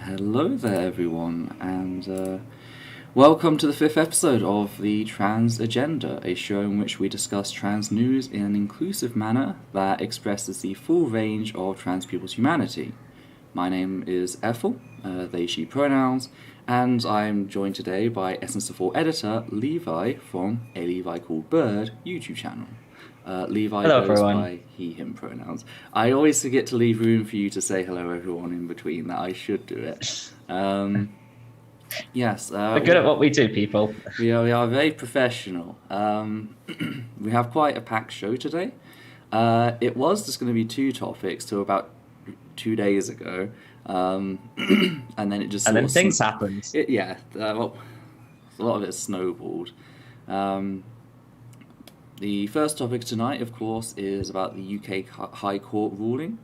Hello there, everyone, and welcome to the fifth episode of the Trans Agenda, a show in which we discuss trans news in an inclusive manner that expresses the full range of trans people's humanity. My name is Ethel, they, she pronouns, and I'm joined today by Essence of Four editor Levi from A Levi Called Bird YouTube channel. Levi Hello, goes everyone. by he, him pronouns. I always forget to leave room for you to say hello, everyone, in between that. I should do it. Yes, We're good at what we do, people. we are very professional. We have quite a packed show today. It was just going to be two topics till about 2 days ago, and then it just And sort then of things happened. well, a lot of it snowballed. The first topic tonight, of course, is about the UK High Court ruling,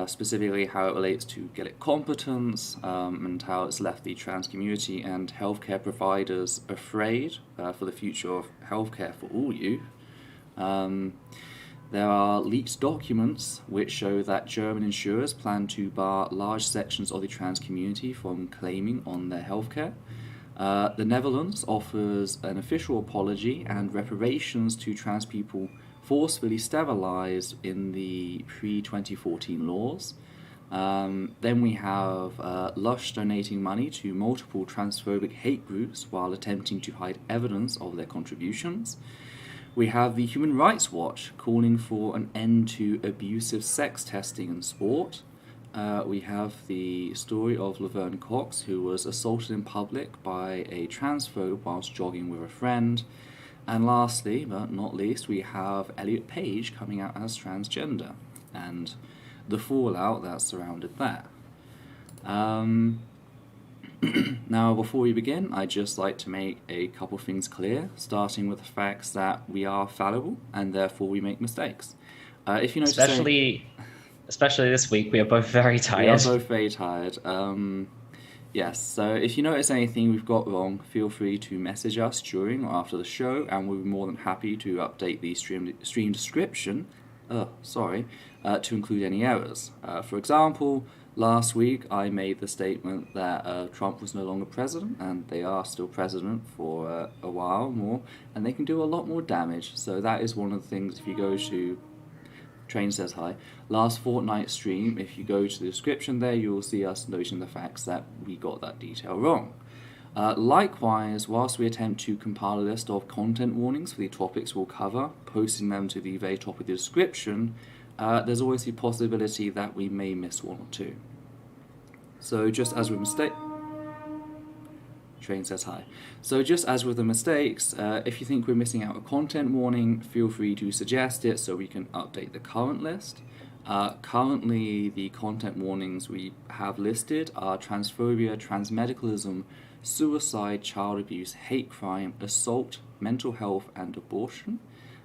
specifically how it relates to Gaelic competence and how it's left the trans community and healthcare providers afraid for the future of healthcare for all youth. There are leaked documents which show that German insurers plan to bar large sections of the trans community from claiming on their healthcare. The Netherlands offers an official apology and reparations to trans people forcefully sterilized in the pre-2014 laws. Then we have Lush donating money to multiple transphobic hate groups while attempting to hide evidence of their contributions. We have the Human Rights Watch calling for an end to abusive sex testing in sport. We have the story of Laverne, who was assaulted in public by a transphobe whilst jogging with a friend. And lastly, but not least, we have Elliot coming out as transgender and the fallout that surrounded that. Now, before we begin, I'd just like to make a couple things clear, starting with the facts that we are fallible and therefore we make mistakes. If you notice, Especially this week, we are both very we are tired. both very tired. Yes, so if you notice anything we've got wrong, feel free to message us during or after the show, and we'll be more than happy to update the stream description. To include any errors. For example, last week I made the statement that Trump was no longer president, and they are still president for a while more, and they can do a lot more damage. So that is one of the things. If you go to Train Says Hi, last fortnight stream, if you go to the description there, you'll see us noting the facts that we got that detail wrong. Likewise, whilst we attempt to compile a list of content warnings for the topics we'll cover, posting them to the very top of the description, there's always the possibility that we may miss one or two. So just as with Train Says Hi. So just as with the mistakes, if you think we're missing out a content warning, feel free to suggest it so we can update the current list. Currently, the content warnings we have listed are transphobia, transmedicalism, suicide, child abuse, hate crime, assault, mental health, and abortion.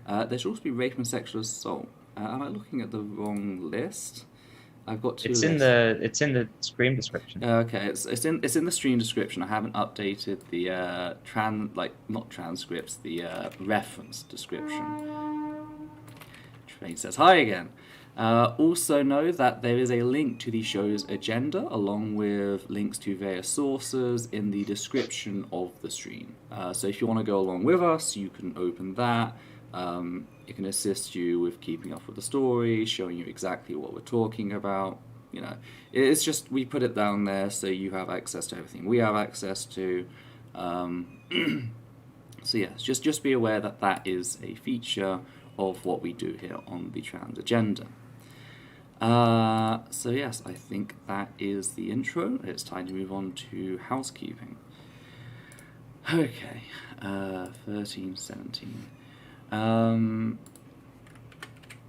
There should also be rape and sexual assault. Am I looking at the wrong list? I've got two It's lists. in the stream description. Okay, it's in the stream description. I haven't updated the not transcripts, the reference description. Train Says Hi again. Also know that there is a link to the show's agenda along with links to various sources in the description of the stream. So if you want to go along with us, you can open that. It can assist you with keeping up with the story, showing you exactly what we're talking about. You know, it's just we put it down there so you have access to everything we have access to. So yes, just be aware that that is a feature of what we do here on the Trans Agenda. So yes, I think that is the intro. It's time to move on to housekeeping. Okay, 13, 17.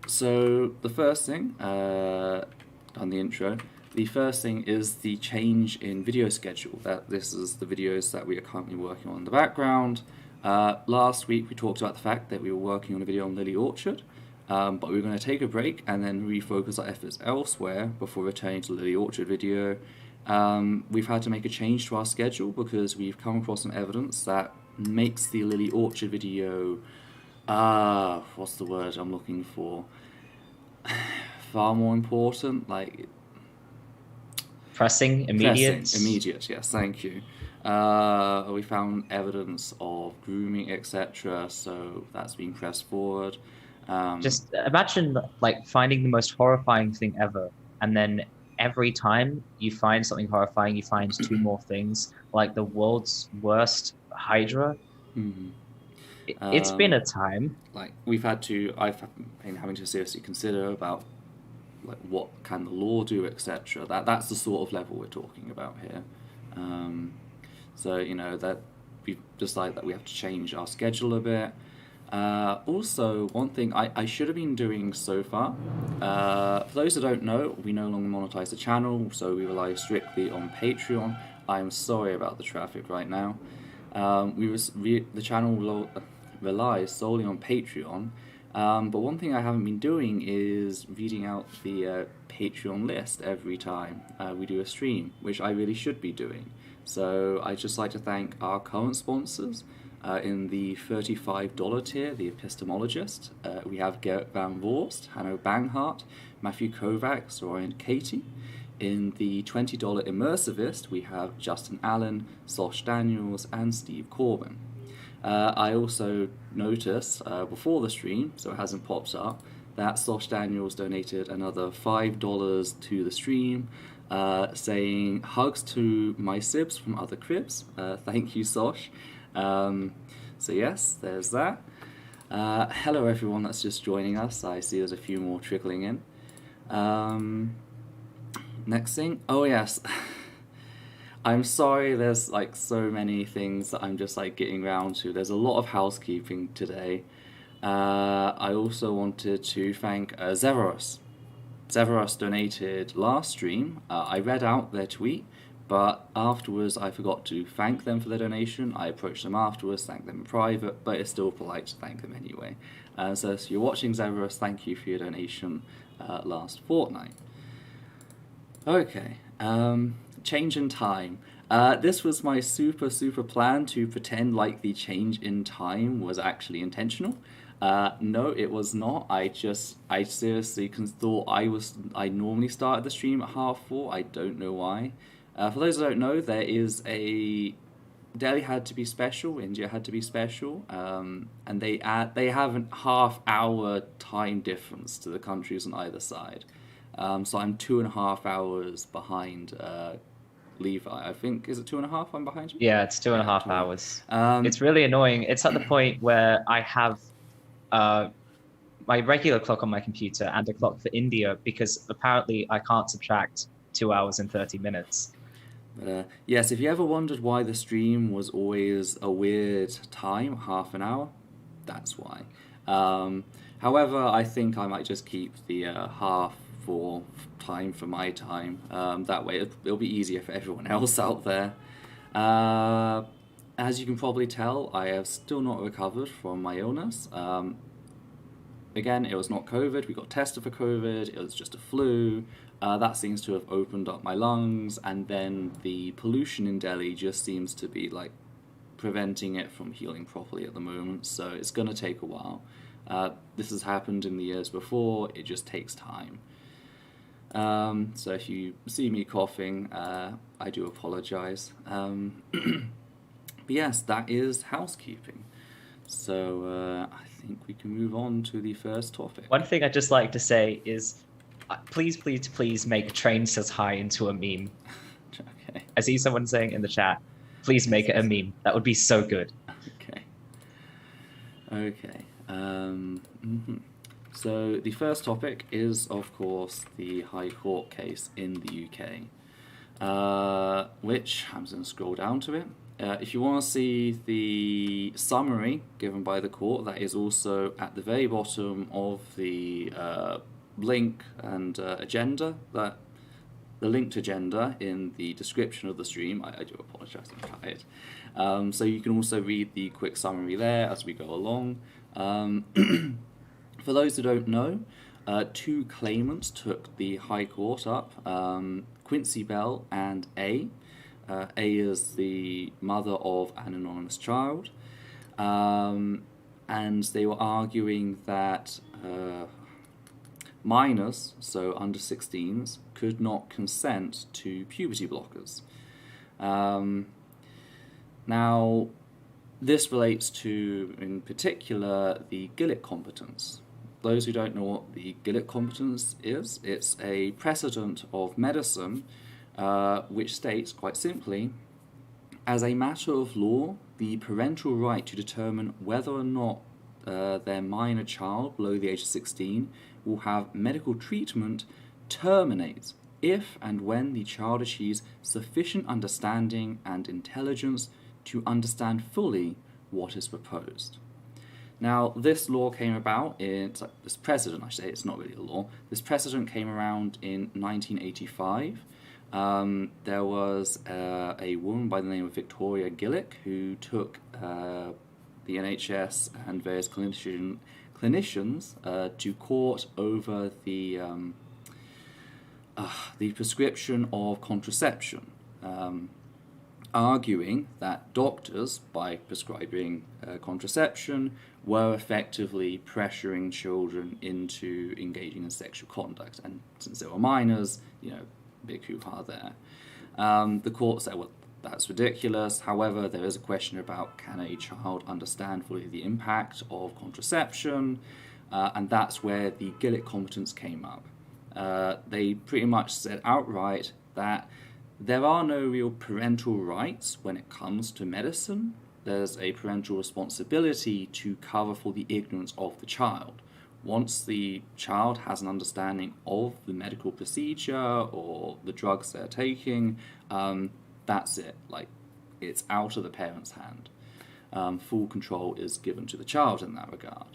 So the first thing, on the intro, the first thing is the change in video schedule. That this is the videos that we are currently working on in the background. Last week we talked about the fact that we were working on a video on Lily Orchard, but we were going to take a break and then refocus our efforts elsewhere before returning to the Lily Orchard video. We've had to make a change to our schedule because we've come across some evidence that makes the Lily Orchard video, what's the word I'm looking for? Far more important. Like, Pressing, immediate. Pressing, immediate, yes, thank you. We found evidence of grooming, etc., so that's been pressed forward. Just imagine like finding the most horrifying thing ever, and then every time you find something horrifying, you find two more things, like the world's worst Hydra. It's been a time. Like I've been having to seriously consider about like what can the law do, etc. That's the sort of level we're talking about here. So that we've decided that we have to change our schedule a bit. Also, one thing I should have been doing so far, for those that don't know, we no longer monetize the channel, so we rely strictly on Patreon. I'm sorry about the traffic right now. The channel relies solely on Patreon, but one thing I haven't been doing is reading out the Patreon list every time we do a stream, which I really should be doing. So I'd just like to thank our current sponsors. In the $35 tier, the Epistemologist, we have Gerrit van Voorst, Hanno Banghart, Matthew Kovacs, Ryan Katie. In the $20 Immersivist, we have Justin Allen, Sosh Daniels, and Steve Corbin. I also noticed before the stream, so it hasn't popped up, that Sosh Daniels donated another $5 to the stream, saying, "Hugs to my sibs from other cribs." Thank you, Sosh. So yes, there's that. Hello everyone that's just joining us. I see there's a few more trickling in. Next thing, oh yes, I'm sorry there's like so many things that I'm just like getting around to. There's a lot of housekeeping today. I also wanted to thank Zeveros. Zeveros donated last stream. I read out their tweet, but afterwards I forgot to thank them for their donation. I approached them afterwards, thanked them in private, but it's still polite to thank them anyway. So if you're watching, Zeveros, thank you for your donation last fortnight. Okay, change in time. This was my super I to pretend like the change in time was actually intentional. No, it was not. I seriously thought I normally started the stream at 4:30. I don't know why. For those who don't know, there is Delhi had to be special, India had to be special, and they have a half-hour time difference to the countries on either side. So I'm 2.5 hours behind Levi. I think, is it 2.5 I'm behind you? Yeah, it's 2.5 hours. It's really annoying. It's at the point where I have my regular clock on my computer and a clock for India, because apparently I can't subtract 2 hours and 30 minutes. But yes, if you ever wondered why the stream was always a weird time, half an hour, that's why. However, I think I might just keep the half for time for my time. That way it'll be easier for everyone else out there. As you can probably tell, I have still not recovered from my illness. Again, it was not COVID. We got tested for COVID. It was just a flu. That seems to have opened up my lungs, and then the pollution in Delhi just seems to be like preventing it from healing properly at the moment. So it's going to take a while. This has happened in the years before. It just takes time. So if you see me coughing, I do apologize. But yes, that is housekeeping. So I think we can move on to the first topic. One thing I'd just like to say is, please make Train Says Hi into a meme. Okay. I see someone saying in the chat, please make it a meme. That would be so good. Okay. So the first topic is, of course, the High Court case in the UK, which I'm just going to scroll down to it. If you want to see the summary given by the court, that is also at the very bottom of the link and agenda, the linked agenda in the description of the stream. I do apologise, I'm tired. So you can also read the quick summary there as we go along. For those who don't know, two claimants took the High Court up, Quincy Bell and A. A is the mother of an anonymous child, and they were arguing that minors, so under 16s, could not consent to puberty blockers. Now, this relates to, in particular, the Gillick competence. Those who don't know what the Gillick competence is, it's a precedent of medicine which states, quite simply, as a matter of law, the parental right to determine whether or not their minor child below the age of 16 will have medical treatment terminates if and when the child achieves sufficient understanding and intelligence to understand fully what is proposed. Now, this law came about this precedent, I should say, it's not really a law. This precedent came around in 1985. There was a woman by the name of Victoria Gillick who took the NHS and various clinicians to court over the prescription of contraception, arguing that doctors, by prescribing contraception, were effectively pressuring children into engaging in sexual conduct. And since they were minors, big hoo-ha there. The court said, well, that's ridiculous. However, there is a question about, can a child understand fully the impact of contraception? And that's where the Gillick competence came up. They pretty much said outright that there are no real parental rights when it comes to medicine. There's a parental responsibility to cover for the ignorance of the child. Once the child has an understanding of the medical procedure or the drugs they're taking, that's it. It's out of the parent's hand. Full control is given to the child in that regard.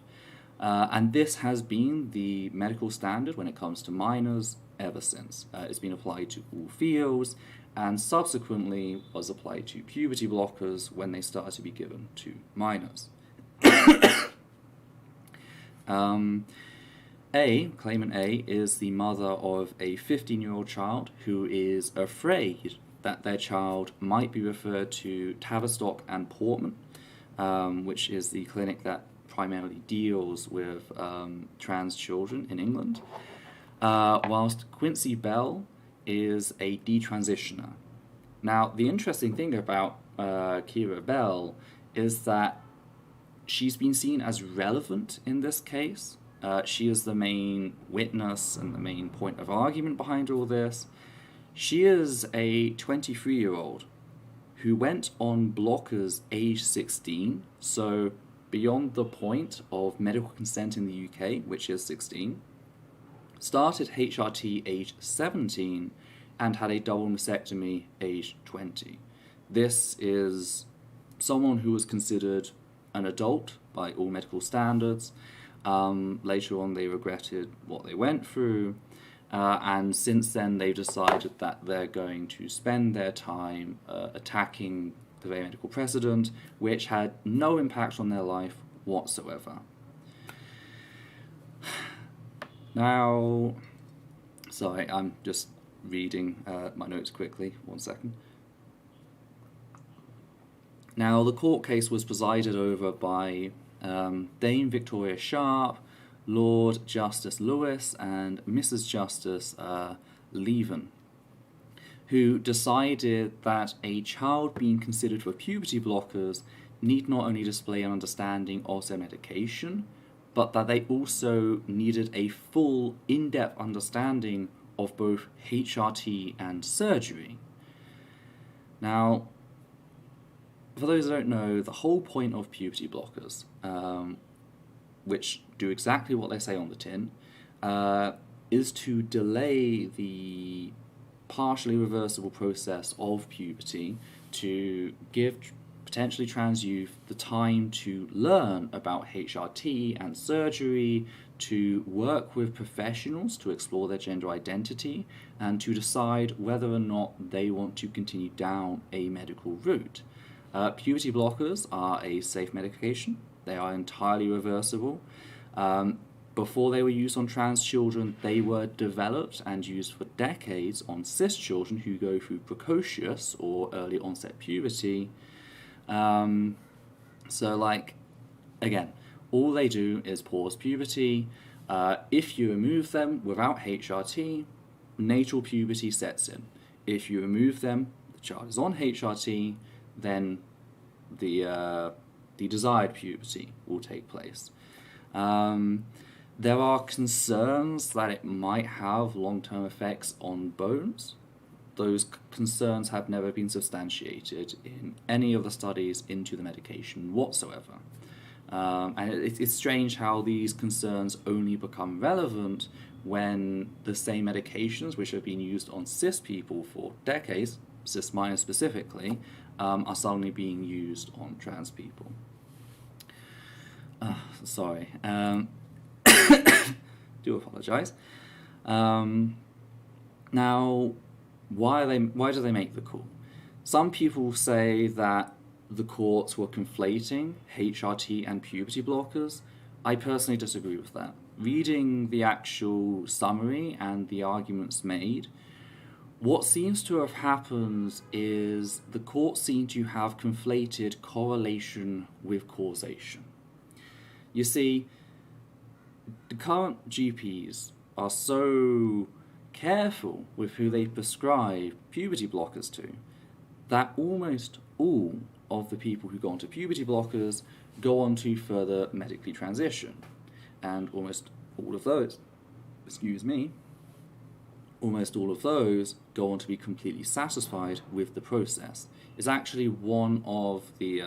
And this has been the medical standard when it comes to minors ever since. It's been applied to all fields, and subsequently was applied to puberty blockers when they started to be given to minors. Claimant A is the mother of a 15-year-old child who is afraid that their child might be referred to Tavistock and Portman, which is the clinic that primarily deals with trans children in England, whilst Quincy Bell is a detransitioner. Now, the interesting thing about Kira Bell is that she's been seen as relevant in this case. She is the main witness and the main point of argument behind all this. She is a 23-year-old who went on blockers age 16, so beyond the point of medical consent in the UK, which is 16, started HRT age 17, and had a double mastectomy age 20. This is someone who was considered an adult by all medical standards. Later on, they regretted what they went through, and since then they've decided that they're going to spend their time attacking the very medical precedent, which had no impact on their life whatsoever. Now, sorry, I'm just reading my notes quickly, 1 second. Now, the court case was presided over by Dame Victoria Sharp, Lord Justice Lewis, and Mrs. Justice Laverne, who decided that a child being considered for puberty blockers need not only display an understanding of their medication, but that they also needed a full, in-depth understanding of both HRT and surgery. Now, for those who don't know, the whole point of puberty blockers, which do exactly what they say on the tin, is to delay the partially reversible process of puberty to give potentially trans youth the time to learn about HRT and surgery, to work with professionals to explore their gender identity, and to decide whether or not they want to continue down a medical route. Puberty blockers are a safe medication. They are entirely reversible. Before they were used on trans children, they were developed and used for decades on cis children who go through precocious or early onset puberty. Again, all they do is pause puberty. If you remove them without HRT, natal puberty sets in. If you remove them, the child is on HRT, then the desired puberty will take place. There are concerns that it might have long-term effects on bones. Those concerns have never been substantiated in any of the studies into the medication whatsoever. And it's strange how these concerns only become relevant when the same medications which have been used on cis people for decades, cis minors specifically, are suddenly being used on trans people. Sorry. Do apologize. Now, why do they make the call? Some people say that the courts were conflating HRT and puberty blockers. I personally disagree with that. Reading the actual summary and the arguments made, what seems to have happened is the courts seem to have conflated correlation with causation. You see, the current GPs are so careful with who they prescribe puberty blockers to that almost all of the people who go onto puberty blockers go on to further medically transition. And almost all of those, almost all of those go on to be completely satisfied with the process. It's actually one of the...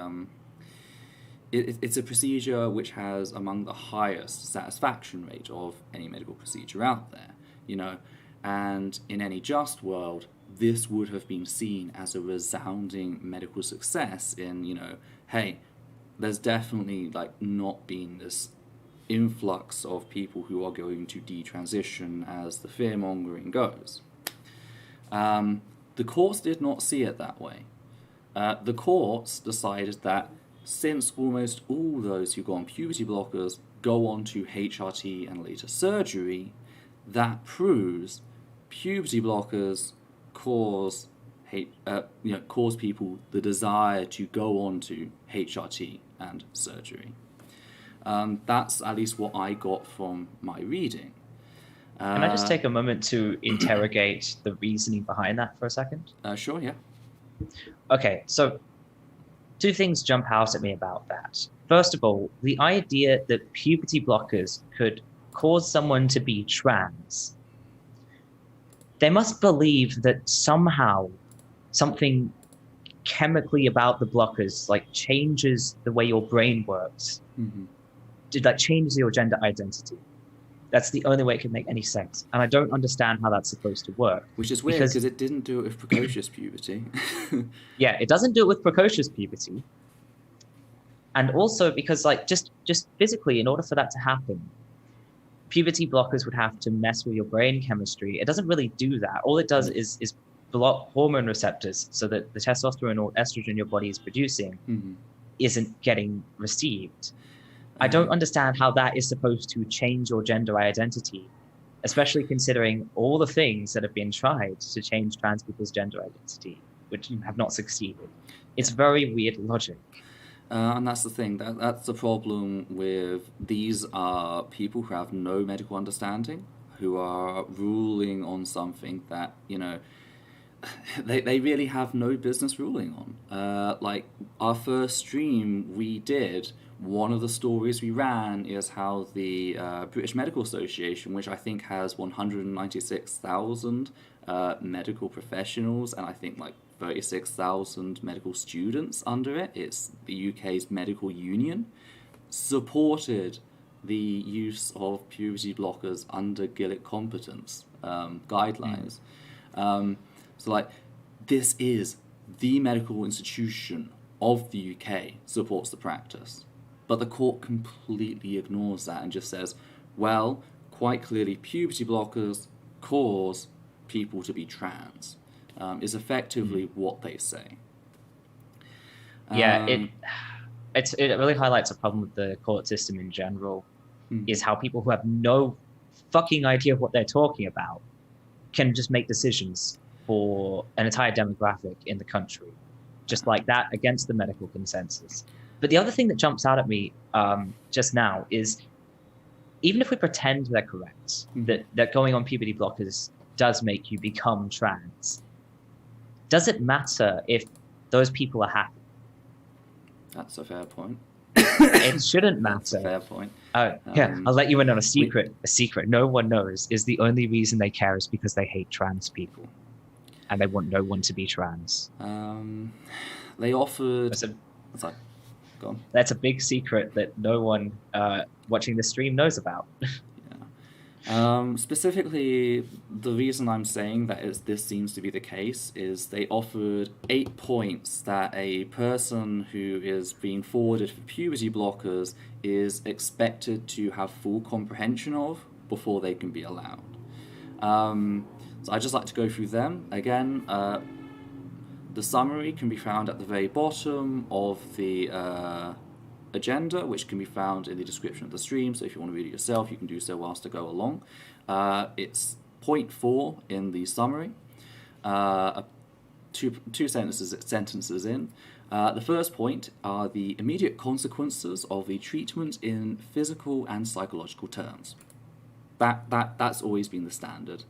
It's a procedure which has among the highest satisfaction rate of any medical procedure out there, you know, and in any just world, this would have been seen as a resounding medical success in, you know, hey, there's definitely, like, not been this influx of people who are going to detransition as the fear-mongering goes. The courts did not see it that way. The courts decided that since almost all those who go on puberty blockers go on to HRT and later surgery, that proves puberty blockers cause people the desire to go on to HRT and surgery. That's at least what I got from my reading. Can I just take a moment to interrogate the reasoning behind that for a second? Sure, yeah. Okay, so two things jump out at me about that. First of all, the idea that puberty blockers could cause someone to be trans. They must believe that somehow something chemically about the blockers like changes the way your brain works. Mm-hmm. That changes your gender identity. That's the only way it can make any sense. And I don't understand how that's supposed to work. Which is weird because it didn't do it with precocious puberty. Yeah, it doesn't do it with precocious puberty. And also because like just physically, in order for that to happen, puberty blockers would have to mess with your brain chemistry. It doesn't really do that. All it does is block hormone receptors so that the testosterone or estrogen your body is producing isn't getting received. I don't understand how that is supposed to change your gender identity, especially considering all the things that have been tried to change trans people's gender identity, which have not succeeded. It's very weird logic. And that's the thing. That's the problem with these are people who have no medical understanding, who are ruling on something that, you know, they really have no business ruling on. Like our first stream we did, one of the stories we ran is how the British Medical Association, which I think has 196,000 medical professionals and I think like 36,000 medical students under it, it's the UK's medical union, supported the use of puberty blockers under Gillick competence guidelines. So like, this is the medical institution of the UK supports the practice. But the court completely ignores that and just says, well, quite clearly puberty blockers cause people to be trans, is effectively what they say. Yeah, it really highlights a problem with the court system in general, is how people who have no fucking idea of what they're talking about can just make decisions for an entire demographic in the country, just like that, against the medical consensus. But the other thing that jumps out at me just now is even if we pretend they're correct, that going on puberty blockers does make you become trans, does it matter if those people are happy? That's a fair point. It shouldn't matter. That's a fair point. Yeah, I'll let you in on a secret. A secret no one knows is the only reason they care is because they hate trans people, and they want no one to be trans. They offered. Sorry, go on. That's a big secret that no one watching the stream knows about. Specifically, the reason I'm saying that this seems to be the case is they offered 8 points that a person who is being forwarded for puberty blockers is expected to have full comprehension of before they can be allowed. So I'd just like to go through them. Again, the summary can be found at the very bottom of the agenda, which can be found in the description of the stream, so if you want to read it yourself, you can do so whilst I go along. It's point 4 in the summary, two sentences in. The first point are the immediate consequences of the treatment in physical and psychological terms. That's always been the standard.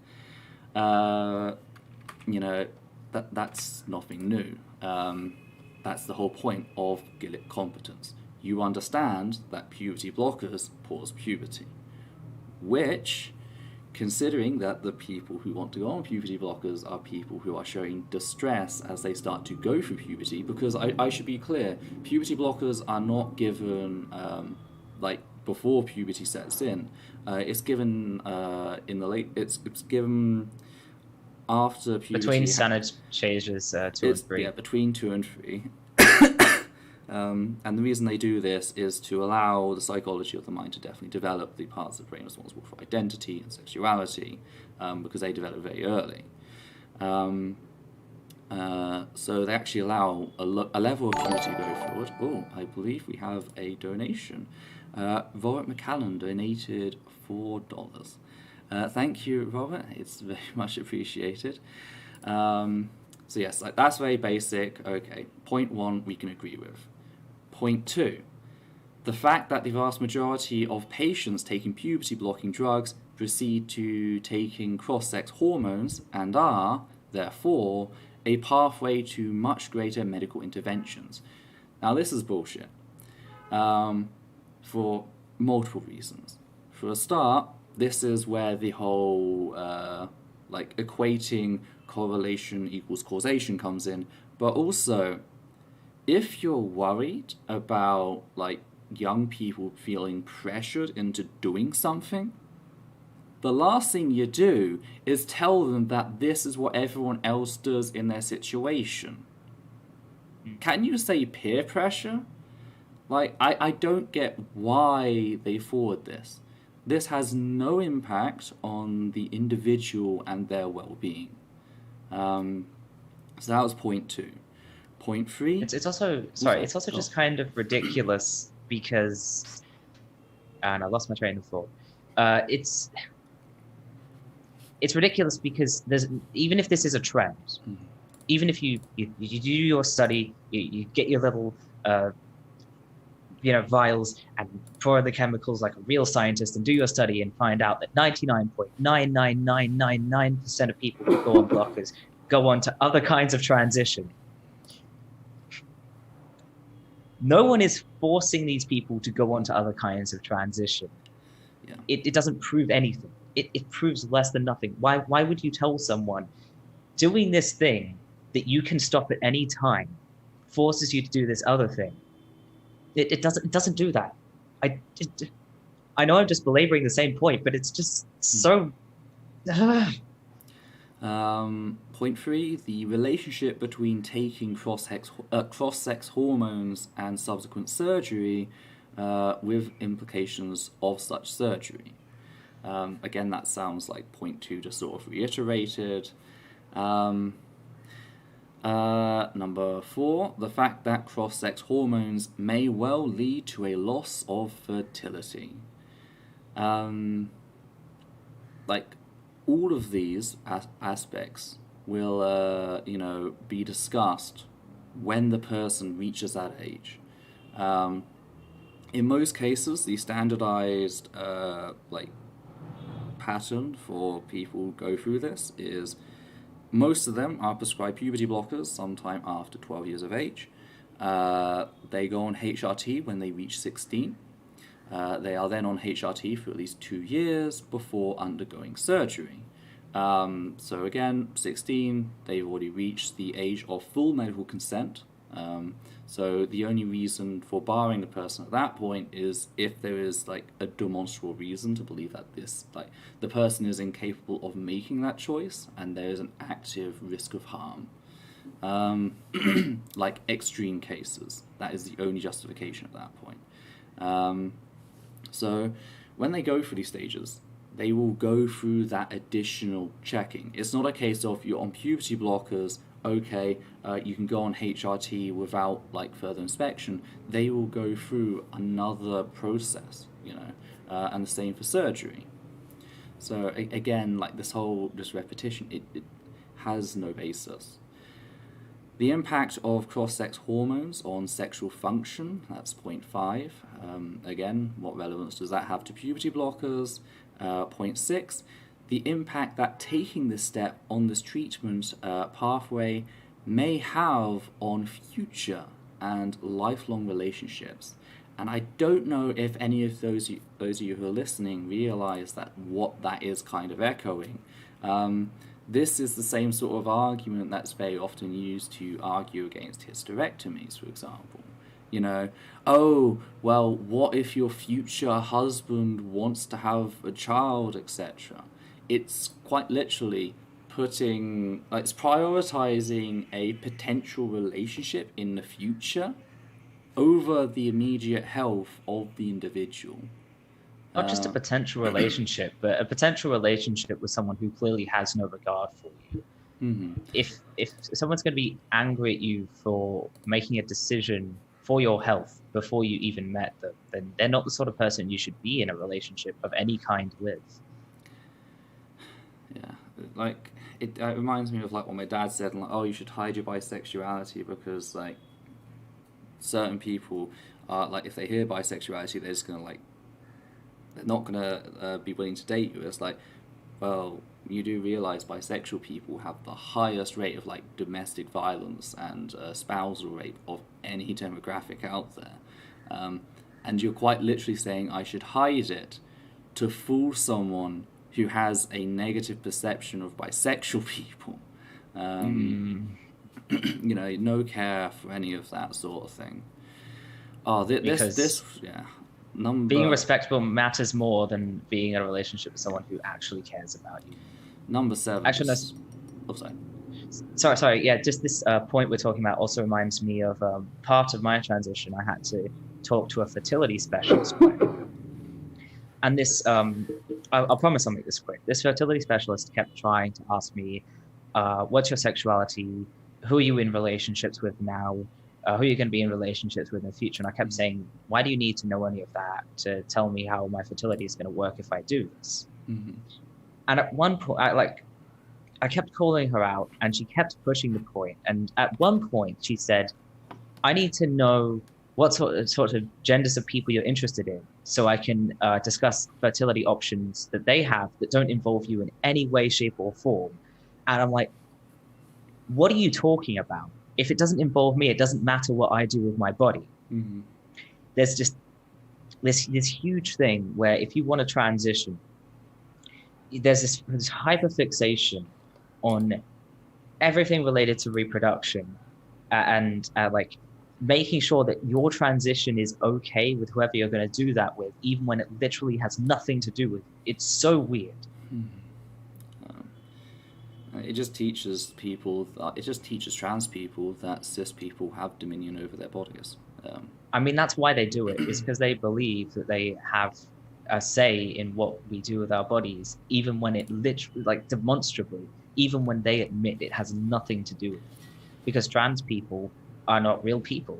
That's nothing new. That's the whole point of Gillick competence. You understand that puberty blockers cause puberty, which, considering that the people who want to go on puberty blockers are people who are showing distress as they start to go through puberty, because I should be clear, puberty blockers are not given before puberty sets in. It's given in the late. It's given after puberty. Between standard changes 2 and 3. Yeah, between 2 and 3. And the reason they do this is to allow the psychology of the mind to definitely develop the parts of the brain responsible for identity and sexuality, because they develop very early. So they actually allow a level of puberty to go forward. Oh, I believe we have a donation. Robert McCallan donated $4. Thank you, Robert. It's very much appreciated. So yes, that's very basic. Okay, point 1 we can agree with. Point 2, the fact that the vast majority of patients taking puberty-blocking drugs proceed to taking cross-sex hormones and are, therefore, a pathway to much greater medical interventions. Now, this is bullshit for multiple reasons. For a start, this is where the whole equating correlation equals causation comes in, but also, if you're worried about young people feeling pressured into doing something, the last thing you do is tell them that this is what everyone else does in their situation. Can you say peer pressure? I don't get why they forward this. This has no impact on the individual and their well-being. So that was point 2. Point 3. It's also just kind of ridiculous because, and I lost my train of thought. It's ridiculous because even if this is a trend, even if you do your study, you get your little vials and pour the chemicals like a real scientist and do your study and find out that 99.99999% of people who go on blockers go on to other kinds of transition. No one is forcing these people to go on to other kinds of transition. Yeah. It doesn't prove anything. It proves less than nothing. Why would you tell someone doing this thing that you can stop at any time forces you to do this other thing? It doesn't do that. I know I'm just belaboring the same point, but it's just so. Point 3, the relationship between taking cross-sex hormones and subsequent surgery with implications of such surgery. Again, that sounds like point 2 just sort of reiterated. Number 4, the fact that cross-sex hormones may well lead to a loss of fertility. All of these aspects will, be discussed when the person reaches that age. In most cases, the standardized pattern for people who go through this is most of them are prescribed puberty blockers sometime after 12 years of age. They go on HRT when they reach 16. They are then on HRT for at least 2 years before undergoing surgery. So again, 16, they've already reached the age of full medical consent. So the only reason for barring the person at that point is if there is like a demonstrable reason to believe that the person is incapable of making that choice and there is an active risk of harm. Like extreme cases, that is the only justification at that point. So when they go through these stages, they will go through that additional checking. It's not a case of you're on puberty blockers, okay, you can go on HRT without like further inspection. They will go through another process, and the same for surgery. So again, like this repetition, it has no basis. The impact of cross-sex hormones on sexual function, that's point 5. Again, what relevance does that have to puberty blockers? Point 6, the impact that taking this step on this treatment pathway may have on future and lifelong relationships. And I don't know if any of those of you who are listening realize that what that is kind of echoing. This is the same sort of argument that's very often used to argue against hysterectomies, for example. Oh, well, what if your future husband wants to have a child, etc.? It's quite literally it's prioritizing a potential relationship in the future over the immediate health of the individual. Not just a potential relationship, but a potential relationship with someone who clearly has no regard for you. Mm-hmm. If someone's going to be angry at you for making a decision for your health before you even met them, then they're not the sort of person you should be in a relationship of any kind with. Yeah, like it reminds me of like what my dad said, like, oh, you should hide your bisexuality because like certain people are like, if they hear bisexuality, they're just gonna like, they're not gonna be willing to date you. It's like, well, you do realize bisexual people have the highest rate of like domestic violence and spousal rape of any demographic out there, and you're quite literally saying I should hide it to fool someone who has a negative perception of bisexual people. No care for any of that sort of thing. Being respectable matters more than being in a relationship with someone who actually cares about you. Number 7. Actually, sorry. Yeah, just this point we're talking about also reminds me of part of my transition. I had to talk to a fertility specialist. And this, I'll promise I'll make this quick. This fertility specialist kept trying to ask me, what's your sexuality? Who are you in relationships with now? Who are you going to be in relationships with in the future? And I kept saying, why do you need to know any of that to tell me how my fertility is going to work if I do this? Mm-hmm. And at one point, I kept calling her out and she kept pushing the point. And at one point she said, I need to know what sort of genders of people you're interested in so I can discuss fertility options that they have that don't involve you in any way, shape or form. And I'm like, what are you talking about? If it doesn't involve me, it doesn't matter what I do with my body. Mm-hmm. There's just this huge thing where if you want to transition, there's this hyperfixation on everything related to reproduction and like making sure that your transition is okay with whoever you're going to do that with, even when it literally has nothing to do with it. It's so weird. It just teaches trans people that cis people have dominion over their bodies. I mean, that's why they do it. It's because they believe that they have a say in what we do with our bodies, even when it literally, like demonstrably, even when they admit it has nothing to do with it. Because trans people are not real people.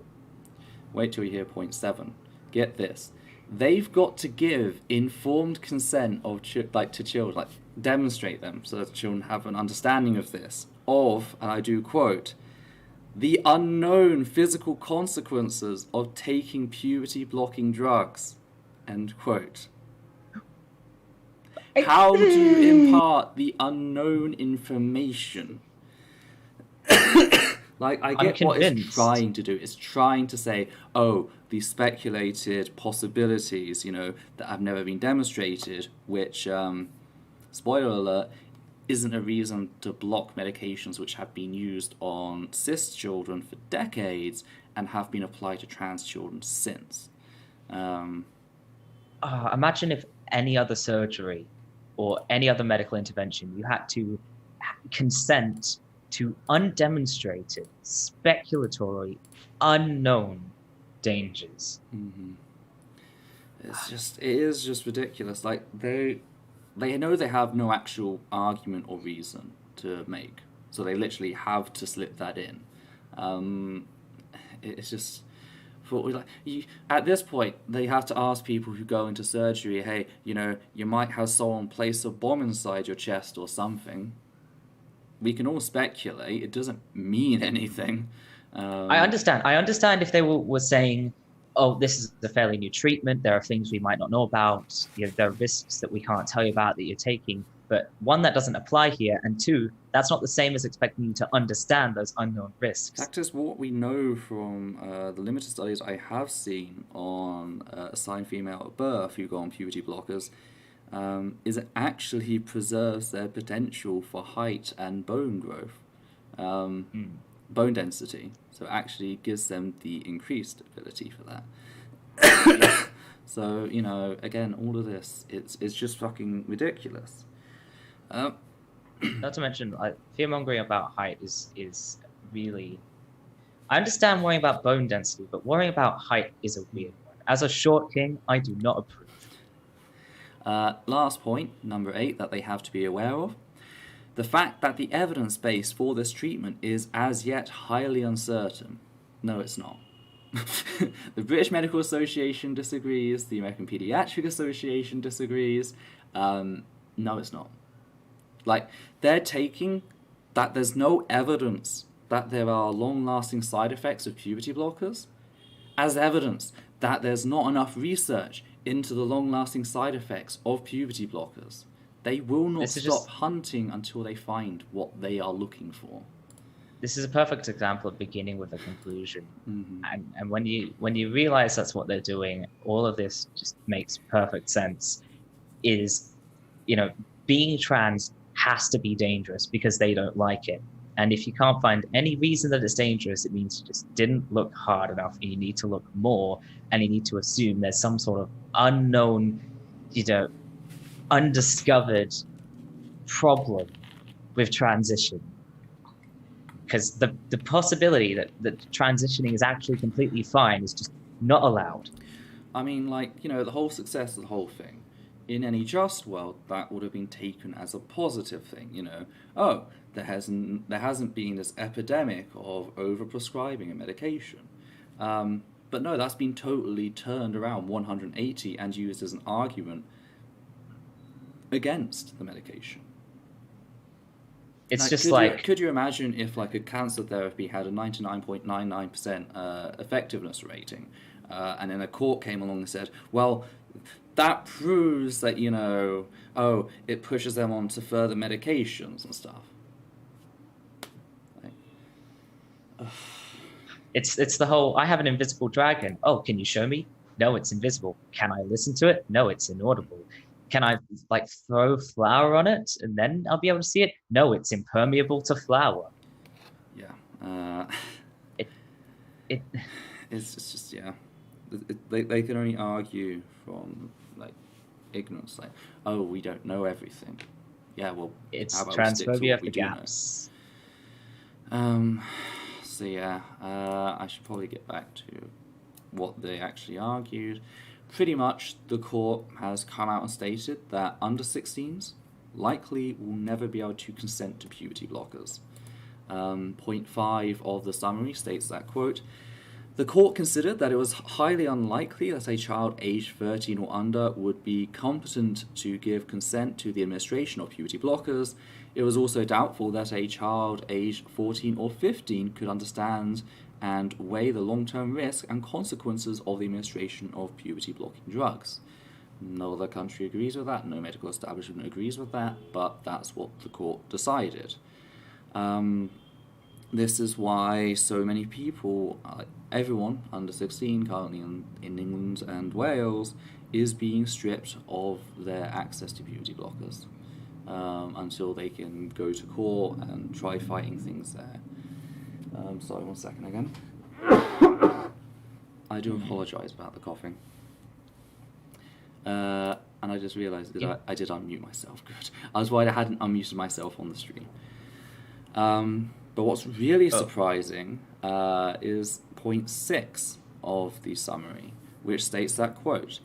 Wait till you hear point 7. Get this. They've got to give informed consent to children, like demonstrate them so that children have an understanding of this, and I do quote, the unknown physical consequences of taking puberty-blocking drugs, end quote. How do you impart the unknown information? Like, I get what it's trying to do. It's trying to say, oh, these speculated possibilities, you know, that have never been demonstrated, which, spoiler alert, isn't a reason to block medications which have been used on cis children for decades and have been applied to trans children since. Imagine if any other surgery or any other medical intervention, you had to consent to undemonstrated, speculatory, unknown dangers. Mm-hmm. It is just ridiculous. Like, they know they have no actual argument or reason to make, so they literally have to slip that in. It's just, at this point, they have to ask people who go into surgery, hey, you know, you might have someone place a bomb inside your chest or something. We can all speculate. It doesn't mean anything. I understand if they were saying, oh, this is a fairly new treatment. There are things we might not know about. You know, there are risks that we can't tell you about that you're taking. But one, that doesn't apply here. And two, that's not the same as expecting you to understand those unknown risks. In fact, is what we know from the limited studies I have seen on assigned female at birth who go on puberty blockers, is it actually preserves their potential for height and bone growth, bone density. So it actually gives them the increased ability for that. So, you know, again, all of this, it's just fucking ridiculous. Not to mention, fear-mongering about height is really... I understand worrying about bone density, but worrying about height is a weird one. As a short king, I do not approve. Last point, number 8, that they have to be aware of. The fact that the evidence base for this treatment is as yet highly uncertain. No, it's not. The British Medical Association disagrees. The American Pediatric Association disagrees. No, it's not. Like, they're taking that there's no evidence that there are long-lasting side effects of puberty blockers as evidence that there's not enough research into the long-lasting side effects of puberty blockers. They will not stop hunting until they find what they are looking for. This is a perfect example of beginning with a conclusion. Mm-hmm. And when you realize that's what they're doing, all of this just makes perfect sense. Is, you know, being trans has to be dangerous because they don't like it. And if you can't find any reason that it's dangerous, it means you just didn't look hard enough, and you need to look more, and you need to assume there's some sort of unknown, you know, undiscovered problem with transition. Because the possibility that transitioning is actually completely fine is just not allowed. I mean, like, you know, the whole success of the whole thing, in any just world, that would have been taken as a positive thing, you know. Oh, there hasn't been this epidemic of overprescribing a medication. But no, that's been totally turned around 180 and used as an argument against the medication. It's like, just could you imagine if, like, a cancer therapy had a 99.99% effectiveness rating, and then a court came along and said, well, that proves that, you know, oh, it pushes them on to further medications and stuff. Like, it's the whole, I have an invisible dragon. Oh, can you show me? No, it's invisible. Can I listen to it? No, it's inaudible. Can I, like, throw flour on it and then I'll be able to see it? No, it's impermeable to flour. Yeah. It's just, yeah. They can only argue from, like, ignorance. Like, oh, we don't know everything. Yeah, well, it's how about transphobia for gaps. So, yeah, I should probably get back to what they actually argued. Pretty much, the court has come out and stated that under 16s likely will never be able to consent to puberty blockers. Point 5 of the summary states that, quote, the court considered that it was highly unlikely that a child aged 13 or under would be competent to give consent to the administration of puberty blockers. It was also doubtful that a child aged 14 or 15 could understand and weigh the long-term risk and consequences of the administration of puberty-blocking drugs. No other country agrees with that, no medical establishment agrees with that, but that's what the court decided. This is why so many people, everyone under 16 currently in England and Wales, is being stripped of their access to puberty blockers until they can go to court and try fighting things there. Sorry, 1 second again. I do apologise about the coughing. And I just realised that I did unmute myself. Good. I was worried I hadn't unmuted myself on the stream. But what's really surprising is point 6 of the summary, which states that, quote,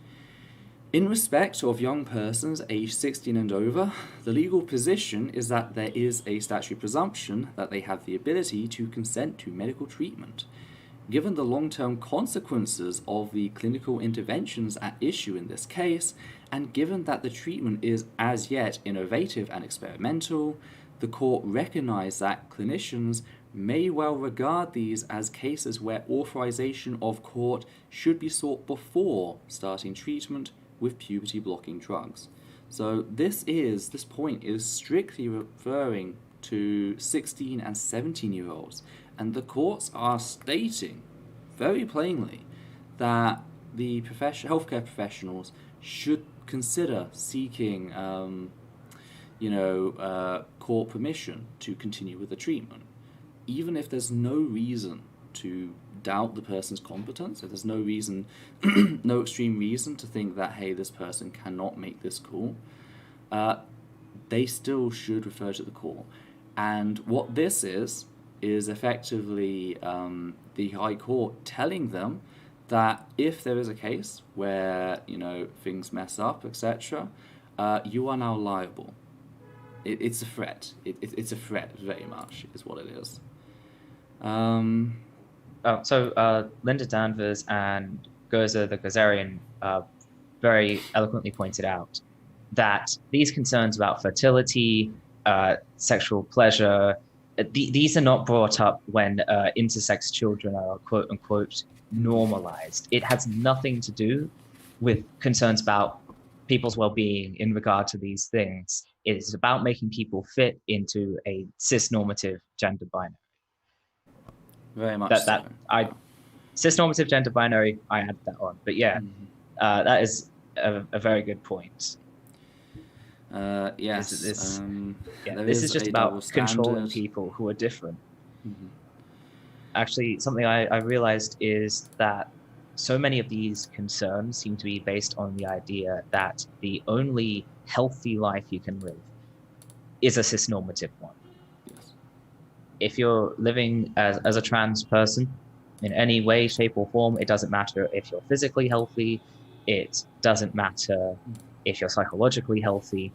in respect of young persons aged 16 and over, the legal position is that there is a statutory presumption that they have the ability to consent to medical treatment. Given the long-term consequences of the clinical interventions at issue in this case, and given that the treatment is as yet innovative and experimental, the court recognized that clinicians may well regard these as cases where authorization of court should be sought before starting treatment with puberty-blocking drugs. So this point is strictly referring to 16 and 17-year-olds, and the courts are stating very plainly that the healthcare professionals should consider seeking court permission to continue with the treatment, even if there's no reason to doubt the person's competence, if there's no reason, no extreme reason to think that, hey, this person cannot make this call, they still should refer to the court. And what this is effectively the High Court telling them that if there is a case where, things mess up, etc., you are now liable. It's a threat. It's a threat, very much, is what it is. Linda Danvers and Goza the Gazarian very eloquently pointed out that these concerns about fertility, sexual pleasure, these are not brought up when intersex children are quote unquote normalized. It has nothing to do with concerns about people's well-being in regard to these things. It is about making people fit into a cis-normative gender binary. Very much Cis-normative gender binary, I added that on. But yeah, that is a very good point. Yes. This is just about controlling people who are different. Mm-hmm. Actually, something I realized is that so many of these concerns seem to be based on the idea that the only healthy life you can live is a cis-normative one. Yes. If you're living as a trans person in any way, shape, or form, it doesn't matter if you're physically healthy, it doesn't matter if you're psychologically healthy.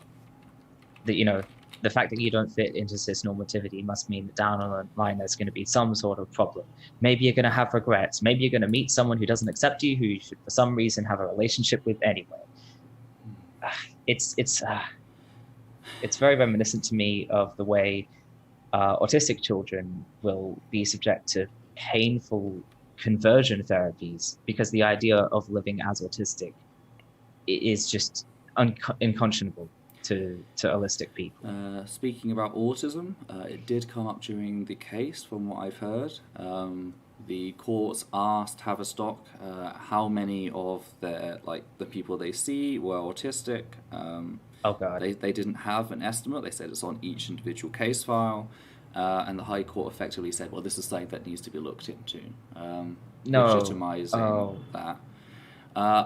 The fact that you don't fit into cis-normativity must mean that down on the line there's going to be some sort of problem. Maybe you're going to have regrets. Maybe you're going to meet someone who doesn't accept you, who you should for some reason have a relationship with anyway. It's very reminiscent to me of the way autistic children will be subject to painful conversion therapies because the idea of living as autistic is just unconscionable to holistic people. Speaking about autism, it did come up during the case from what I've heard. The courts asked Haverstock how many of the people they see were autistic. Oh God. They didn't have an estimate. They said it's on each individual case file. And the High Court effectively said, well, this is something that needs to be looked into, legitimizing that.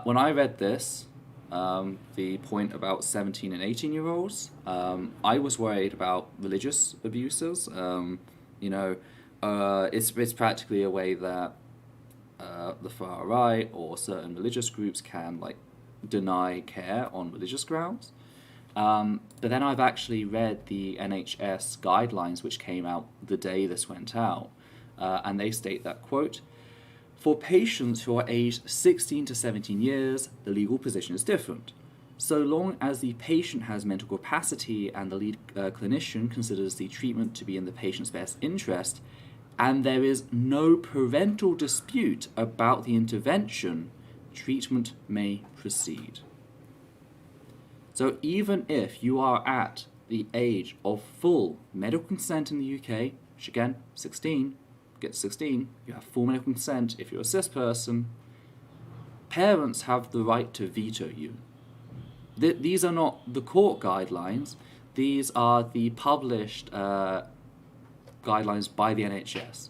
When I read this, the point about 17 and 18-year-olds, I was worried about religious abuses. It's practically a way that the far right or certain religious groups can deny care on religious grounds. But then I've actually read the NHS guidelines, which came out the day this went out, and they state that, quote, for patients who are aged 16 to 17 years, the legal position is different. so long as the patient has mental capacity and the lead clinician considers the treatment to be in the patient's best interest, and there is no parental dispute about the intervention, treatment may proceed. So even if you are at the age of full medical consent in the UK, which again, 16, get to 16, you have full medical consent if you're a cis person, parents have the right to veto you. These are not the court guidelines, these are the published guidelines by the NHS.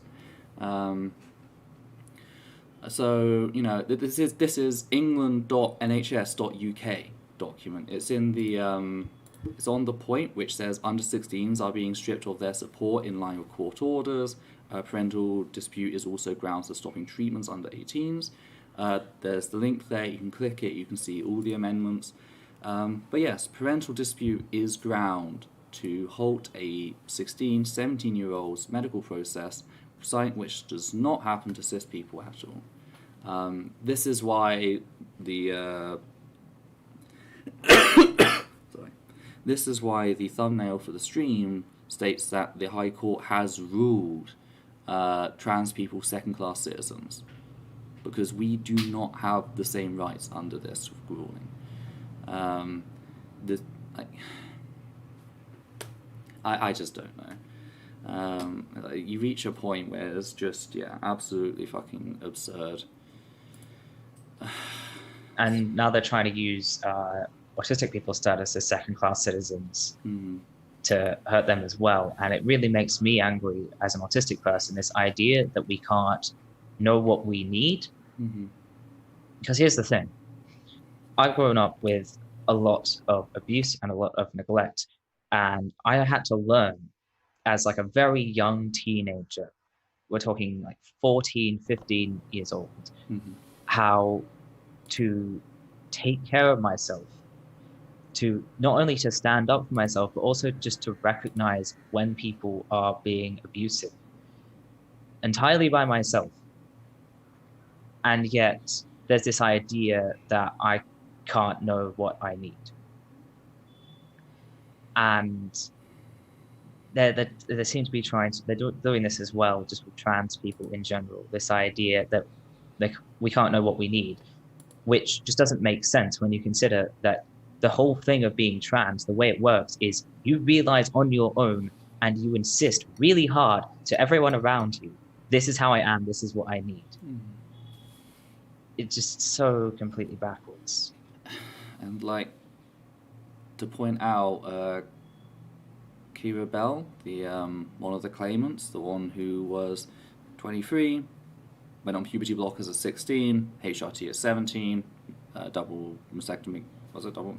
So, you know, this is england.nhs.uk document. It's in the it's on the point which says under 16s are being stripped of their support in line with court orders. Parental dispute is also grounds for stopping treatments under 18s. There's the link there, you can click it, you can see all the amendments. But yes, parental dispute is ground to halt a 16, 17-year-old's medical process, something which does not happen to cis people at all. This is why the This is why the thumbnail for the stream states that the High Court has ruled trans people second-class citizens, because we do not have the same rights under this ruling. I just don't know. You reach a point where it's just, absolutely fucking absurd. And now they're trying to use autistic people's status as second-class citizens to hurt them as well. And it really makes me angry as an autistic person, this idea that we can't know what we need. Because here's the thing. I've grown up with a lot of abuse and a lot of neglect. And I had to learn as like a very young teenager, we're talking like 14, 15 years old, how to take care of myself, to not only to stand up for myself, but also just to recognize when people are being abusive entirely by myself. And yet there's this idea that I can't know what I need. And they seem to be they're doing this as well, just with trans people in general, this idea that we can't know what we need, which just doesn't make sense when you consider that the whole thing of being trans, the way it works is you realize on your own and you insist really hard to everyone around you, this is how I am, this is what I need. It's just so completely backwards. And like, to point out, Kira Bell, the one of the claimants, the one who was 23, went on puberty blockers at 16, HRT at 17, double mastectomy. Was it double?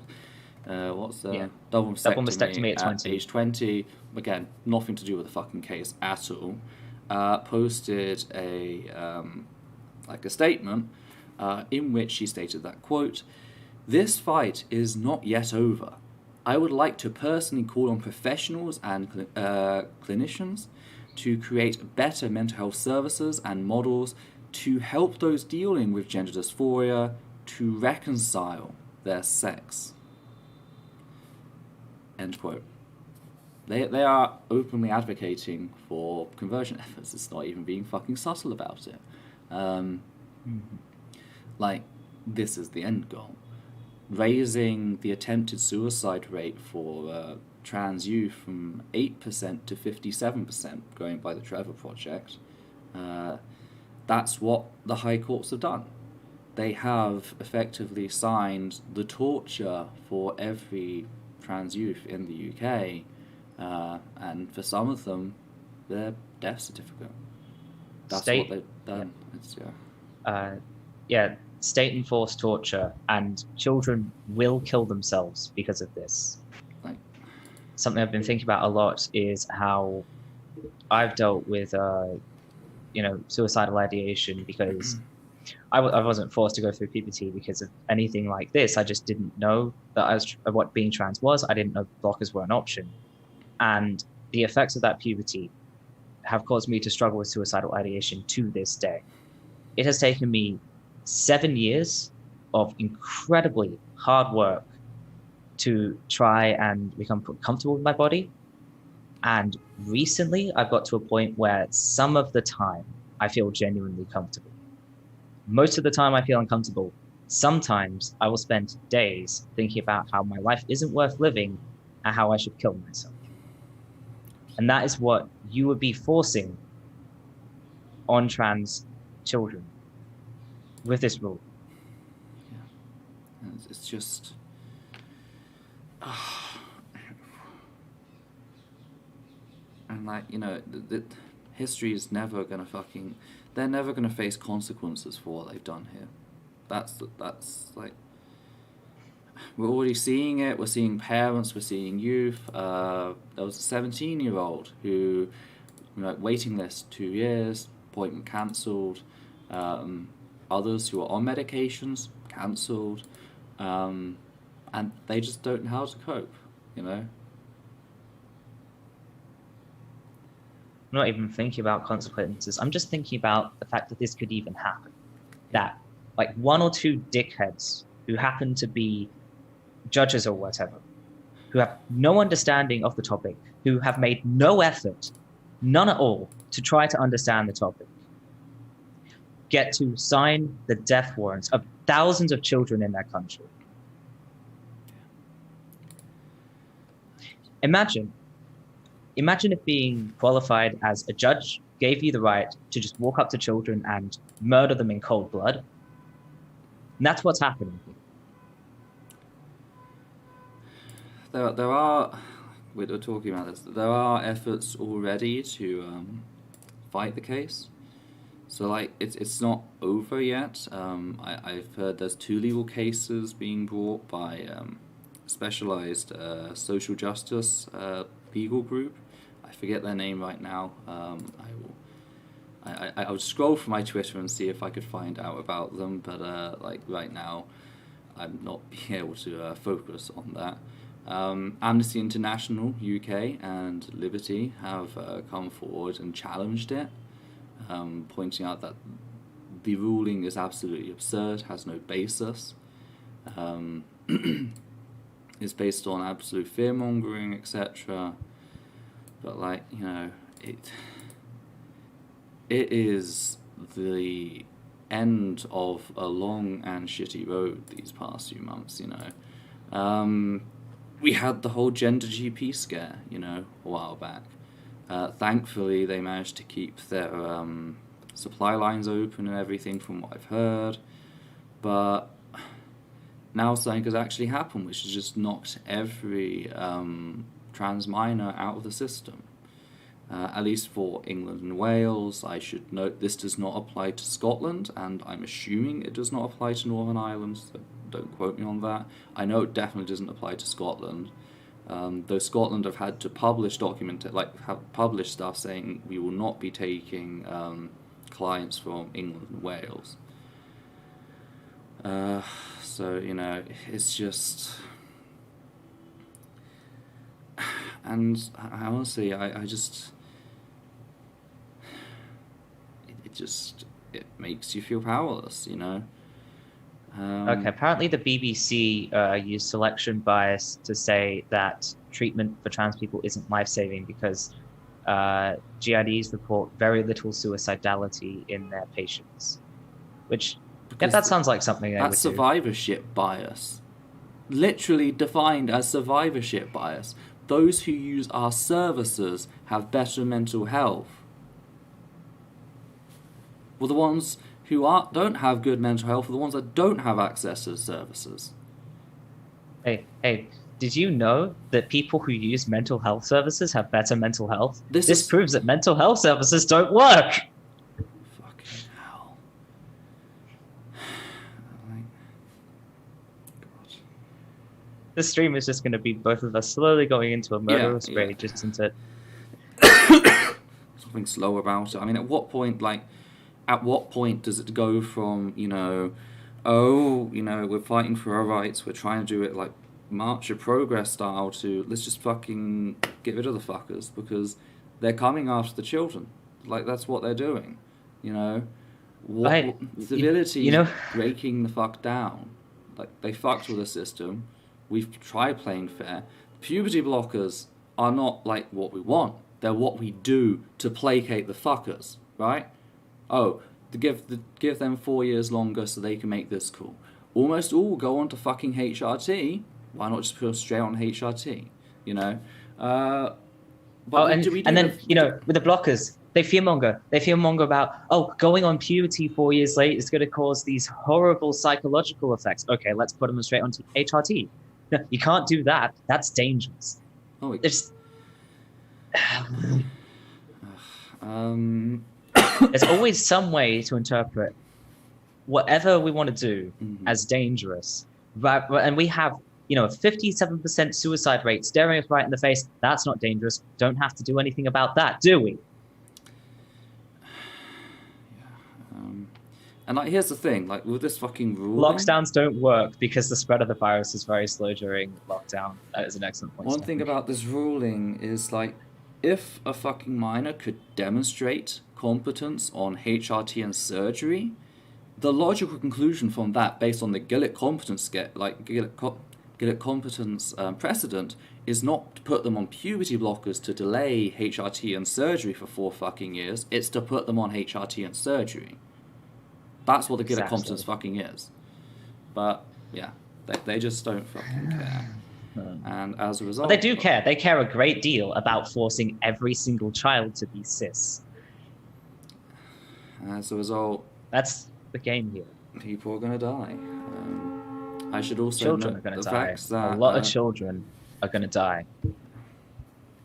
Double mastectomy at 20. Age 20. Again, nothing to do with the fucking case at all. Posted a statement in which she stated that, quote, "This fight is not yet over. I would like to personally call on professionals and clinicians to create better mental health services and models to help those dealing with gender dysphoria to reconcile their sex." End quote. They are openly advocating for conversion efforts. It's not even being fucking subtle about it. Like, this is the end goal. Raising the attempted suicide rate for trans youth from 8% to 57%, going by the Trevor Project. That's what the High Courts have done. They have effectively signed the torture for every trans youth in the UK, and for some of them, their death certificate. That's what they've done. State-enforced torture, and children will kill themselves because of this. Like, something I've been thinking about a lot is how I've dealt with, suicidal ideation, because I wasn't forced to go through puberty because of anything like this. I just didn't know what being trans was. I didn't know blockers were an option. And the effects of that puberty have caused me to struggle with suicidal ideation to this day. It has taken me 7 years of incredibly hard work to try and become comfortable with my body. And recently, I've got to a point where some of the time I feel genuinely comfortable. Most of the time, I feel uncomfortable. Sometimes I will spend days thinking about how my life isn't worth living and how I should kill myself. And that is what you would be forcing on trans children with this rule. Yeah. It's just... And like, you know, the history is never gonna fucking... They're never gonna face consequences for what they've done here. That's like... We're already seeing it. We're seeing parents. We're seeing youth. There was a 17-year-old who, you know, waiting list 2 years, appointment cancelled. Others who are on medications cancelled, and they just don't know how to cope. You know. I'm not even thinking about consequences. I'm just thinking about the fact that this could even happen. That like 1 or 2 dickheads who happen to be judges or whatever, who have no understanding of the topic, who have made no effort, none at all, to try to understand the topic, get to sign the death warrants of thousands of children in their country. Imagine if being qualified as a judge gave you the right to just walk up to children and murder them in cold blood. And that's what's happening here. There are, we're talking about this, there are efforts already to fight the case. So like it's not over yet. I've heard there's 2 legal cases being brought by specialized social justice legal group. I forget their name right now. I'll scroll through my Twitter and see if I could find out about them. But like right now, I'm not being able to focus on that. Amnesty International UK and Liberty have come forward and challenged it, pointing out that the ruling is absolutely absurd, has no basis, is based on absolute fear-mongering, etc. But like, you know, it is the end of a long and shitty road these past few months, you know. We had the whole gender GP scare, you know, a while back. Thankfully, they managed to keep their supply lines open and everything from what I've heard. But now something has actually happened, which has just knocked every trans minor out of the system. At least for England and Wales. I should note this does not apply to Scotland, and I'm assuming it does not apply to Northern Ireland, so don't quote me on that. I know it definitely doesn't apply to Scotland, though Scotland have had to publish publish stuff saying we will not be taking clients from England and Wales. So, you know, it's just... And honestly, I just... It makes you feel powerless, you know? Okay, apparently the BBC used selection bias to say that treatment for trans people isn't life-saving because GIDs report very little suicidality in their patients. Which, yeah, that sounds like something they would do. That's survivorship bias. Literally defined as survivorship bias. Those who use our services have better mental health. Well, the ones who don't have good mental health are the ones that don't have access to the services. Hey, did you know that people who use mental health services have better mental health? This proves that mental health services don't work! Fucking hell. God. This stream is just going to be both of us slowly going into a murderous rage, just into... Something slow about it. I mean, at what point does it go from, you know, oh, you know, we're fighting for our rights, we're trying to do it like March of Progress style, to let's just fucking get rid of the fuckers because they're coming after the children. Like, that's what they're doing, you know? Civility, you know, breaking the fuck down. Like, they fucked with the system. we've tried playing fair. Puberty blockers are not like what we want. They're what we do to placate the fuckers, right? Oh, to give them 4 years longer so they can make this cool. Almost all go on to fucking HRT. Why not just put straight on HRT? You know. With the blockers, they fearmonger. They fearmonger about, going on puberty 4 years late is going to cause these horrible psychological effects. Okay, let's put them straight onto HRT. No, you can't do that. That's dangerous. Oh, There's always some way to interpret whatever we want to do as dangerous. And we have, 57% suicide rate staring us right in the face. That's not dangerous. Don't have to do anything about that, do we? And here's the thing, with this fucking rule, lockdowns don't work because the spread of the virus is very slow during lockdown. That is an excellent point. One thing about this ruling is if a fucking minor could demonstrate competence on HRT and surgery, the logical conclusion from that, based on the Gillett competence precedent, is not to put them on puberty blockers to delay HRT and surgery for 4 fucking years. It's to put them on HRT and surgery. That's what the Gillett competence fucking is. But yeah, they just don't fucking care. And as a result, they do care. They care a great deal about forcing every single child to be cis. As a result, that's the game here. People are going to die. I should also children note are going the to die. Facts that, a lot of children are going to die.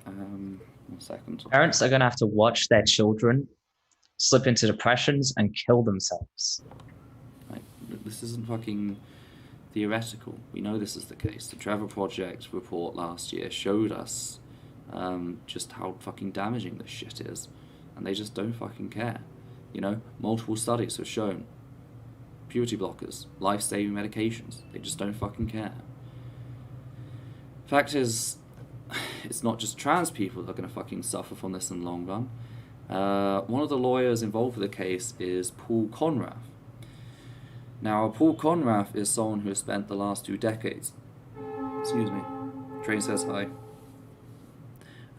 1 second. Parents are going to have to watch their children slip into depressions and kill themselves. This isn't fucking theoretical. We know this is the case. The Trevor Project report last year showed us just how fucking damaging this shit is, and they just don't fucking care. Multiple studies have shown puberty blockers, life-saving medications. They just don't fucking care. Fact is, it's not just trans people that are going to fucking suffer from this in the long run. One of the lawyers involved with the case is Paul Conrath. Now, Paul Conrath is someone who has spent the last 2 decades... Excuse me. Train says hi.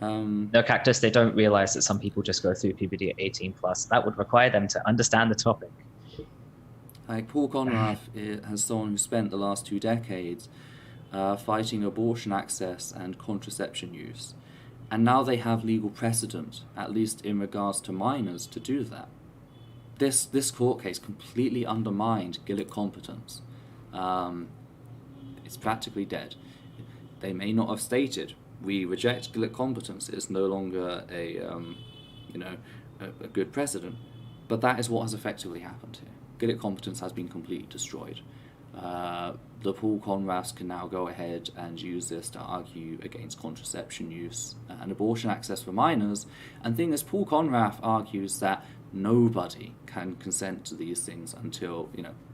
No, Cactus, they don't realize that some people just go through puberty at 18 plus. That would require them to understand the topic. Paul Conrath has someone who spent the last 2 decades fighting abortion access and contraception use. And now they have legal precedent, at least in regards to minors, to do that. This court case completely undermined Gillett competence. It's practically dead. They may not have stated, we reject Gillett competence, it is no longer a good precedent, but that is what has effectively happened here. Gillett competence has been completely destroyed. The Paul Conraths can now go ahead and use this to argue against contraception use and abortion access for minors. And the thing is, Paul Conrath argues that nobody can consent to these things until,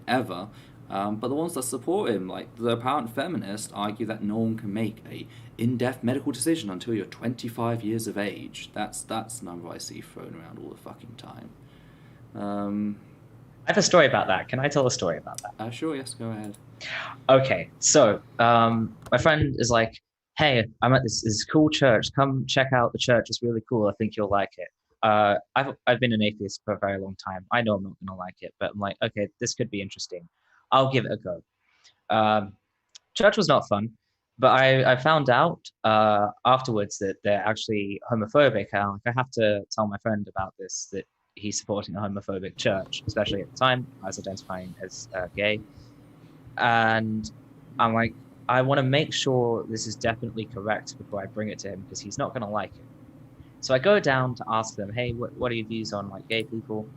ever. But the ones that support him, like the apparent feminists, argue that no one can make a in-depth medical decision until you're 25 years of age. That's a number I see thrown around all the fucking time. I have a story about that. Can I tell a story about that? Sure, yes, go ahead. Okay, so my friend is like, hey, I'm at this cool church. Come check out the church. It's really cool. I think you'll like it. I've been an atheist for a very long time. I know I'm not going to like it, but I'm like, okay, this could be interesting. I'll give it a go. Church was not fun, but I found out afterwards that they're actually homophobic. I have to tell my friend about this, that he's supporting a homophobic church, especially at the time I was identifying as gay. And I'm like, I want to make sure this is definitely correct before I bring it to him, because he's not going to like it. So I go down to ask them, hey, what are your views on gay people?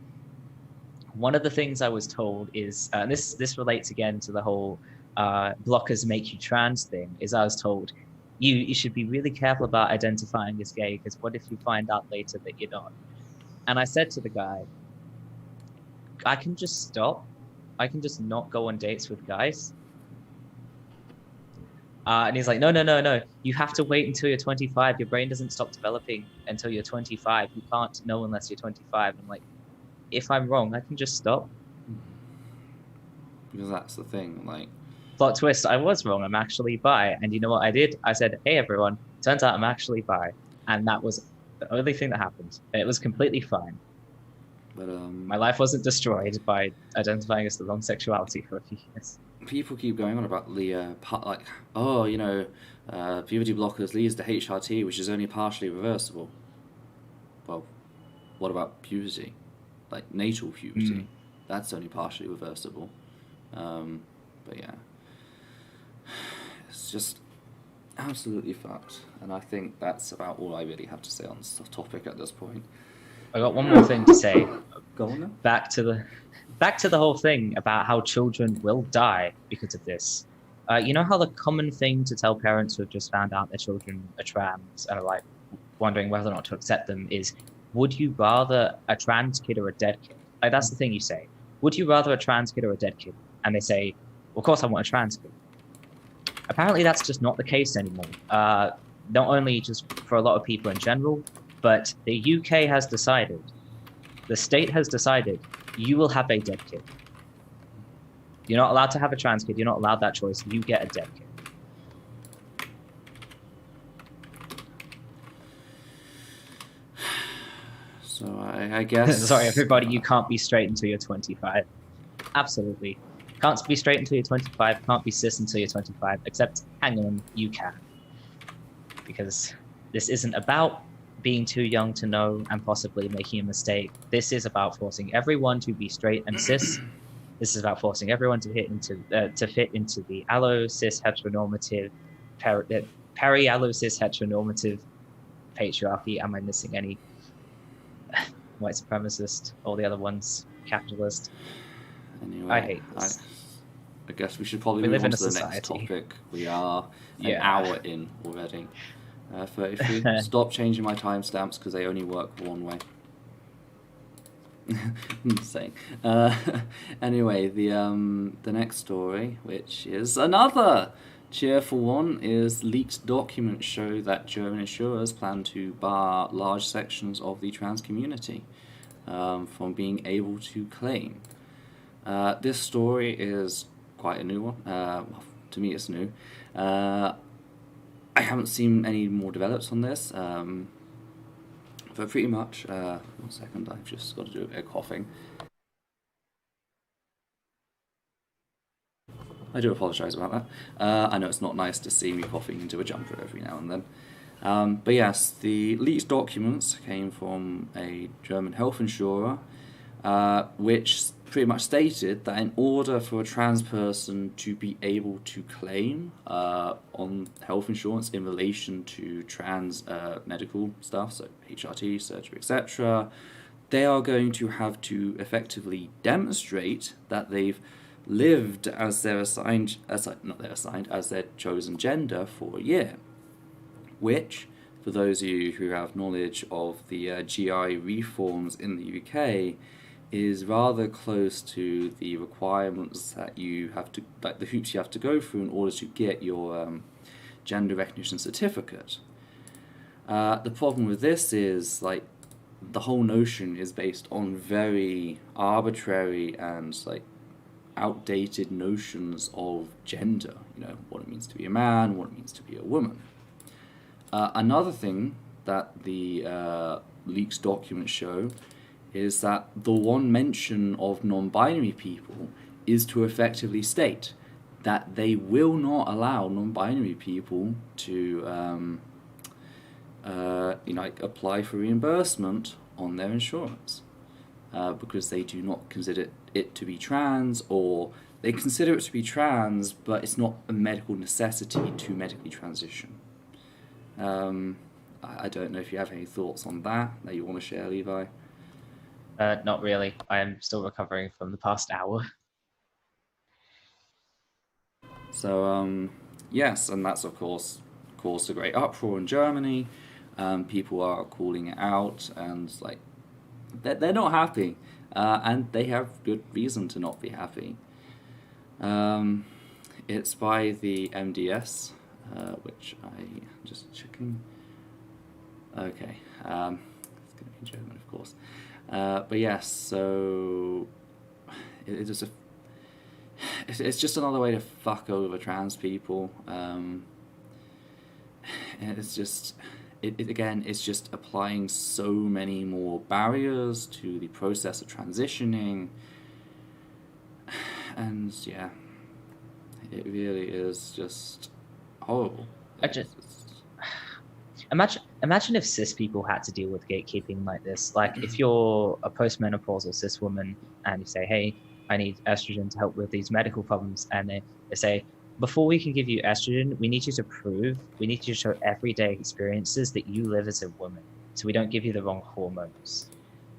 One of the things I was told is, and this relates again to the whole blockers make you trans thing, is I was told, you should be really careful about identifying as gay, because what if you find out later that you're not? And I said to the guy, I can just stop. I can just not go on dates with guys. And he's like, no. You have to wait until you're 25. Your brain doesn't stop developing until you're 25. You can't know unless you're 25. I'm like, if I'm wrong, I can just stop. Because that's the thing, Plot twist, I was wrong. I'm actually bi. And you know what I did? I said, hey, everyone, turns out I'm actually bi. And that was the only thing that happened. It was completely fine. But My life wasn't destroyed by identifying as the wrong sexuality for a few years. people keep going on about the like, oh, puberty blockers leads to HRT, which is only partially reversible. Well, what about puberty? Like natal puberty, that's only partially reversible. But yeah, it's just absolutely fucked. And I think that's about all I really have to say on this topic at this point. I got one more thing to say. Go on then. Back to the whole thing about how children will die because of this. You know how the common thing to tell parents who have just found out their children are trans and are like wondering whether or not to accept them is, would you rather a trans kid or a dead kid? Like that's the thing you say. Would you rather a trans kid or a dead kid? And they say, well, of course I want a trans kid. Apparently that's just not the case anymore. Not only just for a lot of people in general, but the UK has decided, the state has decided, you will have a dead kid. You're not allowed to have a trans kid. You're not allowed that choice. You get a dead kid. So I guess... Sorry, everybody, you can't be straight until you're 25. Absolutely. Can't be straight until you're 25. Can't be cis until you're 25. Except, hang on, you can. Because this isn't about being too young to know and possibly making a mistake. This is about forcing everyone to be straight and cis. This is about forcing everyone to fit into the allo cis heteronormative, peri-allo cis heteronormative patriarchy. Am I missing any? White supremacist, all the other ones, capitalist. Anyway, I hate this. I guess we should probably move on to the society. next topic. We are an hour in already. 33. Stop changing my timestamps because they only work one way. Saying. Anyway, the next story, which is another cheerful one, is leaked documents show that German insurers plan to bar large sections of the trans community from being able to claim. This story is quite a new one. To me, it's new. I haven't seen any more develops on this, but pretty much, 1 second, I've just got to do a bit of coughing. I do apologise about that. I know it's not nice to see me coughing into a jumper every now and then. But yes, the leaked documents came from a German health insurer, which pretty much stated that in order for a trans person to be able to claim on health insurance in relation to trans medical stuff, so HRT, surgery, etc., they are going to have to effectively demonstrate that they've lived as their chosen gender for a year, which, for those of you who have knowledge of the GI reforms in the UK, is rather close to the requirements that you have to, like the hoops you have to go through in order to get your gender recognition certificate. The problem with this is, like, the whole notion is based on very arbitrary and, like, outdated notions of gender, what it means to be a man, what it means to be a woman. Another thing that the leaked documents show is that the one mention of non-binary people is to effectively state that they will not allow non-binary people to apply for reimbursement on their insurance because they do not consider it to be trans, or they consider it to be trans, but it's not a medical necessity to medically transition. I don't know if you have any thoughts on that you want to share, Levi. Not really. I am still recovering from the past hour. So, yes, and that's of course caused a great uproar in Germany. People are calling it out, and like they're not happy, and they have good reason to not be happy. It's by the MDS, which I'm just checking. Okay, it's going to be in German, of course. But yes, so it's it's just another way to fuck over trans people. And it's just, again, it's just applying so many more barriers to the process of transitioning. And yeah, it really is just horrible. Imagine if cis people had to deal with gatekeeping like this. Like, if you're a postmenopausal cis woman and you say, hey, I need estrogen to help with these medical problems, and they say, before we can give you estrogen, we need you to show everyday experiences that you live as a woman, so we don't give you the wrong hormones.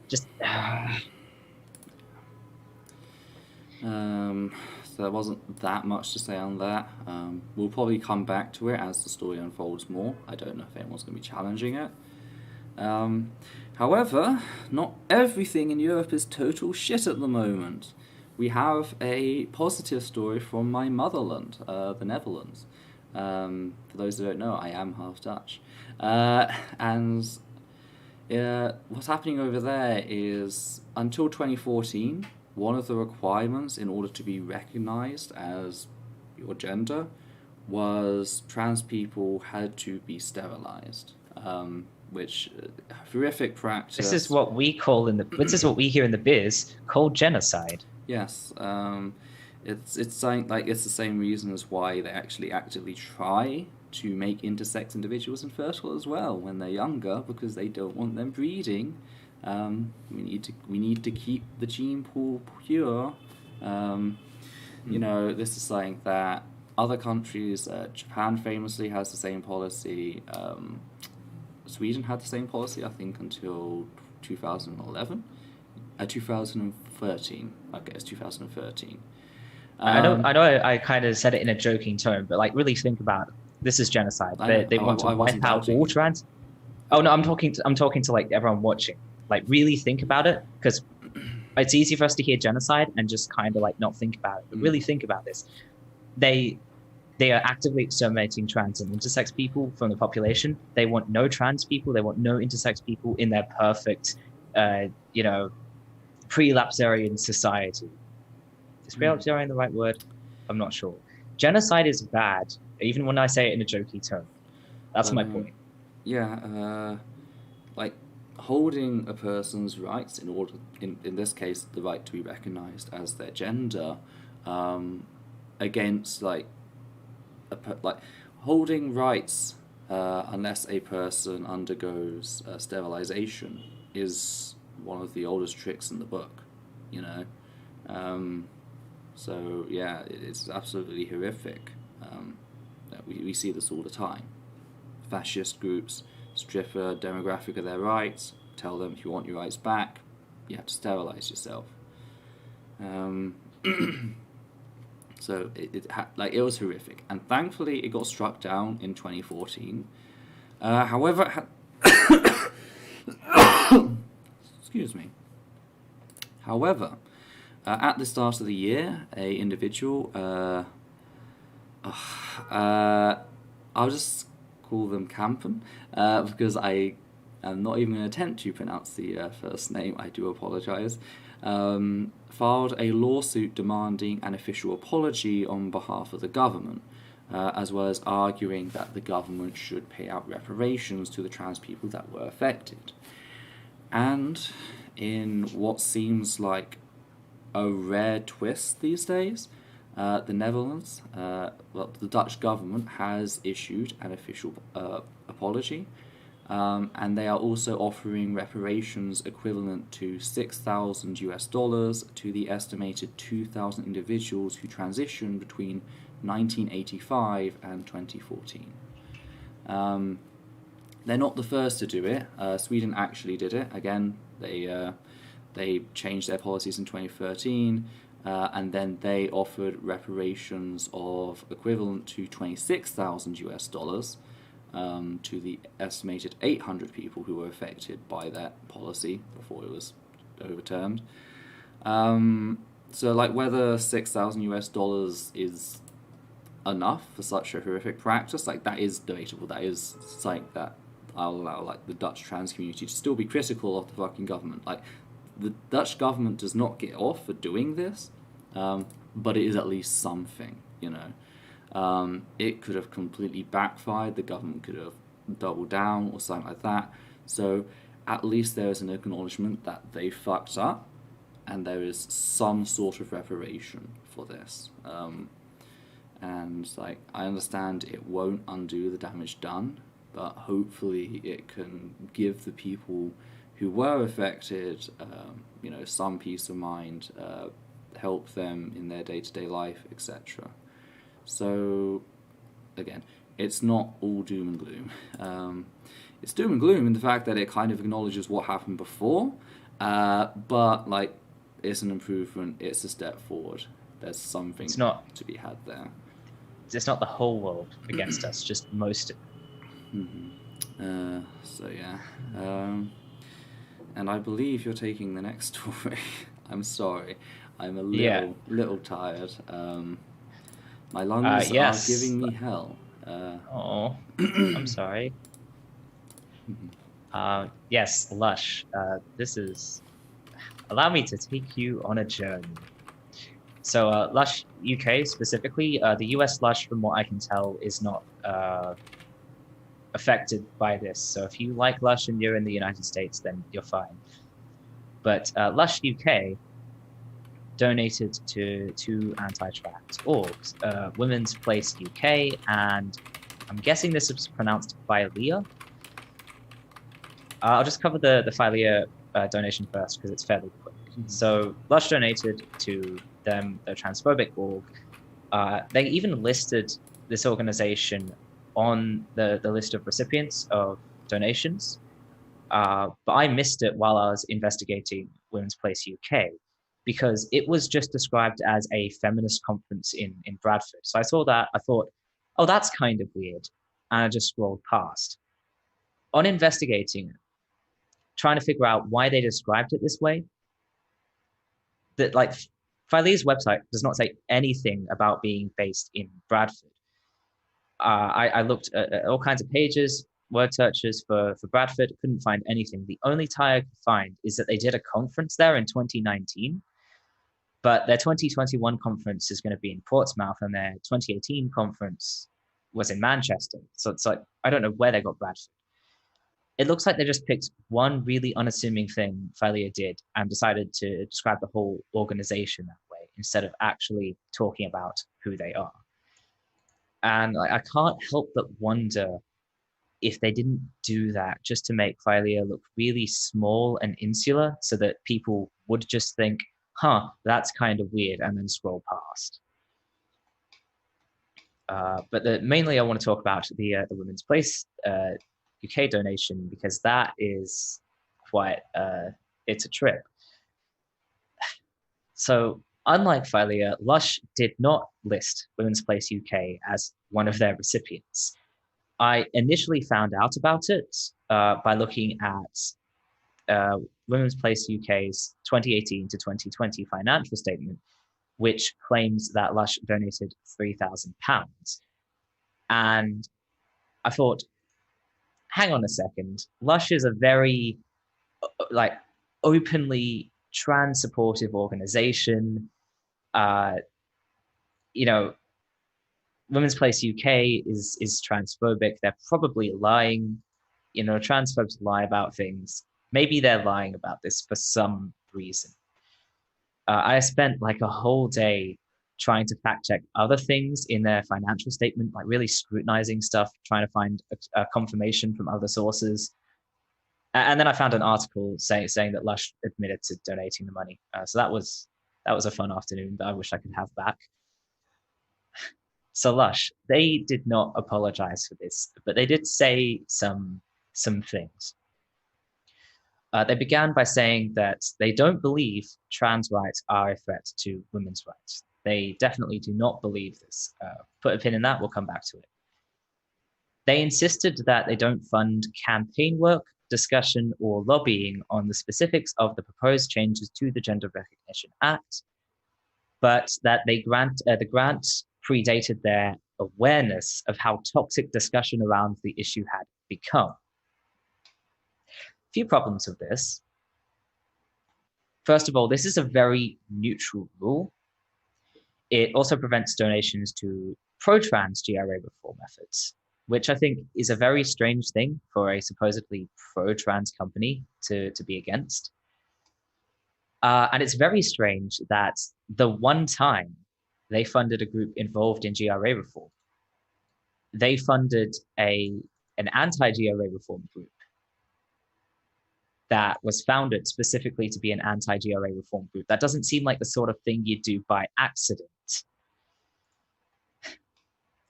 Just so there wasn't that much to say on that. We'll probably come back to it as the story unfolds more. I don't know if anyone's going to be challenging it. However, not everything in Europe is total shit at the moment. We have a positive story from my motherland, the Netherlands. For those who don't know, I am half Dutch. And what's happening over there is, until 2014, one of the requirements in order to be recognised as your gender was trans people had to be sterilised, which horrific practice. This is what we hear in the biz called genocide. Yes, it's saying, like, it's the same reason as why they actually actively try to make intersex individuals infertile as well when they're younger, because they don't want them breeding. We need to keep the gene pool pure. You know, this is something that other countries, Japan famously has the same policy. Sweden had the same policy, I think, until 2011. 2013. Okay, it's 2013. I know. I kind of said it in a joking tone, but like, really think about it. This is genocide. They want to wipe out all trans. Oh no, I'm talking to like everyone watching. Like, really think about it, because it's easy for us to hear genocide and just kind of like not think about it. But really think about this. They are actively exterminating trans and intersex people from the population. They want no trans people. They want no intersex people in their perfect, pre-lapsarian society. Is pre-lapsarian the right word? I'm not sure. Genocide is bad, even when I say it in a jokey tone. That's my point. Yeah, like, holding a person's rights in this case, the right to be recognised as their gender, against holding rights unless a person undergoes sterilisation is one of the oldest tricks in the book, you know. So yeah, it's absolutely horrific. We see this all the time. Fascist groups strip a demographic of their rights, tell them if you want your rights back, you have to sterilise yourself. So it was horrific, and thankfully it got struck down in 2014. However, excuse me. However, at the start of the year, a individual, I'll just call them Kampen, because I am not even going to attempt to pronounce the first name. I do apologise. Filed a lawsuit demanding an official apology on behalf of the government, as well as arguing that the government should pay out reparations to the trans people that were affected. And in what seems like a rare twist these days, the Netherlands, the Dutch government has issued an official apology, and they are also offering reparations equivalent to $6,000 to the estimated 2,000 individuals who transitioned between 1985 and 2014. They're not the first to do it. Sweden actually did it. Again, they changed their policies in 2013. And then they offered reparations of equivalent to $26,000 to the estimated 800 people who were affected by that policy before it was overturned. So, like, whether $6,000 is enough for such a horrific practice, like, that is debatable. That is something that I'll allow, like, the Dutch trans community to still be critical of the fucking government. Like, the Dutch government does not get off for doing this. but it is at least something, you know. It could have completely backfired, the government could have doubled down or something like that. So at least there is an acknowledgement that they fucked up, and there is some sort of reparation for this. And like, I understand it won't undo the damage done, but hopefully it can give the people who were affected, you know, some peace of mind, help them in their day-to-day life, etc. So, again, it's not all doom and gloom. It's doom and gloom in the fact that it kind of acknowledges what happened before, but like, it's an improvement, it's a step forward. There's something to be had there. It's not the whole world against us, just most of it. Mm-hmm. So yeah. And I believe you're taking the next story. I'm sorry. I'm a little tired. My lungs are giving me hell. I'm sorry. Yes, Lush. Allow me to take you on a journey. So Lush UK specifically, the US Lush, from what I can tell, is not affected by this. So if you like Lush and you're in the United States, then you're fine. But Lush UK donated to two anti-trans orgs, Women's Place UK, and I'm guessing this is pronounced Philia. I'll just cover the Philia donation first because it's fairly quick. So Lush donated to them, the transphobic org. They even listed this organization on the list of recipients of donations. But I missed it while I was investigating Women's Place UK because it was just described as a feminist conference in Bradford. So I saw that, I thought, oh, that's kind of weird. And I just scrolled past. On investigating it, trying to figure out why they described it this way, that like Philia's website does not say anything about being based in Bradford. I looked at all kinds of pages, word searches for Bradford, couldn't find anything. The only tie I could find is that they did a conference there in 2019, but their 2021 conference is going to be in Portsmouth, and their 2018 conference was in Manchester. So it's like, I don't know where they got Bradford. It looks like they just picked one really unassuming thing Philia did and decided to describe the whole organization that way instead of actually talking about who they are. And I can't help but wonder if they didn't do that just to make Philia look really small and insular so that people would just think, huh, that's kind of weird, and then scroll past. But mainly I want to talk about the Women's Place UK donation, because that is quite, it's a trip. So unlike Philia, Lush did not list Women's Place UK as one of their recipients. I initially found out about it by looking at Women's Place UK's 2018 to 2020 financial statement, which claims that Lush donated £3,000. And I thought, hang on a second, Lush is a very like openly trans supportive organization. You know, Women's Place UK is transphobic. They're probably lying. You know, transphobes lie about things. Maybe they're lying about this for some reason. I spent like a whole day trying to fact check other things in their financial statement, like really scrutinizing stuff, trying to find a confirmation from other sources. And then I found an article saying that Lush admitted to donating the money. So that was a fun afternoon that I wish I could have back. So Lush, they did not apologize for this, but they did say some things. They began by saying that they don't believe trans rights are a threat to women's rights. They definitely do not believe this. Put a pin in that, we'll come back to it. They insisted that they don't fund campaign work, discussion, or lobbying on the specifics of the proposed changes to the Gender Recognition Act, but that the grant predated their awareness of how toxic discussion around the issue had become. Few problems with this. First of all, this is a very neutral rule. It also prevents donations to pro-trans GRA reform efforts, which I think is a very strange thing for a supposedly pro-trans company to be against. And it's very strange that the one time they funded a group involved in GRA reform, they funded an anti-GRA reform group that was founded specifically to be an anti-GRA reform group. That doesn't seem like the sort of thing you do by accident.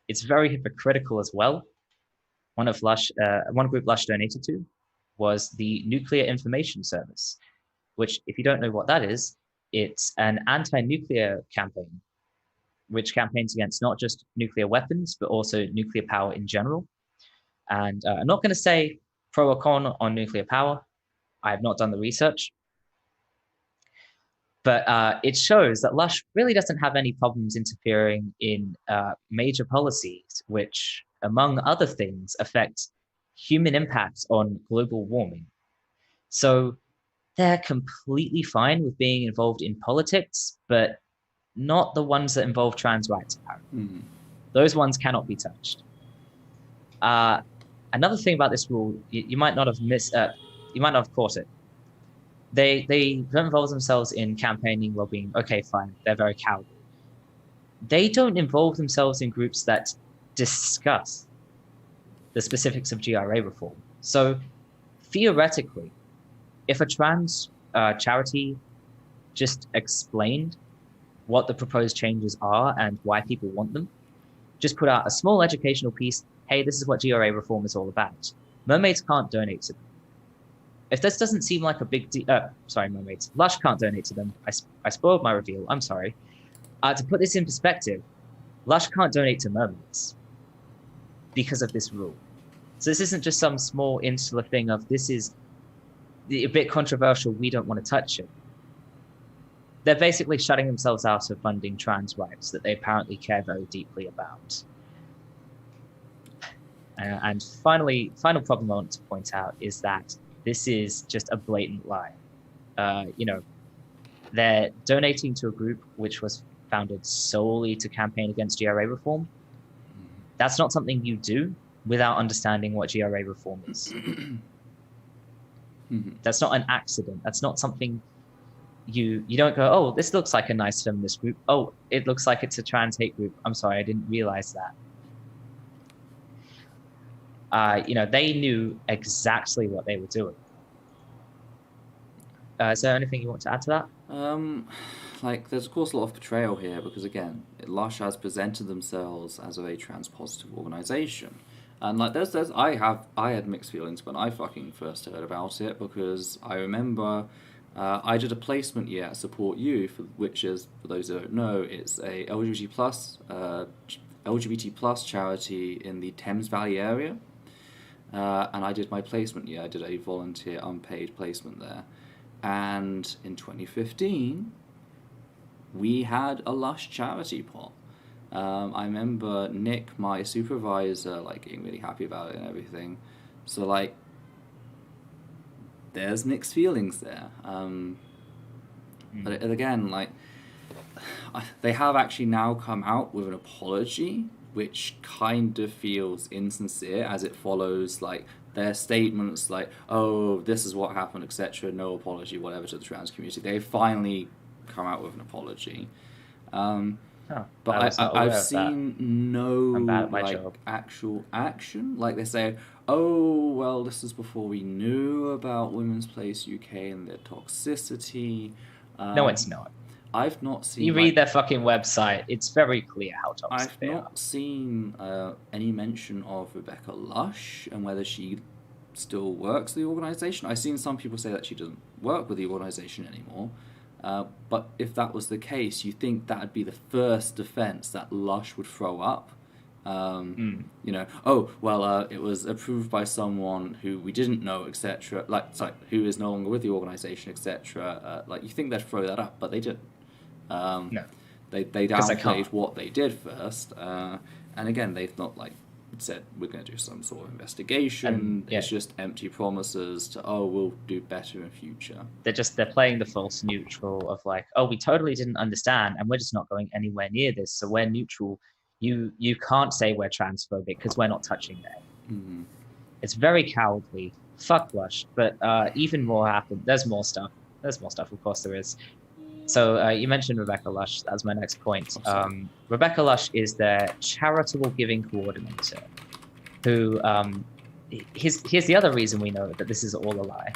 It's very hypocritical as well. One group Lush donated to was the Nuclear Information Service, which, if you don't know what that is, it's an anti-nuclear campaign, which campaigns against not just nuclear weapons, but also nuclear power in general. And I'm not going to say pro or con on nuclear power. I have not done the research. But it shows that Lush really doesn't have any problems interfering in major policies, which, among other things, affect human impacts on global warming. So they're completely fine with being involved in politics, but not the ones that involve trans rights, apparently. Mm-hmm. Those ones cannot be touched. Another thing about this rule, you might not have caught it. They don't involve themselves in campaigning, lobbying. Okay, fine. They're very cowardly. They don't involve themselves in groups that discuss the specifics of GRA reform. So theoretically, if a trans charity just explained what the proposed changes are and why people want them, just put out a small educational piece, hey, this is what GRA reform is all about. Mermaids can't donate to them. If this doesn't seem like a big deal, mermaids. Lush can't donate to them. I spoiled my reveal. I'm sorry. To put this in perspective, Lush can't donate to mermaids because of this rule. So this isn't just some small insular thing of this is a bit controversial, we don't want to touch it. They're basically shutting themselves out of funding trans rights that they apparently care very deeply about. And final problem I want to point out is that this is just a blatant lie. They're donating to a group which was founded solely to campaign against GRA reform. That's not something you do without understanding what GRA reform is. That's not an accident. That's not something you don't go, oh, this looks like a nice feminist group. Oh, it looks like it's a trans hate group. I'm sorry, I didn't realize that. They knew exactly what they were doing. Is there anything you want to add to that? There's of course a lot of betrayal here because again, Lush has presented themselves as a very trans positive organization, and I had mixed feelings when I fucking first heard about it because I remember I did a placement year at Support Youth, which is, for those who don't know, it's a LGBT plus charity in the Thames Valley area. And I did my placement year. I did a volunteer unpaid placement there. And in 2015, we had a Lush charity pot. I remember Nick, my supervisor, getting really happy about it and everything. So, there's mixed feelings there. But again, they have actually now come out with an apology, which kind of feels insincere as it follows their statements oh, this is what happened, etc., no apology, whatever, to the trans community. They've finally come out with an apology. But I've seen no actual action. They say, oh, well, this is before we knew about Women's Place UK and their toxicity. No, it's not. I've not seen... You read their fucking website, it's very clear how toxic they are. I've not seen any mention of Rebecca Lush and whether she still works for the organisation. I've seen some people say that she doesn't work with the organisation anymore. But if that was the case, you think that would be the first defence that Lush would throw up. Oh, well, it was approved by someone who we didn't know, etc. Who is no longer with the organisation, etc. You think they'd throw that up, but they didn't. No. They downplayed what they did first. And again, they've not, said we're going to do some sort of investigation. And, yeah. It's just empty promises to, oh, we'll do better in future. They're playing the false neutral of like, oh, we totally didn't understand, and we're just not going anywhere near this, so we're neutral. You can't say we're transphobic because we're not touching that. Mm-hmm. It's very cowardly. Fuck Lush. But even more happened. There's more stuff. Of course there is. So you mentioned Rebecca Lush. That's my next point. Rebecca Lush is their charitable giving coordinator, who here's the other reason we know that this is all a lie,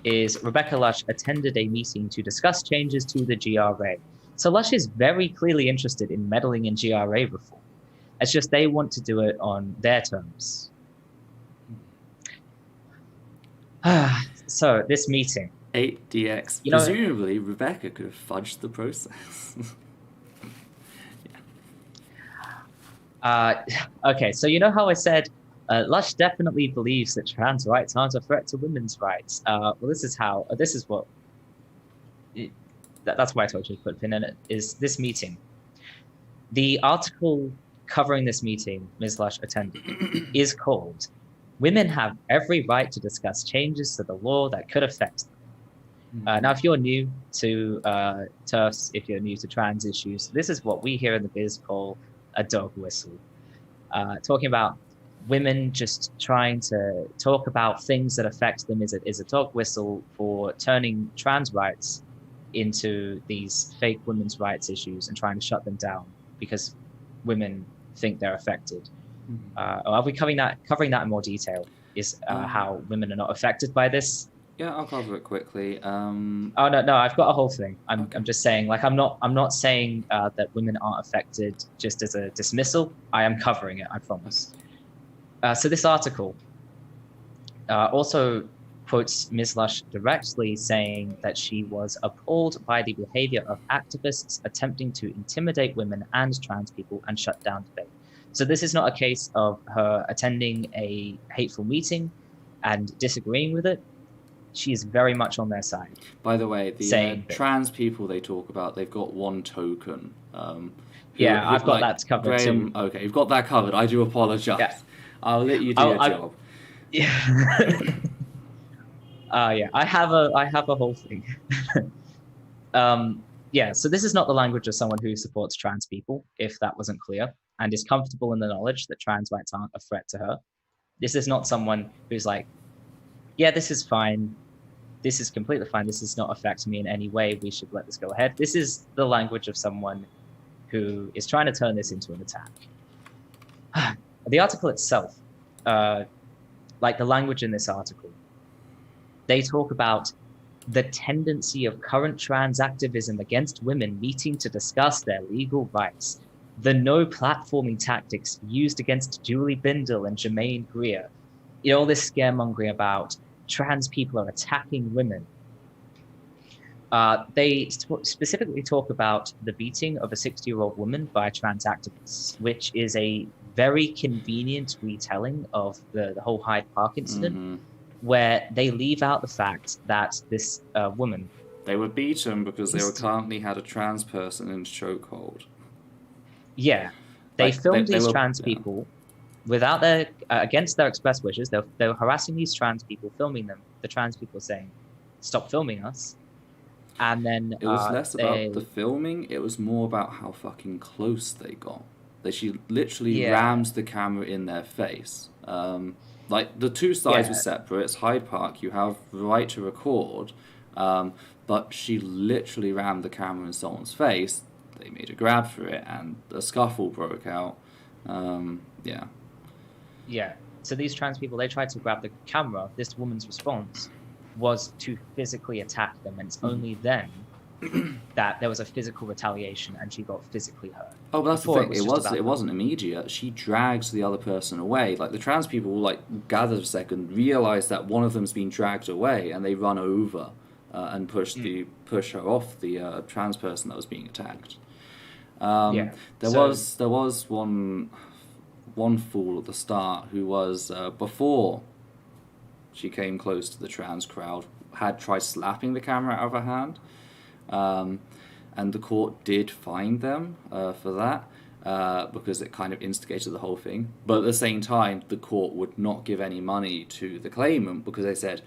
is Rebecca Lush attended a meeting to discuss changes to the GRA. So Lush is very clearly interested in meddling in GRA reform. It's just they want to do it on their terms. So this meeting. 8DX. Presumably, Rebecca could have fudged the process. Okay, so you know how I said Lush definitely believes that trans rights aren't a threat to women's rights. Well, that's why I told you to put a pin in it, is this meeting. The article covering this meeting Ms. Lush attended is called "Women Have Every Right to Discuss Changes to the Law That Could Affect Them." Now, if you're new to TERFs, if you're new to trans issues, this is what we here in the biz call a dog whistle. Talking about women just trying to talk about things that affect them is a dog whistle for turning trans rights into these fake women's rights issues and trying to shut them down because women think they're affected. Are we covering that in more detail? Is how women are not affected by this? Yeah, I'll cover it quickly. Oh no, I've got a whole thing. I'm just saying, like, I'm not saying that women aren't affected just as a dismissal. I am covering it, I promise. So this article also quotes Ms. Lush directly, saying that she was appalled by the behavior of activists attempting to intimidate women and trans people and shut down debate. So this is not a case of her attending a hateful meeting and disagreeing with it. She is very much on their side. By the way, the trans people they talk about, they've got one token. I've got that covered Graham, too. Okay, you've got that covered. I do apologise. Yeah. I'll let you do your job. Yeah. I have a whole thing. So this is not the language of someone who supports trans people, if that wasn't clear, and is comfortable in the knowledge that trans rights aren't a threat to her. This is not someone who's like, yeah, this is fine. This is completely fine. This does not affect me in any way. We should let this go ahead. This is the language of someone who is trying to turn this into an attack. The article itself, like the language in this article, they talk about the tendency of current trans activism against women meeting to discuss their legal rights, the no platforming tactics used against Julie Bindel and Jermaine Greer, all this scaremongering about trans people are attacking women. They specifically talk about the beating of a 60-year-old woman by trans activists, which is a very convenient retelling of the whole Hyde Park incident, where they leave out the fact that this woman... They were beaten because they currently had a trans person in chokehold. Yeah. They filmed these trans people without their... against their express wishes. They were harassing these trans people, filming them. The trans people saying, stop filming us. And then... It was less about the filming. It was more about how fucking close they got. She literally rammed the camera in their face. Like, the two sides were separate. It's Hyde Park. You have the right to record. But she literally rammed the camera in someone's face. They made a grab for it, and a scuffle broke out. Yeah. So these trans people, they tried to grab the camera. This woman's response was to physically attack them, and it's only then that there was a physical retaliation and she got physically hurt. Oh, but that's the thing. It wasn't immediate. She drags the other person away. Like, the trans people gather a second, realize that one of them's been dragged away, and they run over and push her off the trans person that was being attacked. There was one fool at the start who was before she came close to the trans crowd, had tried slapping the camera out of her hand. And the court did fine them for that. because it kind of instigated the whole thing. But at the same time, the court would not give any money to the claimant because they said,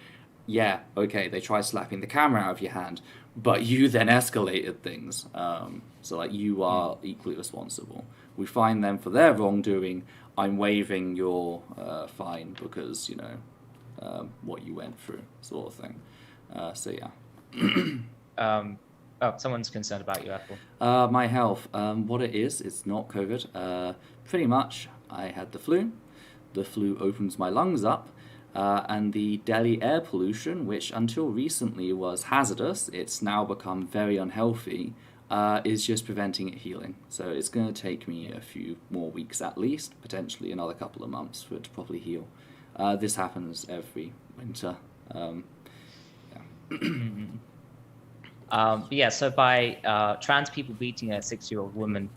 yeah, okay, they tried slapping the camera out of your hand, but you then escalated things. So like you are equally responsible. We fine them for their wrongdoing. I'm waiving your fine because, what you went through, sort of thing. So yeah. Someone's concerned about you, Ethel. My health. What it is, it's not COVID. Pretty much, I had the flu. The flu opens my lungs up, and the Delhi air pollution, which until recently was hazardous, it's now become very unhealthy, is just preventing it healing. So it's going to take me a few more weeks at least, potentially another couple of months for it to properly heal. This happens every winter. So by trans people beating a 6-year-old woman,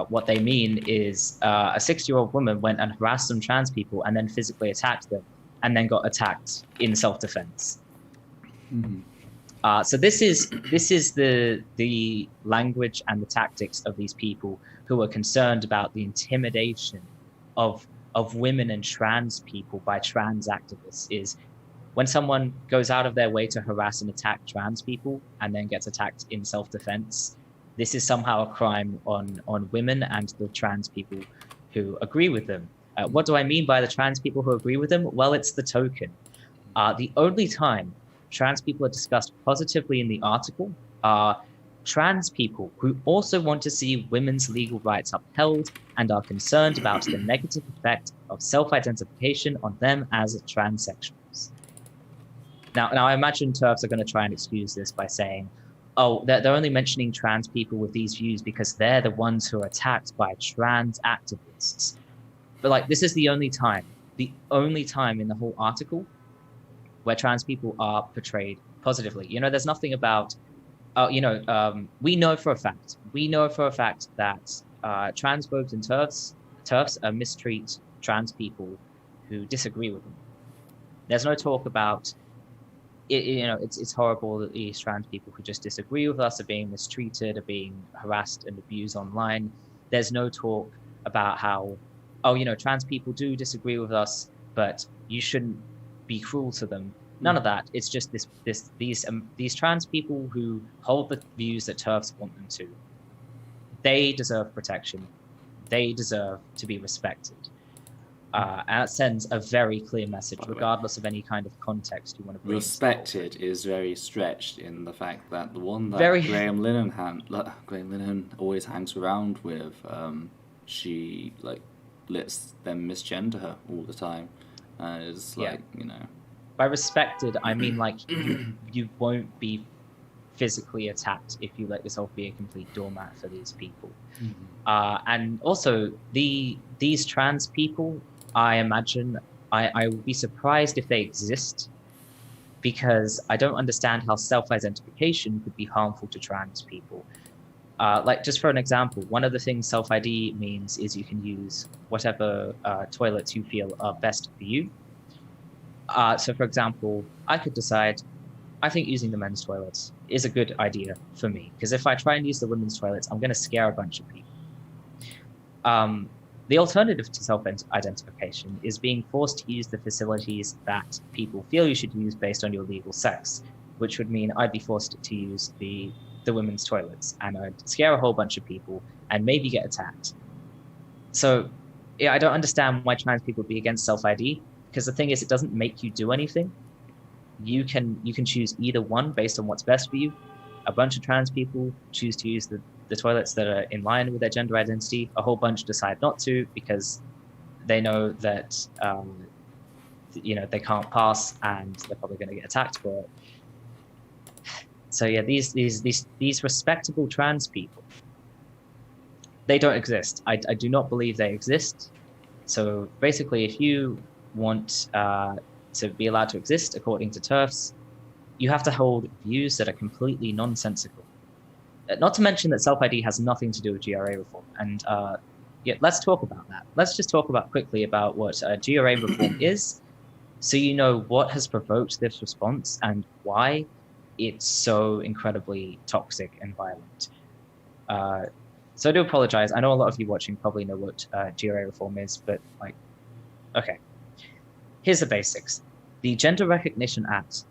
what they mean is a 6-year-old woman went and harassed some trans people and then physically attacked them and then got attacked in self-defense. So this is the language and the tactics of these people who are concerned about the intimidation of women and trans people by trans activists. Is when someone goes out of their way to harass and attack trans people and then gets attacked in self-defense, this is somehow a crime on women and the trans people who agree with them. What do I mean by the trans people who agree with them? Well, it's the token. The only time trans people are discussed positively in the article are trans people who also want to see women's legal rights upheld and are concerned about the negative effect of self-identification on them as transsexuals. Now I imagine TERFs are going to try and excuse this by saying, oh, they're only mentioning trans people with these views because they're the ones who are attacked by trans activists. But this is the only time in the whole article where trans people are portrayed positively. There's nothing about, we know for a fact that transphobes and TERFs mistreat trans people who disagree with them. There's no talk about, it's horrible that these trans people who just disagree with us are being mistreated, are being harassed and abused online. There's no talk about how, trans people do disagree with us, but you shouldn't be cruel to them. None of that. It's just these trans people who hold the views that TERFs want them to. They deserve protection. They deserve to be respected. And that sends a very clear message, regardless of any kind of context you want to bring. Respected is very stretched in the fact that the one that Graham Linehan always hangs around with, she lets them misgender her all the time. It's By respected, I mean you won't be physically attacked if you let yourself be a complete doormat for these people. And also these trans people, I imagine I would be surprised if they exist, because I don't understand how self-identification could be harmful to trans people. Just for an example, one of the things self-ID means is you can use whatever toilets you feel are best for you. So for example, I could decide, I think using the men's toilets is a good idea for me, because if I try and use the women's toilets, I'm going to scare a bunch of people. The alternative to self-identification is being forced to use the facilities that people feel you should use based on your legal sex, which would mean I'd be forced to use the women's toilets, and I'd scare a whole bunch of people and maybe get attacked. So I don't understand why trans people would be against self-ID, because the thing is, it doesn't make you do anything. You can choose either one based on what's best for you. A bunch of trans people choose to use the toilets that are in line with their gender identity. A whole bunch decide not to because they know that they can't pass and they're probably going to get attacked for it. So yeah, these respectable trans people, they don't exist. I do not believe they exist. So basically, if you want to be allowed to exist according to TERFs, you have to hold views that are completely nonsensical. Not to mention that self-ID has nothing to do with GRA reform. And let's talk about that. Let's just talk quickly about what GRA reform is, so you know what has provoked this response and why it's so incredibly toxic and violent. So I do apologize. I know a lot of you watching probably know what GRA reform is, but like, okay. Here's the basics. The Gender Recognition Act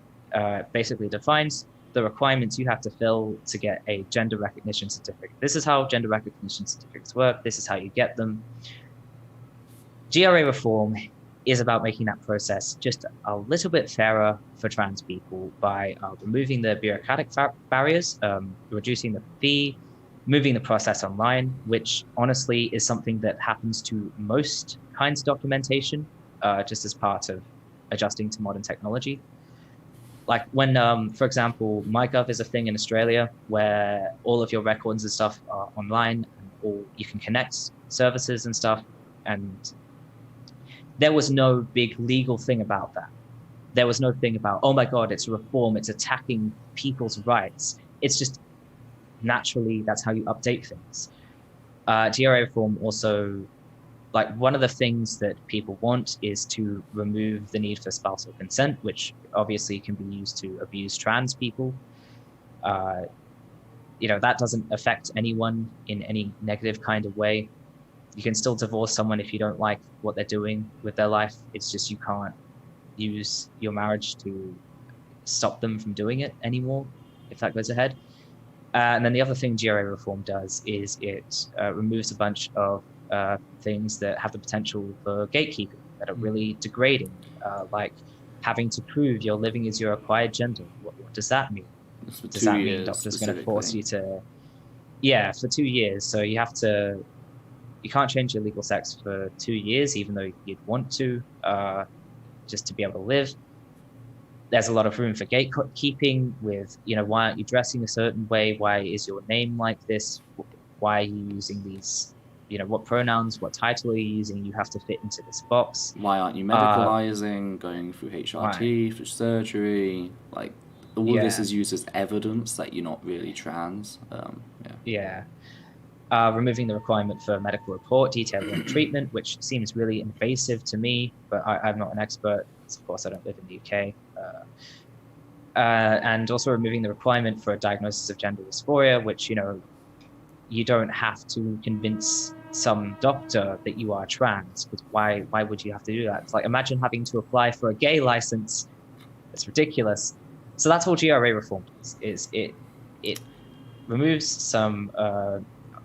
basically defines the requirements you have to fill to get a gender recognition certificate. This is how gender recognition certificates work. This is how you get them. GRA reform is about making that process just a little bit fairer for trans people by removing the bureaucratic barriers, reducing the fee, moving the process online, which honestly is something that happens to most kinds of documentation, just as part of adjusting to modern technology. Like when, for example, MyGov is a thing in Australia where all of your records and stuff are online, or you can connect services and stuff, and there was no big legal thing about that. There was no thing about, oh my God, it's a reform, it's attacking people's rights. It's just naturally, that's how you update things. GRA reform also, like one of the things that people want is to remove the need for spousal consent, which obviously can be used to abuse trans people. That doesn't affect anyone in any negative kind of way. You can still divorce someone if you don't like what they're doing with their life. It's just you can't use your marriage to stop them from doing it anymore, if that goes ahead. And then the other thing GRA reform does is it removes a bunch of things that have the potential for gatekeeping that are really degrading, like having to prove you're living as your acquired gender. What does that mean? Does that mean doctors going to force you to... Yeah, for 2 years. So you can't change your legal sex for 2 years, even though you'd want to, just to be able to live. There's a lot of room for gatekeeping with, why aren't you dressing a certain way? Why is your name like this? Why are you using these, what pronouns, what title are you using? You have to fit into this box. Why aren't you medicalizing, going through HRT, through surgery? Like, all this is used as evidence that you're not really trans. Removing the requirement for a medical report detailing treatment, which seems really invasive to me, but I'm not an expert. Of course, I don't live in the UK. And also removing the requirement for a diagnosis of gender dysphoria, which, you don't have to convince some doctor that you are trans, because why would you have to do that? It's like, imagine having to apply for a gay license. It's ridiculous. So that's all GRA reform is it removes some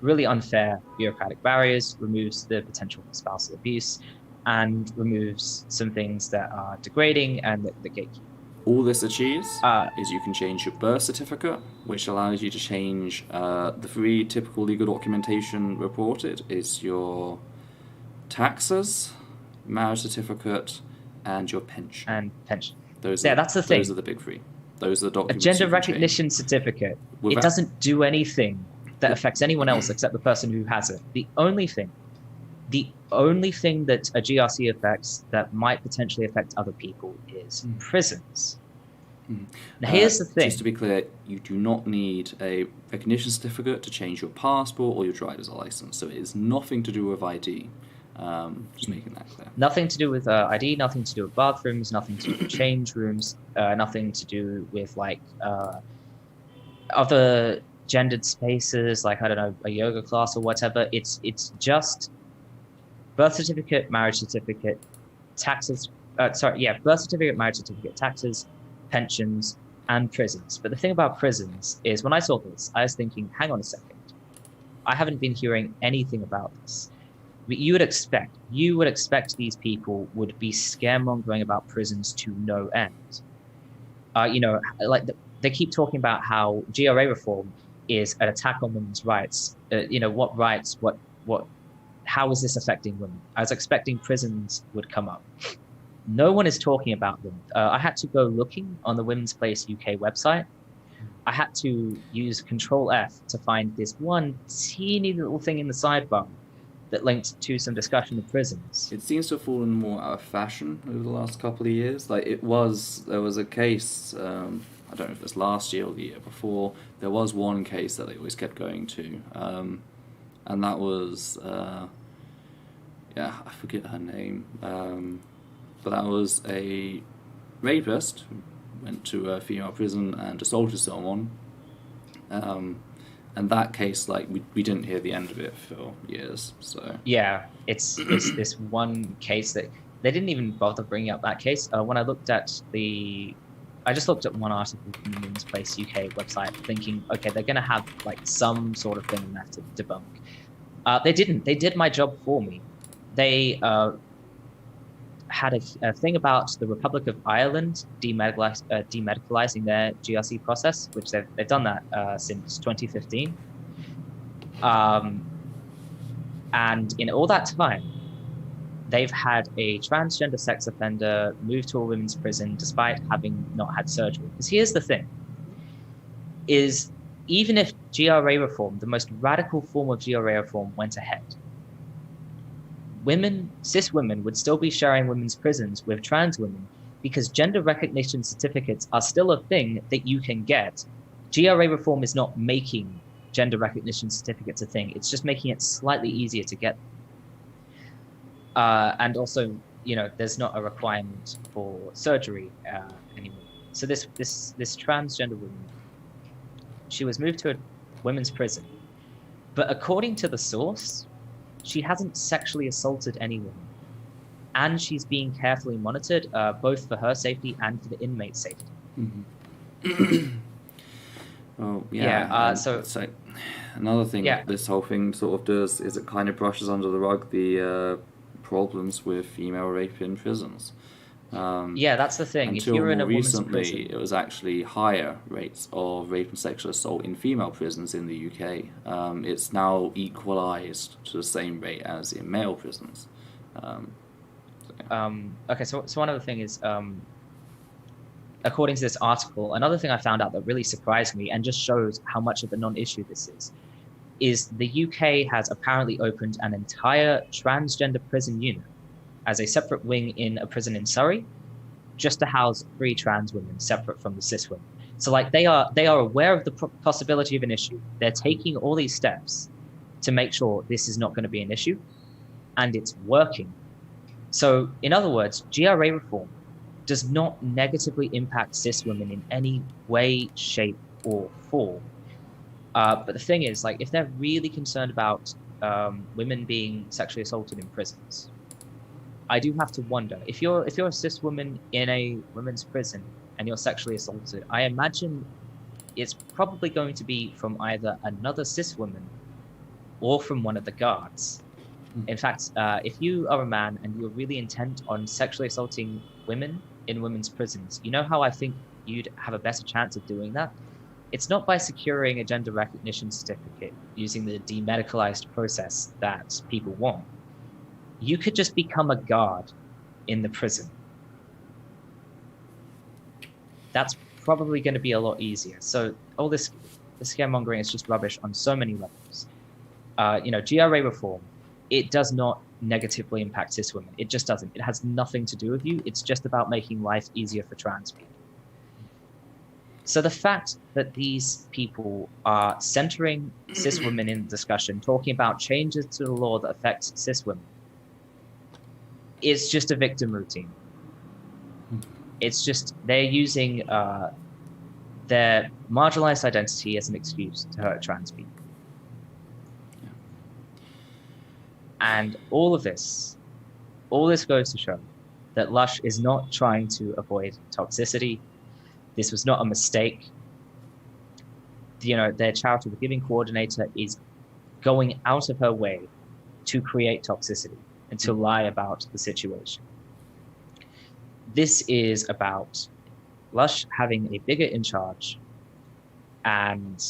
really unfair bureaucratic barriers, removes the potential for spousal abuse, and removes some things that are degrading and that gatekeep. All this achieves is you can change your birth certificate, which allows you to change the 3 typical legal documentation reported is your taxes, marriage certificate, and your pension. That's the thing. Those are the big 3. Those are the documents. A gender recognition certificate. It doesn't do anything that affects anyone else except the person who has it. The only thing that a GRC affects that might potentially affect other people is prisons. Now, here's the thing. Just to be clear, you do not need a recognition certificate to change your passport or your driver's license. So it is nothing to do with ID. Just making that clear. Nothing to do with ID, nothing to do with bathrooms, nothing to do with change rooms, nothing to do with other gendered spaces, like, I don't know, a yoga class or whatever. It's just birth certificate, marriage certificate, taxes. Birth certificate, marriage certificate, taxes, pensions, and prisons. But the thing about prisons is, when I saw this, I was thinking, hang on a second. I haven't been hearing anything about this. But you would expect these people would be scaremongering about prisons to no end. They keep talking about how GRA reform is an attack on women's rights. What rights? How is this affecting women? I was expecting prisons would come up. No one is talking about them. I had to go looking on the Women's Place UK website. I had to use Control F to find this one teeny little thing in the sidebar that linked to some discussion of prisons. It seems to have fallen more out of fashion over the last couple of years. There was a case, I don't know if it was last year or the year before, there was one case that they always kept going to, and that was, I forget her name, but that was a rapist who went to a female prison and assaulted someone, and that case, like, we didn't hear the end of it for years. So Yeah, it's this one case that they didn't even bother bringing up that case. When I looked at I just looked at one article from the Women's Place UK website, thinking, okay, they're going to have like some sort of thing left to debunk. They didn't. They did my job for me. They had a thing about the Republic of Ireland demedicalizing their GRC process, which they've done that since 2015. And in all that time, they've had a transgender sex offender move to a women's prison despite having not had surgery. Because here's the thing, is even if GRA reform, the most radical form of GRA reform, went ahead, cis women would still be sharing women's prisons with trans women because gender recognition certificates are still a thing that you can get. GRA reform is not making gender recognition certificates a thing. It's just making it slightly easier to get. And also, there's not a requirement for surgery anymore. So this transgender woman, she was moved to a women's prison, but according to the source, she hasn't sexually assaulted anyone, and she's being carefully monitored, both for her safety and for the inmate's safety. Mm-hmm. Oh yeah. So another thing this whole thing sort of does is it kind of brushes under the rug the problems with female rape in prisons. That's the thing. Until if you're in a recently, women's prison, it was actually higher rates of rape and sexual assault in female prisons in the UK. It's now equalised to the same rate as in male prisons. Okay, so one other thing is, according to this article, another thing I found out that really surprised me and just shows how much of a non-issue this is the UK has apparently opened an entire transgender prison unit as a separate wing in a prison in Surrey, just to house 3 trans women separate from the cis women. So like they are aware of the possibility of an issue. They're taking all these steps to make sure this is not going to be an issue, and it's working. So in other words, GRA reform does not negatively impact cis women in any way, shape, or form. But the thing is, like, if they're really concerned about women being sexually assaulted in prisons, I do have to wonder, if you're a cis woman in a women's prison and you're sexually assaulted, I imagine it's probably going to be from either another cis woman or from one of the guards. In fact, if you are a man and you're really intent on sexually assaulting women in women's prisons, you know how I think you'd have a better chance of doing that? It's not by securing a gender recognition certificate using the demedicalized process that people want. You could just become a guard in the prison. That's probably going to be a lot easier. So all this scaremongering is just rubbish on so many levels. GRA reform, it does not negatively impact cis women. It just doesn't. It has nothing to do with you. It's just about making life easier for trans people. So the fact that these people are centering cis women in the discussion, talking about changes to the law that affects cis women, it's just a victim routine. It's just they're using their marginalized identity as an excuse to hurt trans people. Yeah. And all this goes to show that Lush is not trying to avoid toxicity. This was not a mistake. Their charitable giving coordinator is going out of her way to create toxicity and to lie about the situation. This is about Lush having a bigot in charge and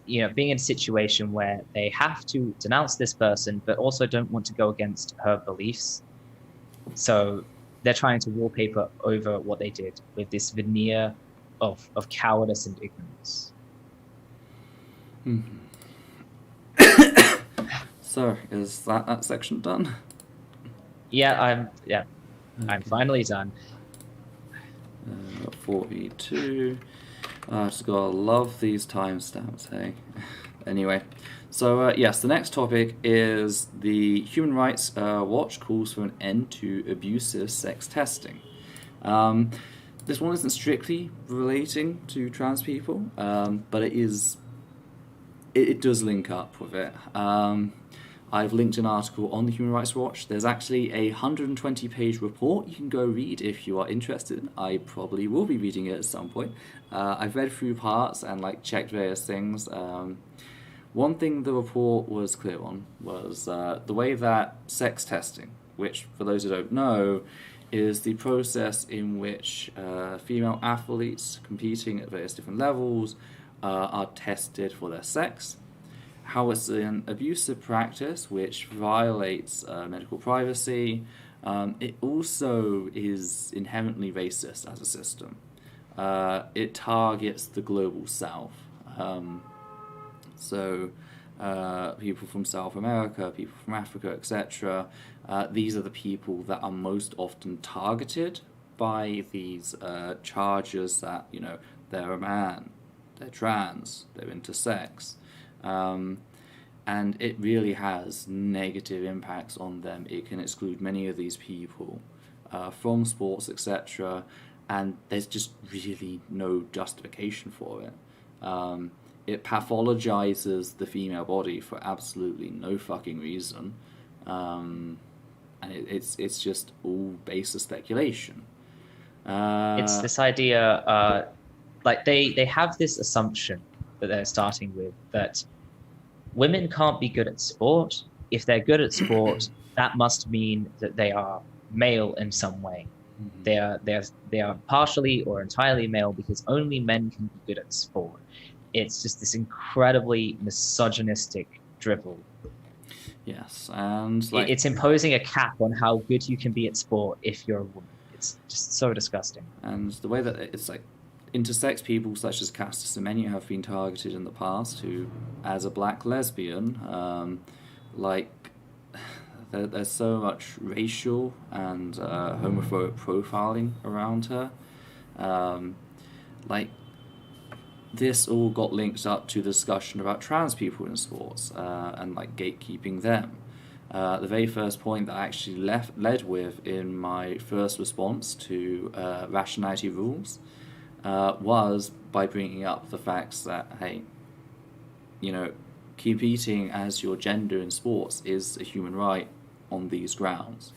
being in a situation where they have to denounce this person but also don't want to go against her beliefs. So they're trying to wallpaper over what they did with this veneer of cowardice and ignorance. Mm-hmm. So, is that section done? Yeah, I'm finally done. 42. I just gotta love these timestamps, hey? Anyway, so yes, the next topic is the Human Rights Watch calls for an end to abusive sex testing. This one isn't strictly relating to trans people, but it is it does link up with it. I've linked an article on the Human Rights Watch. There's actually a 120-page report you can go read if you are interested. I probably will be reading it at some point. I've read through parts and checked various things. One thing the report was clear on was the way that sex testing, which for those who don't know, is the process in which female athletes competing at various different levels are tested for their sex. How it's an abusive practice which violates medical privacy. It also is inherently racist as a system. It targets the global south. So people from South America, people from Africa, etc. These are the people that are most often targeted by these charges that, they're a man, they're trans, they're intersex. And it really has negative impacts on them. It can exclude many of these people from sports, etc. And there's just really no justification for it. It pathologizes the female body for absolutely no fucking reason. And it's just all baseless speculation. It's this idea, they have this assumption that they're starting with, that women can't be good at sport. If they're good at sport, that must mean that they are male in some way. Mm-hmm. They are partially or entirely male because only men can be good at sport. It's just this incredibly misogynistic drivel. Yes, and it's imposing a cap on how good you can be at sport if you're a woman. It's just so disgusting. And the way that it's intersex people such as Caster Semenya have been targeted in the past, who, as a black lesbian, there's so much racial and homophobic profiling around her. This all got linked up to the discussion about trans people in sports and gatekeeping them. The very first point that I actually led with in my first response to rationality rules was by bringing up the facts that, hey, competing as your gender in sports is a human right on these grounds.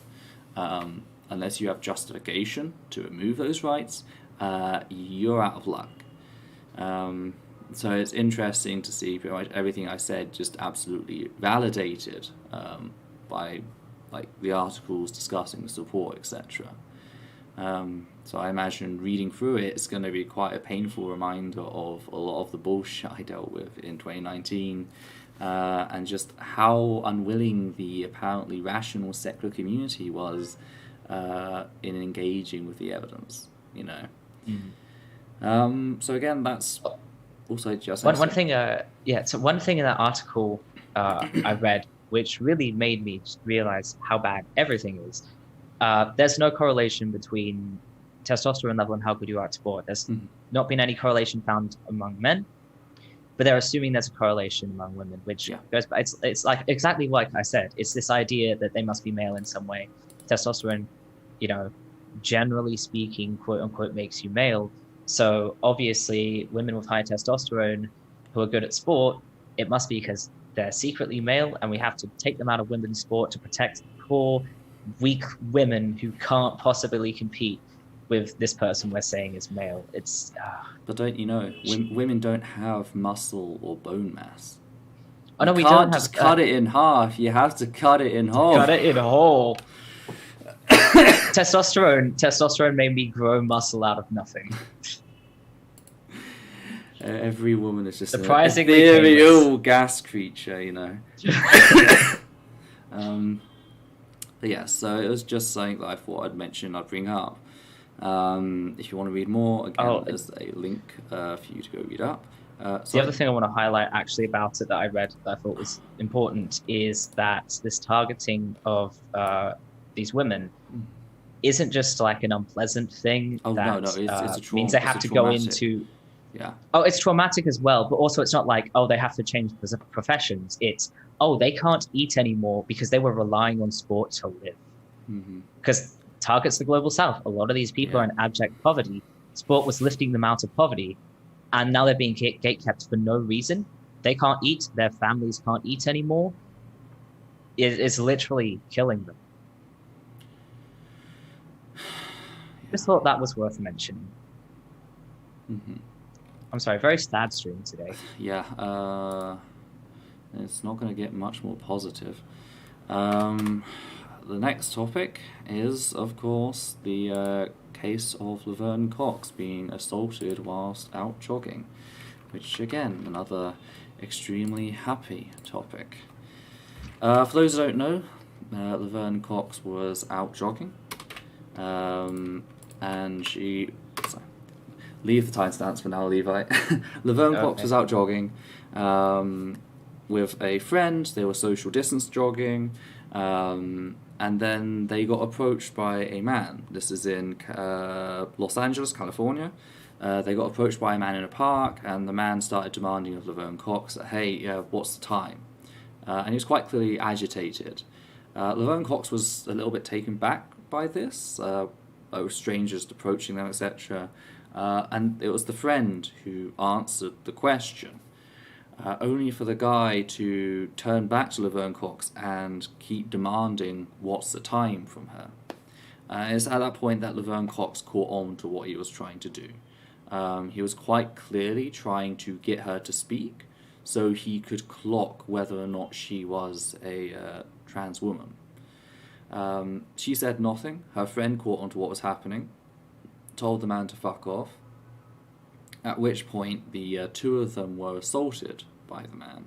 Unless you have justification to remove those rights, you're out of luck. So it's interesting to see pretty much everything I said just absolutely validated by the articles discussing the support, etc. So I imagine reading through it is going to be quite a painful reminder of a lot of the bullshit I dealt with in 2019 and just how unwilling the apparently rational secular community was in engaging with the evidence, So again, that's also just one thing. So one thing in that article I read, which really made me realize how bad everything is. There's no correlation between testosterone level and how good you are at sport. There's not been any correlation found among men, but they're assuming there's a correlation among women, which goes. It's exactly like I said. It's this idea that they must be male in some way. Testosterone, generally speaking, quote unquote, makes you male. So obviously, women with high testosterone who are good at sport, it must be because they're secretly male, and we have to take them out of women's sport to protect poor, weak women who can't possibly compete with this person we're saying is male. It's. But don't you know, women don't have muscle or bone mass. Oh no, we can't don't just cut it in half. You have to cut it in whole. Cut it in whole. Testosterone made me grow muscle out of nothing. Every woman is just surprisingly an ethereal gas creature, But yeah, so it was just something that I thought I'd mention, I'd bring up. If you want to read more, again, there's a link for you to go read up. The other thing I want to highlight actually about it that I read that I thought was important is that this targeting of these women isn't just an unpleasant thing that means they have to go into. Yeah. Oh, it's traumatic as well, but also it's not they have to change professions. It's they can't eat anymore because they were relying on sport to live. Because targets the global south. A lot of these people are in abject poverty. Sport was lifting them out of poverty, and now they're being gate kept for no reason. they can't eat, their families can't eat anymore. It's literally killing them. Just thought that was worth mentioning. Mm-hmm. I'm sorry, very sad stream today. Yeah, it's not going to get much more positive. The next topic is, of course, the case of Laverne Cox being assaulted whilst out jogging, which, again, another extremely happy topic. For those who don't know, Laverne Cox was out jogging, and she... Sorry, leave the timestamps for now, Levi. Laverne Cox was out jogging with a friend. They were social distance jogging, and then they got approached by a man. This is in Los Angeles, California. They got approached by a man in a park, and the man started demanding of Laverne Cox that, hey, what's the time? And he was quite clearly agitated. Laverne Cox was a little bit taken back by this, strangers approaching them, etc. And it was the friend who answered the question, only for the guy to turn back to Laverne Cox and keep demanding what's the time from her. It's at that point that Laverne Cox caught on to what he was trying to do. He was quite clearly trying to get her to speak so he could clock whether or not she was a trans woman. She said nothing. Her friend caught on to what was happening, told the man to fuck off, at which point the two of them were assaulted by the man.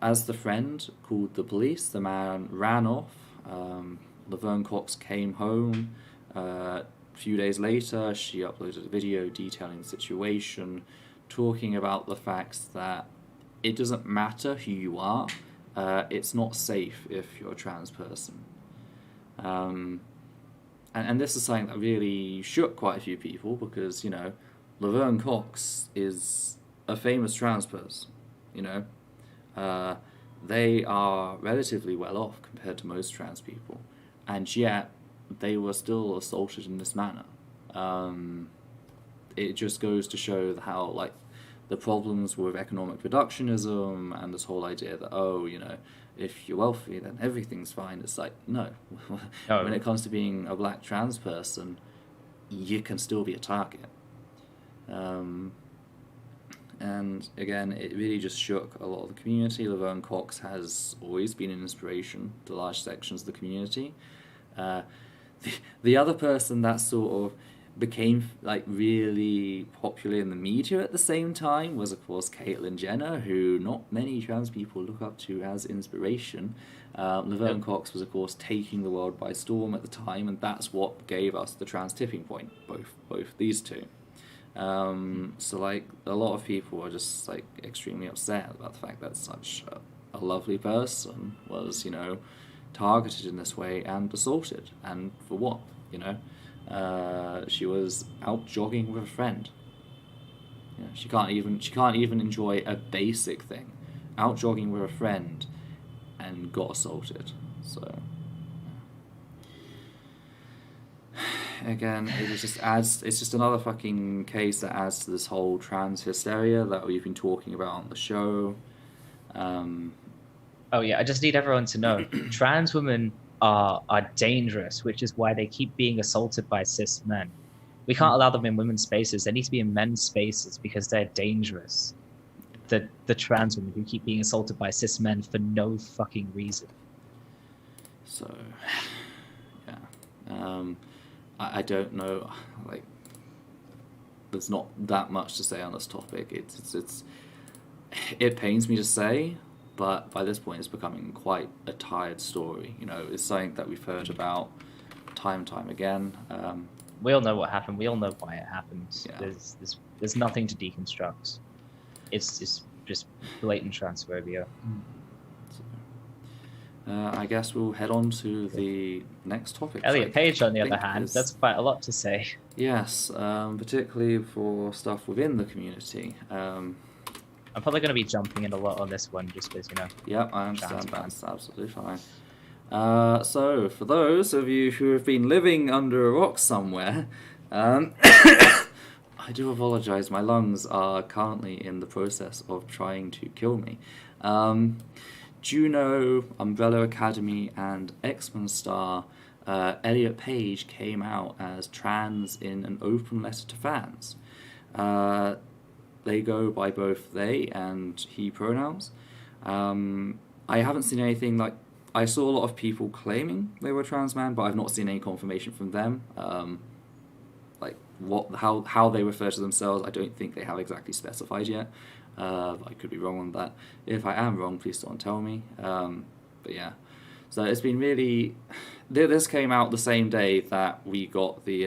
As the friend called the police, the man ran off. Laverne Cox came home. A few days later, she uploaded a video detailing the situation, talking about the fact that it doesn't matter who you are, it's not safe if you're a trans person. And this is something that really shook quite a few people because, you know, Laverne Cox is a famous trans person, you know. They are relatively well off compared to most trans people, and yet they were still assaulted in this manner. It just goes to show how, like, the problems with economic reductionism and this whole idea that, oh, you know, if you're wealthy, then everything's fine. It's like, no. When it comes to being a black trans person, you can still be a target. And again, it really just shook a lot of the community. Laverne Cox has always been an inspiration to large sections of the community. The other person that sort of became like really popular in the media at the same time was, of course, Caitlyn Jenner, who not many trans people look up to as inspiration. Laverne Cox was, of course, taking the world by storm at the time, and that's what gave us the trans tipping point, both these two. So like a lot of people are just like extremely upset about the fact that such a lovely person was, you know, targeted in this way and assaulted, and for what, you know? She was out jogging with a friend. You know, she can't even enjoy a basic thing. Out jogging with a friend and got assaulted. So again, it's just another fucking case that adds to this whole trans hysteria that we've been talking about on the show. Oh yeah, I just need everyone to know trans women are dangerous, which is why they keep being assaulted by cis men. We can't allow them in women's spaces. They need to be in men's spaces because they're dangerous. The trans women who keep being assaulted by cis men for no fucking reason. So, yeah. I don't know. Like, there's not that much to say on this topic. It pains me to say, but by this point, it's becoming quite a tired story. You know, it's something that we've heard about time and time again. We all know what happened. We all know why it happened. Yeah. There's nothing to deconstruct. It's just blatant transphobia. I guess we'll head on to the next topic. Elliot Page, on the other hand, that's quite a lot to say. Yes, particularly for stuff within the community. I'm probably going to be jumping in a lot on this one just because, you know. Yep, I understand. That's absolutely fine. So, for those of you who have been living under a rock somewhere, I I do apologize. My lungs are currently in the process of trying to kill me. Juno, Umbrella Academy, and X-Men star Elliot Page came out as trans in an open letter to fans. They go by both they and he pronouns. I haven't seen anything like... I saw a lot of people claiming they were trans man, but I've not seen any confirmation from them. Like how they refer to themselves, I don't think they have exactly specified yet. I could be wrong on that. If I am wrong, please don't tell me. But yeah, so it's been really... This came out the same day that we got the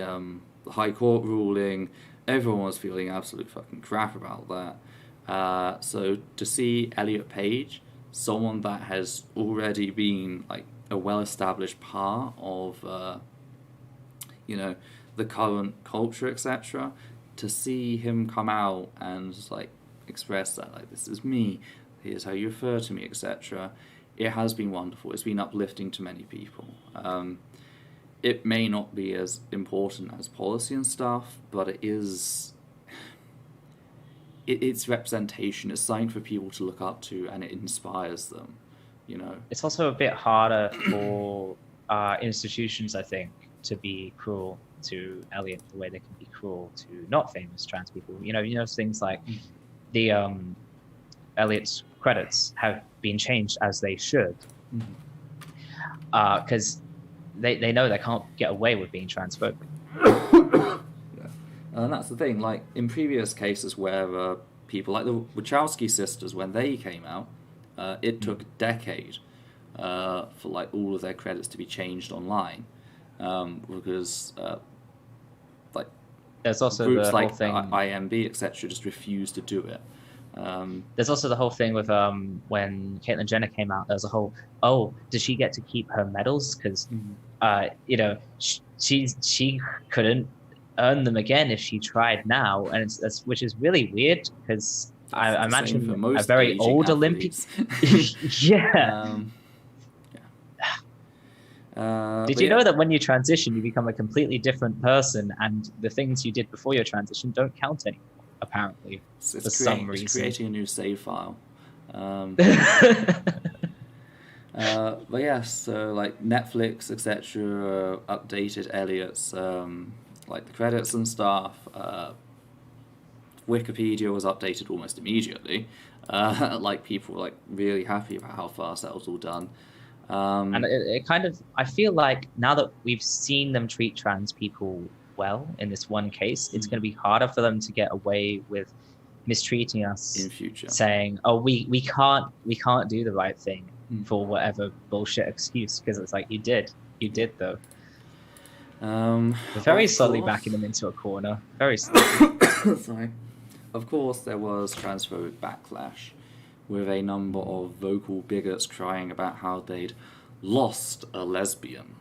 High Court ruling. Everyone was feeling absolute fucking crap about that. So to see Elliot Page, someone that has already been like a well-established part of, you know, the current culture, etc., to see him come out and just like express that, like, this is me, here's how you refer to me, etc., it has been wonderful. It's been uplifting to many people. It may not be as important as policy and stuff, but it is... It's representation. It's something for people to look up to, and it inspires them, you know. It's also a bit harder for institutions, I think, to be cruel to Elliot the way they can be cruel to not famous trans people. You know things like the Elliot's credits have been changed as they should, because they know they can't get away with being transphobic. And that's the thing, like, in previous cases where people, like the Wachowski sisters, when they came out, it took a decade for, like, all of their credits to be changed online, because, like, there's also groups the like whole thing... IMB, etc., just refused to do it. There's also the whole thing with when Caitlyn Jenner came out, there was a whole, oh, does she get to keep her medals? Because, you know, she couldn't earn them again if she tried now, and which is really weird, because I imagine a very old Olympian. Yeah. Did you know that when you transition, you become a completely different person, and the things you did before your transition don't count anymore, apparently, for some reason. It's creating a new save file. But yeah, so like Netflix, etc., updated Elliot's like the credits and stuff. Wikipedia was updated almost immediately. Like, people were like really happy about how fast that was all done. And it kind of, I feel like now that we've seen them treat trans people well in this one case, it's going to be harder for them to get away with mistreating us in future, saying, oh, we can't do the right thing for whatever bullshit excuse, because it's like, you did though. Very slowly backing them into a corner. Very slowly. Sorry. Of course, there was transphobic backlash, with a number of vocal bigots crying about how they'd lost a lesbian.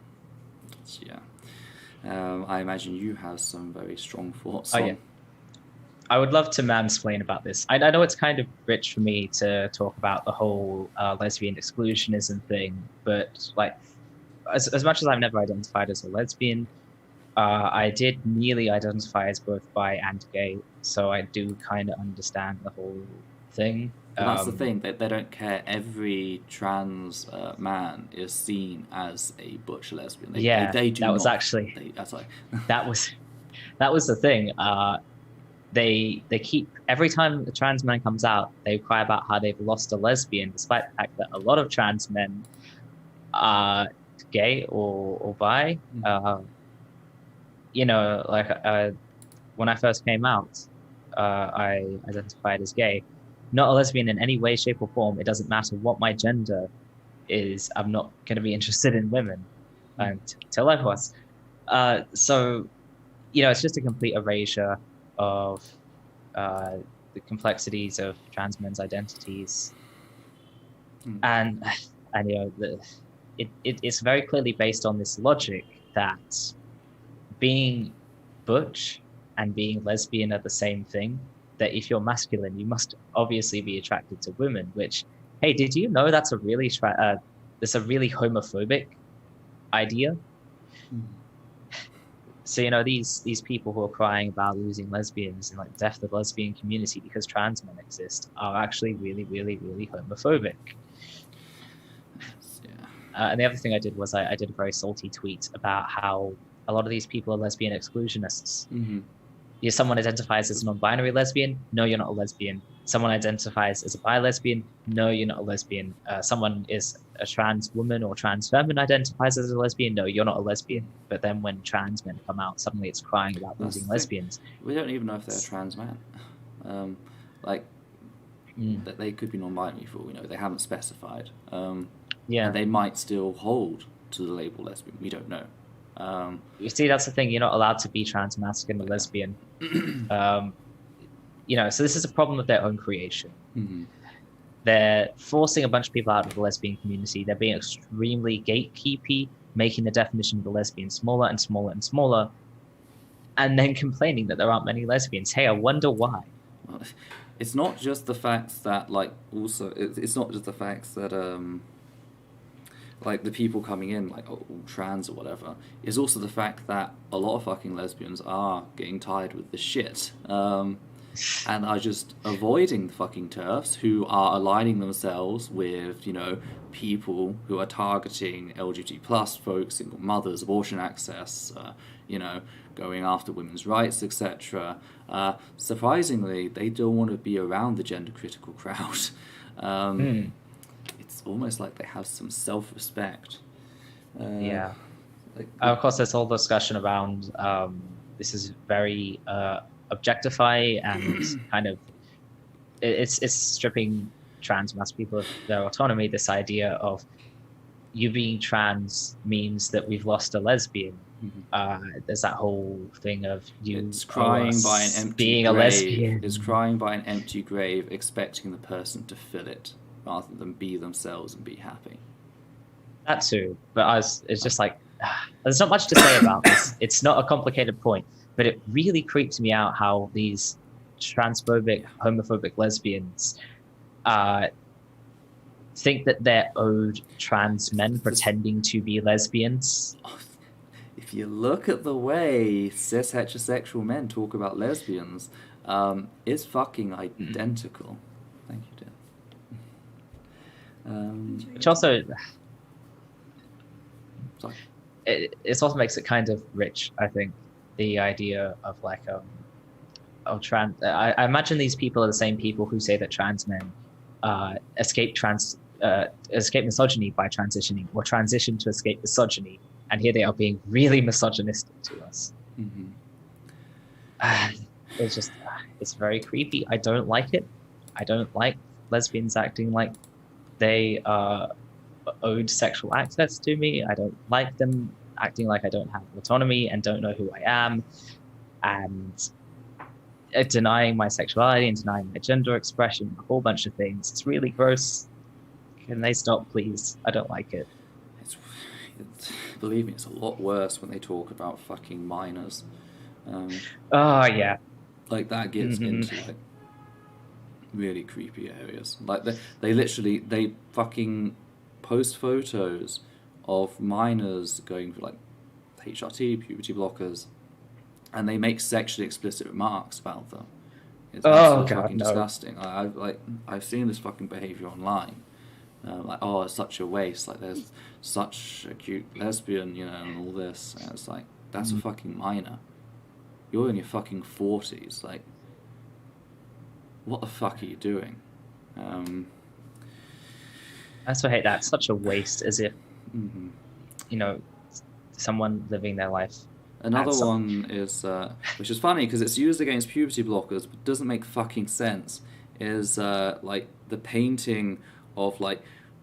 So, yeah. I imagine you have some very strong thoughts on... Yeah. I would love to mansplain about this. I know it's kind of rich for me to talk about the whole lesbian exclusionism thing, but like, as much as I've never identified as a lesbian, I did nearly identify as both bi and gay, so I do kind of understand the whole thing. And that's the thing, they don't care. Every trans man is seen as a butch lesbian. They do that was not. actually... Sorry. that was the thing. They keep... Every time a trans man comes out, they cry about how they've lost a lesbian, despite the fact that a lot of trans men are gay or bi. You know, like, when I first came out, I identified as gay. Not a lesbian in any way, shape, or form. It doesn't matter what my gender is. I'm not going to be interested in women until I was. So, you know, it's just a complete erasure of the complexities of trans men's identities. And you know, it's very clearly based on this logic that being butch and being lesbian are the same thing. That if you're masculine, you must obviously be attracted to women, which, hey, did you know that's a really homophobic idea? So, these people who are crying about losing lesbians and like death of the lesbian community because trans men exist are actually really, really, really homophobic. Yeah. And the other thing I did was I did a very salty tweet about how a lot of these people are lesbian exclusionists. Mm-hmm. If someone identifies as a non-binary lesbian, no, you're not a lesbian. Someone identifies as a bi-lesbian, no, you're not a lesbian. Someone is a trans woman or trans femme and identifies as a lesbian, no, you're not a lesbian. But then when trans men come out, suddenly it's crying about losing lesbians. We don't even know if they're a trans man. That they could be non-binary for all we know. They haven't specified. Yeah. And they might still hold to the label lesbian. We don't know. You see, that's the thing. You're not allowed to be trans, masculine, or lesbian. So this is a problem of their own creation. Mm-hmm. They're forcing a bunch of people out of the lesbian community. They're being extremely gatekeepy, making the definition of the lesbian smaller and smaller and smaller, and then complaining that there aren't many lesbians. Hey, I wonder why. Well, it's not just the fact that, it's not just the fact that, the people coming in, all trans or whatever, is also the fact that a lot of fucking lesbians are getting tired with the shit, and are just avoiding the fucking TERFs, who are aligning themselves with, people who are targeting LGBT plus folks, single mothers, abortion access, going after women's rights, etc. Surprisingly, they don't want to be around the gender critical crowd. It's almost like they have some self-respect. Of course, there's all discussion around this is very objectify and kind of it's stripping trans mass people of their autonomy. This idea of you being trans means that we've lost a lesbian. There's that whole thing of it's crying by an empty being grave. A lesbian. It's crying by an empty grave, expecting the person to fill it rather than be themselves and be happy. That too, but it's just like there's not much to say about this. It's not a complicated point, but it really creeps me out how these transphobic, homophobic lesbians think that they're owed trans men pretending to be lesbians. If you look at the way cis heterosexual men talk about lesbians, it's fucking identical. Thank you, Dan. Which also, sorry. It also makes it kind of rich, I think, the idea of trans. I imagine these people are the same people who say that trans men escape misogyny by transitioning, or transition to escape misogyny, and here they are being really misogynistic to us. It's just, it's very creepy. I don't like it. I don't like lesbians acting like they owed sexual access to me. I don't like them acting like I don't have autonomy and don't know who I am, and denying my sexuality and denying my gender expression, a whole bunch of things. It's really gross. Can they stop, please? I don't like it. Believe me, it's a lot worse when they talk about fucking minors. Yeah. That gets into really creepy areas. They fucking post photos of minors going for HRT, puberty blockers, and they make sexually explicit remarks about them. It's fucking disgusting. I've seen this fucking behavior online. It's such a waste. There's such a cute lesbian, and all this. And it's that's a fucking minor. You're in your fucking 40s. What the fuck are you doing? I also hate that. It's such a waste, as if, someone living their life. Another one is, which is funny because it's used against puberty blockers, but doesn't make fucking sense, is the painting of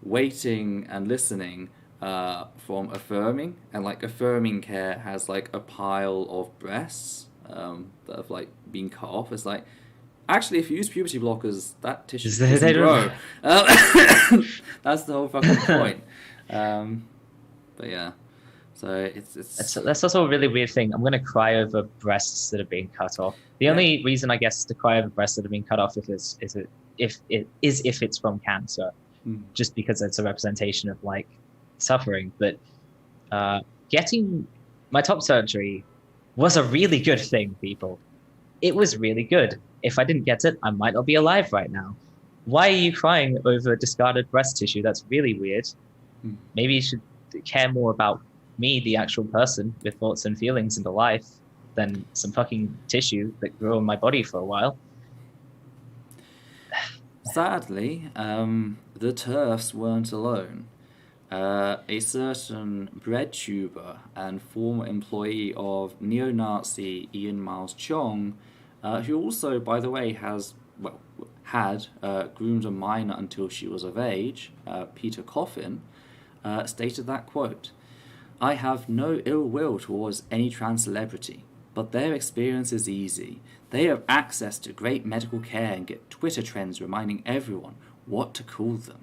waiting and listening from affirming, and affirming care has a pile of breasts that have been cut off. It's actually, if you use puberty blockers, that tissue doesn't grow. That's the whole fucking point. But yeah, so that's also a really weird thing. I'm gonna cry over breasts that are being cut off. The only reason I guess to cry over breasts that are being cut off if it's from cancer, just because it's a representation of suffering. But getting my top surgery was a really good thing, people. It was really good. If I didn't get it, I might not be alive right now. Why are you crying over discarded breast tissue? That's really weird. Maybe you should care more about me, the actual person with thoughts and feelings in the life, than some fucking tissue that grew on my body for a while. Sadly, the TERFs weren't alone. A certain bread tuber and former employee of neo-Nazi Ian Miles Chong, who also, by the way, had groomed a minor until she was of age, Peter Coffin, stated that, quote, "I have no ill will towards any trans celebrity, but their experience is easy. They have access to great medical care and get Twitter trends reminding everyone what to call them.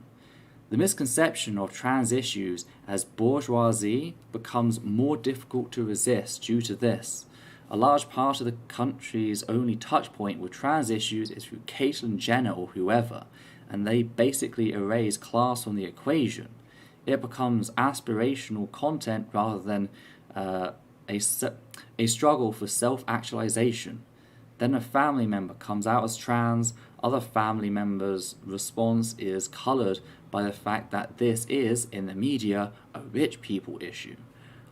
The misconception of trans issues as bourgeoisie becomes more difficult to resist due to this. A large part of the country's only touch point with trans issues is through Caitlyn Jenner or whoever, and they basically erase class from the equation. It becomes aspirational content rather than a struggle for self-actualization. Then a family member comes out as trans, other family members' response is coloured by the fact that this is, in the media, a rich people issue.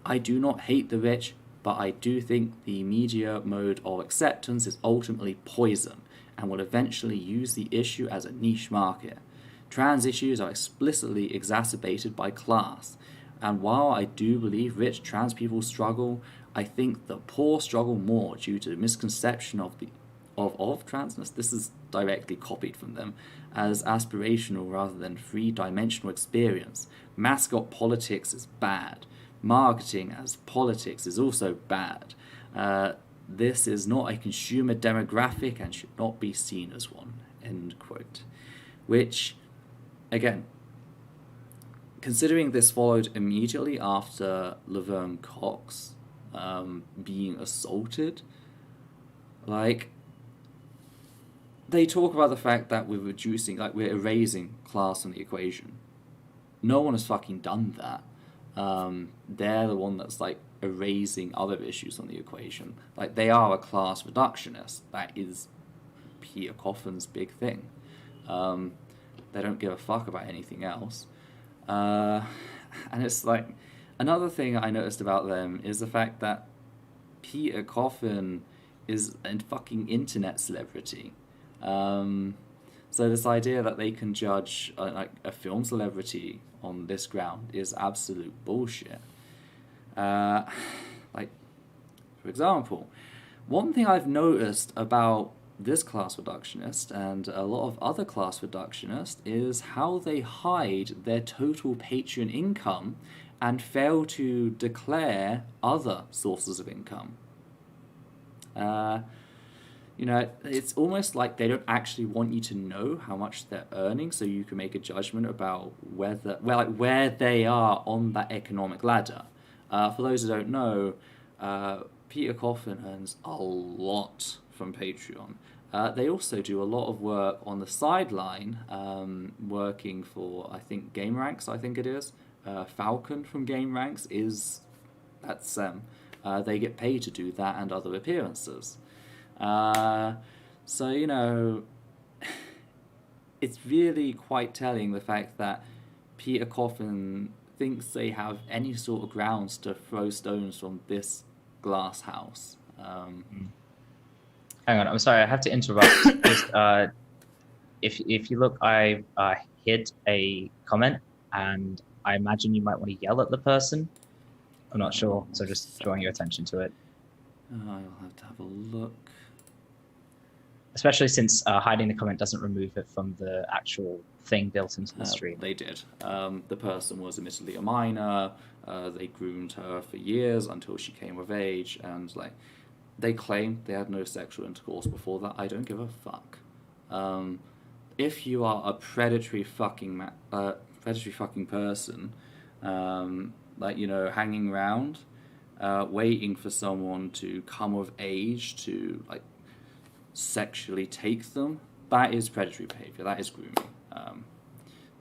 I do not hate the rich, but I do think the media mode of acceptance is ultimately poison and will eventually use the issue as a niche market. Trans issues are explicitly exacerbated by class, and while I do believe rich trans people struggle, I think the poor struggle more due to the misconception of transness. This is directly copied from them, as aspirational rather than three-dimensional experience. Mascot politics is bad. Marketing as politics is also bad. This is not a consumer demographic and should not be seen as one." End quote. Which, again, considering this followed immediately after Laverne Cox being assaulted, like, they talk about the fact that we're erasing class from the equation. No one has fucking done that. They're the one that's, like, erasing other issues on the equation. Like, they are a class reductionist. That is Peter Coffin's big thing. They don't give a fuck about anything else. And it's like, another thing I noticed about them is the fact that Peter Coffin is a fucking internet celebrity. So this idea that they can judge like a film celebrity on this ground is absolute bullshit. Like, for example, one thing I've noticed about this class reductionist and a lot of other class reductionists is how they hide their total Patreon income and fail to declare other sources of income. You know, it's almost like they don't actually want you to know how much they're earning, so you can make a judgment about where they are on that economic ladder. For those who don't know, Peter Coffin earns a lot from Patreon. They also do a lot of work on the sideline, working for, I think, Game Ranks, I think it is. Falcon from Game Ranks that's them. They get paid to do that and other appearances. So, you know, it's really quite telling the fact that Peter Coffin thinks they have any sort of grounds to throw stones from this glass house. Hang on, I'm sorry, I have to interrupt. Just, if you look, I hid a comment, and I imagine you might want to yell at the person. I'm not sure, so just drawing your attention to it. I'll have to have a look. Especially since hiding the comment doesn't remove it from the actual thing built into the stream. They did. The person was admittedly a minor. They groomed her for years until she came of age, and like they claimed they had no sexual intercourse before that. I don't give a fuck. If you are a predatory fucking person, like, you know, hanging around, waiting for someone to come of age to like sexually take them, that is predatory behavior. That is grooming.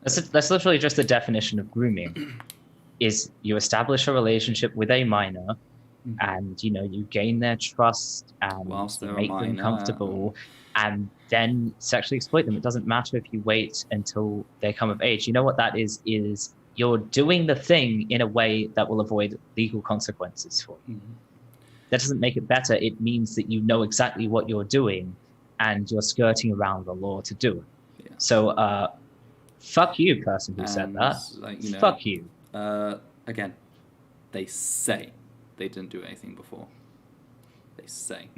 That's literally just the definition of grooming. Is you establish a relationship with a minor, and you gain their trust and Whilst you they're a make them minor. comfortable, and then sexually exploit them. It doesn't matter if you wait until they come of age. You know what that is you're doing the thing in a way that will avoid legal consequences for you. That doesn't make it better. It means that you know exactly what you're doing and you're skirting around the law to do it. Yeah. So fuck you, person who said that. Fuck you. Again, they say they didn't do anything before. They say.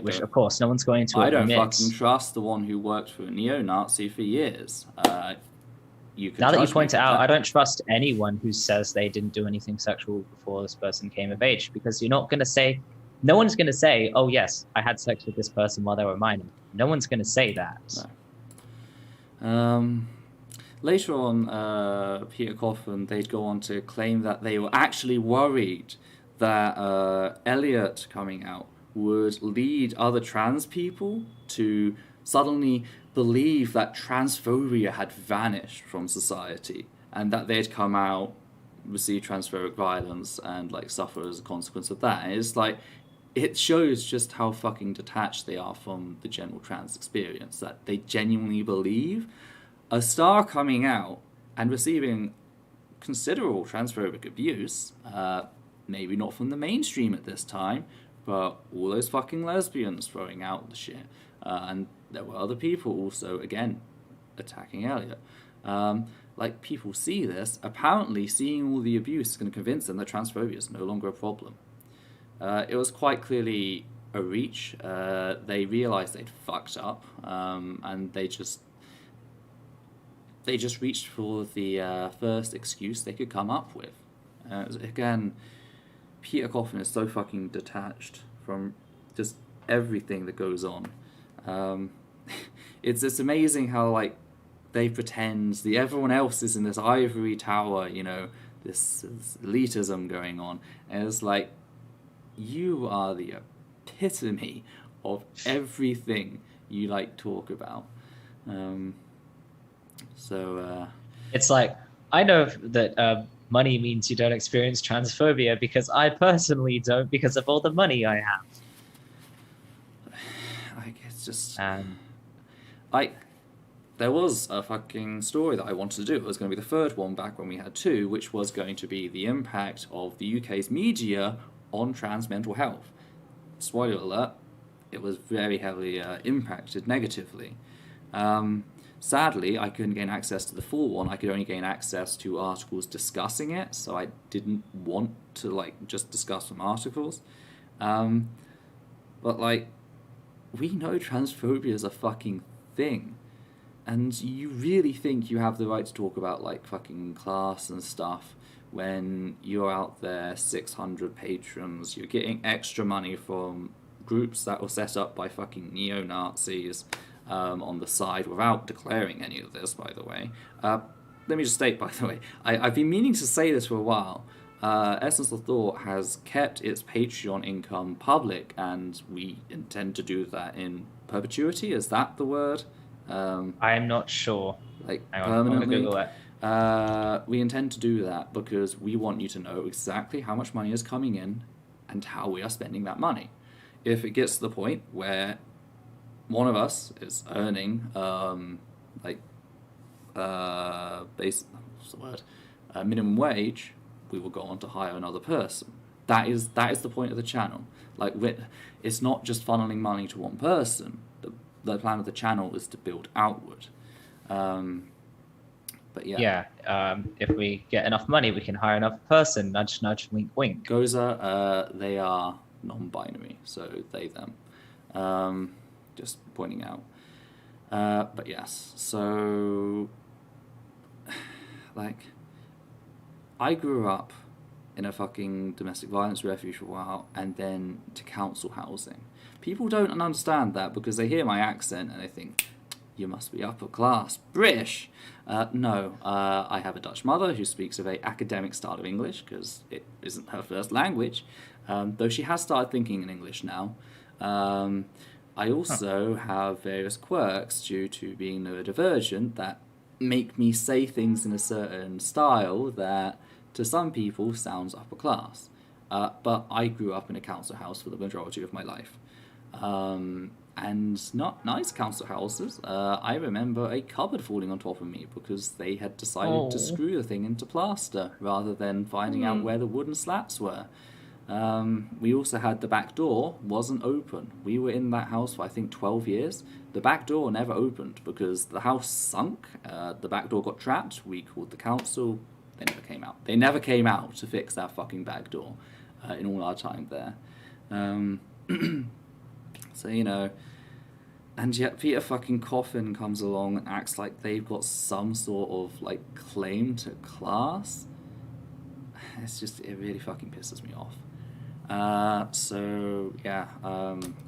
Which, of course, no one's going to admit. I don't fucking trust the one who worked for a neo-Nazi for years. Now that you point it out, I don't trust anyone who says they didn't do anything sexual before this person came of age, because you're not going to say, no one's going to say, oh yes, I had sex with this person while they were minor. No one's going to say that. No. Later on, Peter Coffin, they'd go on to claim that they were actually worried that Elliot coming out would lead other trans people to suddenly believe that transphobia had vanished from society and that they'd come out, receive transphobic violence, and suffer as a consequence of that. And it's it shows just how fucking detached they are from the general trans experience, that they genuinely believe a star coming out and receiving considerable transphobic abuse, maybe not from the mainstream at this time, but all those fucking lesbians throwing out the shit. And there were other people also, again, attacking Elliot. People see this. Apparently, seeing all the abuse is going to convince them that transphobia is no longer a problem. It was quite clearly a reach. They realized they'd fucked up, and they just reached for the first excuse they could come up with. Again, Peter Coffin is so fucking detached from just everything that goes on. It's amazing how they pretend everyone else is in this ivory tower, this elitism going on, and it's you are the epitome of everything you talk about. It's I know that money means you don't experience transphobia, because I personally don't, because of all the money I have. It's just there was a fucking story that I wanted to do. It was going to be the third one back when we had two, which was going to be the impact of the UK's media on trans mental health. Spoiler alert, it was very heavily impacted negatively. Sadly, I couldn't gain access to the full one. I could only gain access to articles discussing it, so I didn't want to just discuss some articles. But we know transphobia is a fucking thing, and you really think you have the right to talk about fucking class and stuff when you're out there 600 patrons, you're getting extra money from groups that were set up by fucking neo-Nazis on the side without declaring any of this, by the way. Let me just state, by the way, I've been meaning to say this for a while. Essence of Thought has kept its Patreon income public, and we intend to do that in perpetuity. Is that the word? I am not sure. Permanently? We intend to do that because we want you to know exactly how much money is coming in and how we are spending that money. If it gets to the point where one of us is earning minimum wage, we will go on to hire another person. That is the point of the channel. It's not just funneling money to one person. The plan of the channel is to build outward. But yeah. Yeah. If we get enough money, we can hire another person. Nudge, nudge, wink, wink. Goza, they are non-binary, so they, them. Just pointing out. But yes, so I grew up in a fucking domestic violence refuge for a while, and then to council housing. People don't understand that because they hear my accent and they think, you must be upper class, British. No, I have a Dutch mother who speaks a very academic style of English because it isn't her first language, though she has started thinking in English now. I also have various quirks due to being neurodivergent that make me say things in a certain style that to some people sounds upper class. But I grew up in a council house for the majority of my life. And not nice council houses. I remember a cupboard falling on top of me because they had decided to screw the thing into plaster rather than finding out where the wooden slats were. We also had the back door wasn't open. We were in that house for I think 12 years. The back door never opened because the house sunk. The back door got trapped. We called the council. They never came out. They never came out to fix that fucking back door in all our time there. So, you know, and yet Peter fucking Coffin comes along and acts like they've got some sort of, like, claim to class. It's just, it really fucking pisses me off. So, yeah,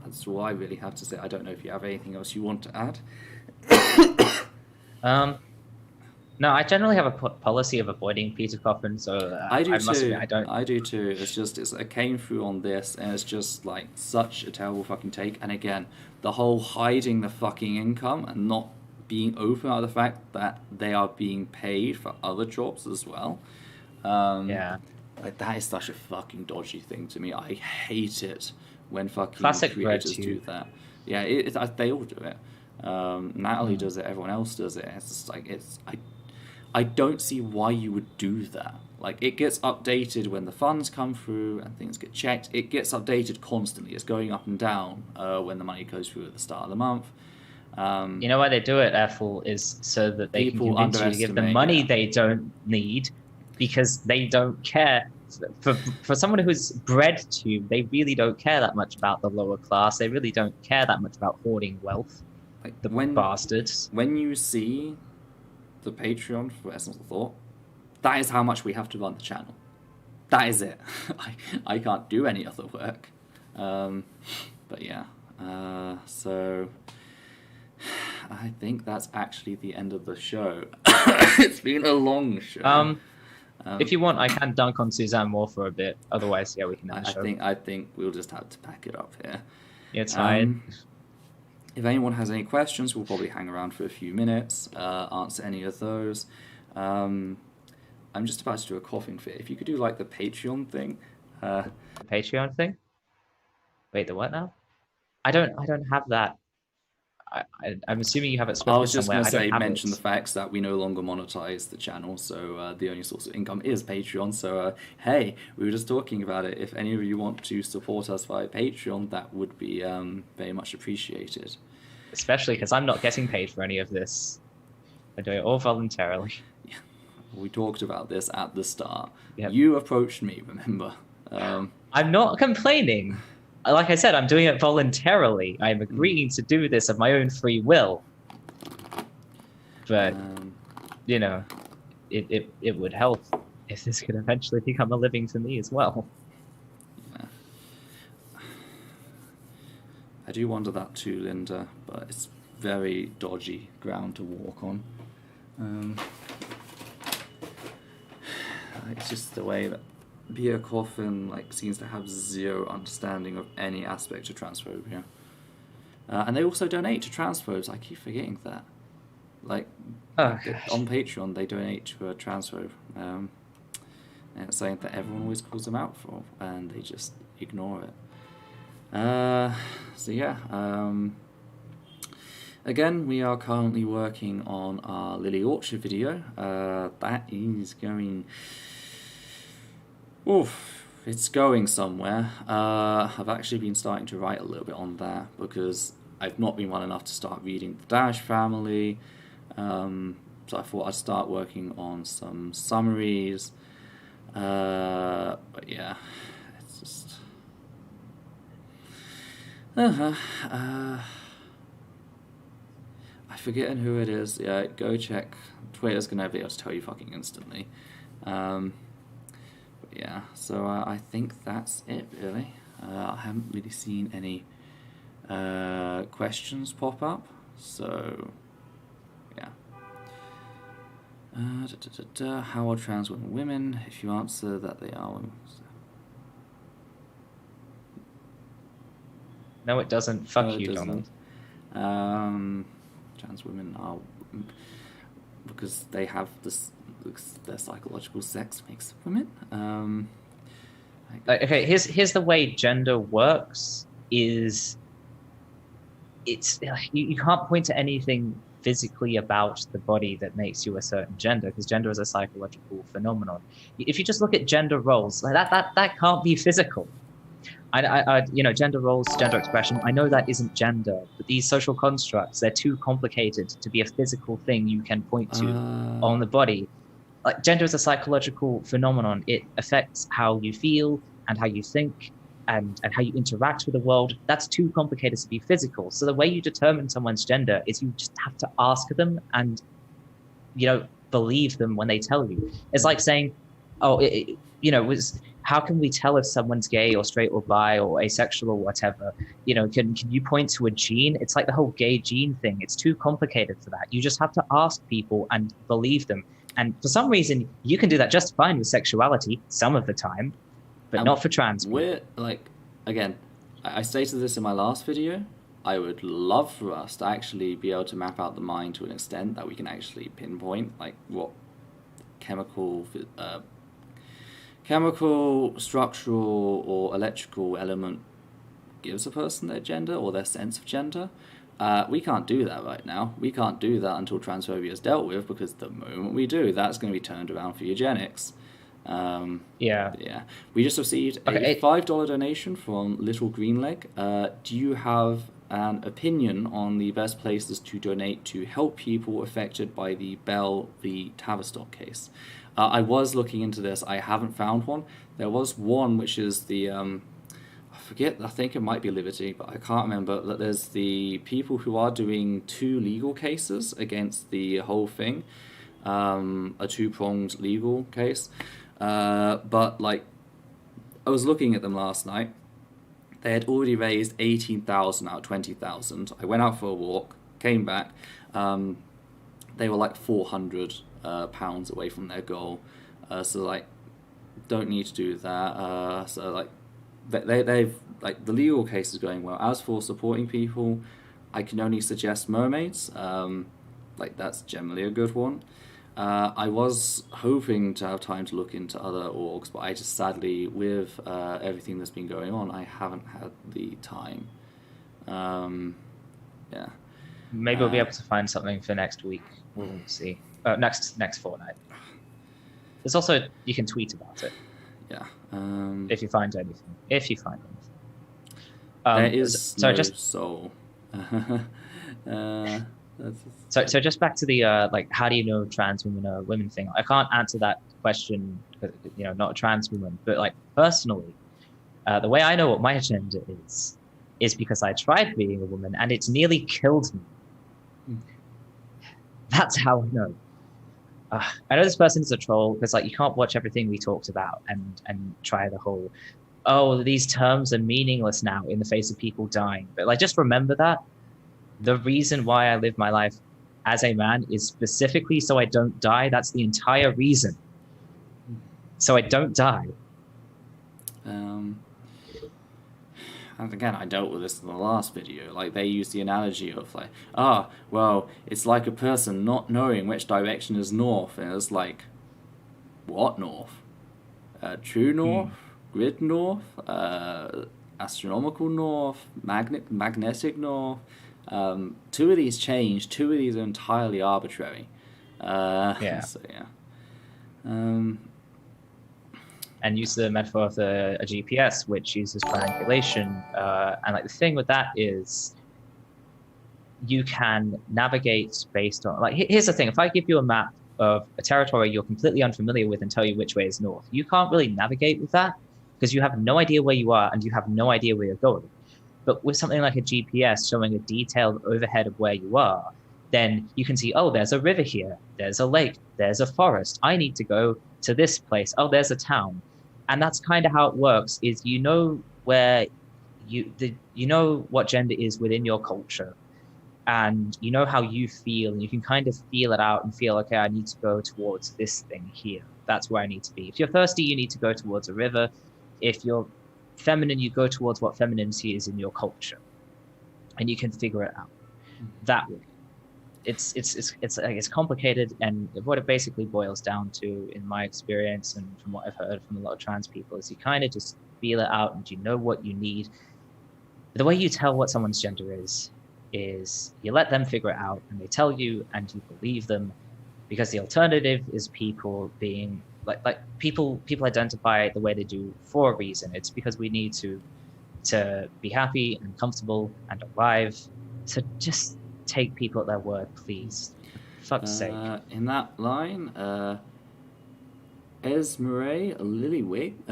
that's all I really have to say. I don't know if you have anything else you want to add. No, I generally have a policy of avoiding Peter Coffin, so I do must too. admit, I don't. I do too. It's just it came through on this, and it's just like such a terrible fucking take. And again, the whole hiding the fucking income and not being open about the fact that they are being paid for other jobs as well. Yeah. Like that is such a fucking dodgy thing to me. I hate it when fucking Classic creators virtue. do that. Yeah, they all do it. Natalie does it. Everyone else does it. It's just like I don't see why you would do that. Like, it gets updated when the funds come through and things get checked. It gets updated constantly. It's going up and down when the money goes through at the start of the month. You know why they do it, Ethel, is so that they can convince you to give them money they don't need because they don't care. For someone who's bred to, they really don't care that much about the lower class. They really don't care that much about hoarding wealth. Like bastards. When you see the Patreon for Essence of Thought, that is how much we have to run the channel. That is it. I can't do any other work. But yeah. So I think that's actually the end of the show. It's been a long show. If you want, I can dunk on Suzanne Moore for a bit. Otherwise, yeah, we can end the show. I think we'll just have to pack it up here. Yeah, it's fine. If anyone has any questions, we'll probably hang around for a few minutes, answer any of those. I'm just about to do a coughing fit. If you could do like the Patreon thing. The Patreon thing? Wait, the what now? I don't have that. I'm assuming you have it I was just somewhere. going to say, mention the facts that we no longer monetize the channel, so the only source of income is Patreon. So, hey, we were just talking about it. If any of you want to support us via Patreon, that would be very much appreciated. Especially because I'm not getting paid for any of this. I do it all voluntarily. Yeah. We talked about this at the start. Yep. You approached me, remember? I'm not complaining. Like I said, I'm doing it voluntarily. I'm agreeing to do this of my own free will. But, you know, it would help if this could eventually become a living for me as well. Yeah. I do wonder that too, Linda, but it's very dodgy ground to walk on. It's just the way that Peter Coffin seems to have zero understanding of any aspect of transphobia. And they also donate to transphobes. I keep forgetting that. On Patreon, they donate to a transphobe. And it's something that everyone always calls them out for, and they just ignore it. So yeah. Again, we are currently working on our Lily Orchard video. That is going... Oof, it's going somewhere. I've actually been starting to write a little bit on that because I've not been well enough to start reading the Dash Family. So I thought I'd start working on some summaries. But yeah, it's just... I've forgotten who it is. Yeah, go check. Twitter's going to be able to tell you fucking instantly. Yeah, so I think that's it, really. I haven't really seen any questions pop up, so yeah. How are trans women? If you answer that they are women. No, it doesn't. Fuck No, it you, doesn't. Donald. Trans women are... because they have this... their psychological sex makes them women. Okay, here's the way gender works is it's you can't point to anything physically about the body that makes you a certain gender, because gender is a psychological phenomenon. If you just look at gender roles, that can't be physical. Gender roles, gender expression, I know that isn't gender, but these social constructs, they're too complicated to be a physical thing you can point to on the body. Like, gender is a psychological phenomenon. It affects how you feel and how you think and how you interact with the world. That's too complicated to be physical. So the way you determine someone's gender is you just have to ask them and, believe them when they tell you. It's like saying, how can we tell if someone's gay or straight or bi or asexual or whatever? Can you point to a gene? It's like the whole gay gene thing. It's too complicated for that. You just have to ask people and believe them. And for some reason, you can do that just fine with sexuality some of the time, but not for trans people. We're again, I stated this in my last video. I would love for us to actually be able to map out the mind to an extent that we can actually pinpoint what chemical, structural, or electrical element gives a person their gender or their sense of gender. We can't do that right now. We can't do that until transphobia is dealt with, because the moment we do, that's going to be turned around for eugenics. Yeah. We just received a $5 donation from Little Greenleg. Do you have an opinion on the best places to donate to help people affected by the Bell v. Tavistock case? I was looking into this. I haven't found one. There was one which is the I think it might be Liberty, but I can't remember. That there's the people who are doing 2 legal cases against the whole thing, a 2-pronged legal case. But I was looking at them last night. They had already raised 18,000 out of 20,000. I went out for a walk, came back. They were £400 away from their goal. So don't need to do that. They've the legal case is going well. As for supporting people, I can only suggest Mermaids. That's generally a good one. I was hoping to have time to look into other orgs, but I just sadly, with everything that's been going on, I haven't had the time. Yeah. Maybe we'll be able to find something for next week. We'll see. Next fortnight. There's also, you can tweet about it. Yeah. If you find anything. There is no soul. So just back to the how do you know trans women are women thing? I can't answer that question because not a trans woman, but personally, the way I know what my gender is because I tried being a woman and it's nearly killed me. That's how I know. I know this person is a troll because you can't watch everything we talked about and try the whole, these terms are meaningless now in the face of people dying. But just remember that the reason why I live my life as a man is specifically so I don't die. That's the entire reason. So I don't die. And again, I dealt with this in the last video. They use the analogy of it's like a person not knowing which direction is north, and it's what north? True north, grid north, astronomical north, magnetic north. 2 of these change. 2 of these are entirely arbitrary. Yeah. So yeah. And use the metaphor of a GPS, which uses triangulation. And the thing with that is you can navigate based on, here's the thing. If I give you a map of a territory you're completely unfamiliar with and tell you which way is north, you can't really navigate with that because you have no idea where you are and you have no idea where you're going. But with something like a GPS showing a detailed overhead of where you are, then you can see, there's a river here, there's a lake, there's a forest. I need to go to this place. There's a town. And that's kind of how it works, is where you know what gender is within your culture, and you know how you feel, and you can kind of feel it out and feel, okay, I need to go towards this thing here. That's where I need to be. If you're thirsty, you need to go towards a river. If you're feminine, you go towards what femininity is in your culture, and you can figure it out that way. it's complicated, and what it basically boils down to, in my experience and from what I've heard from a lot of trans people, is you kind of just feel it out and you know what you need. The way you tell what someone's gender is you let them figure it out, and they tell you, and you believe them, because the alternative is people being like people identify the way they do for a reason. It's because we need to be happy and comfortable and alive. So just take people at their word, please. For fuck's sake. In that line, Esmeralda Lily Wing,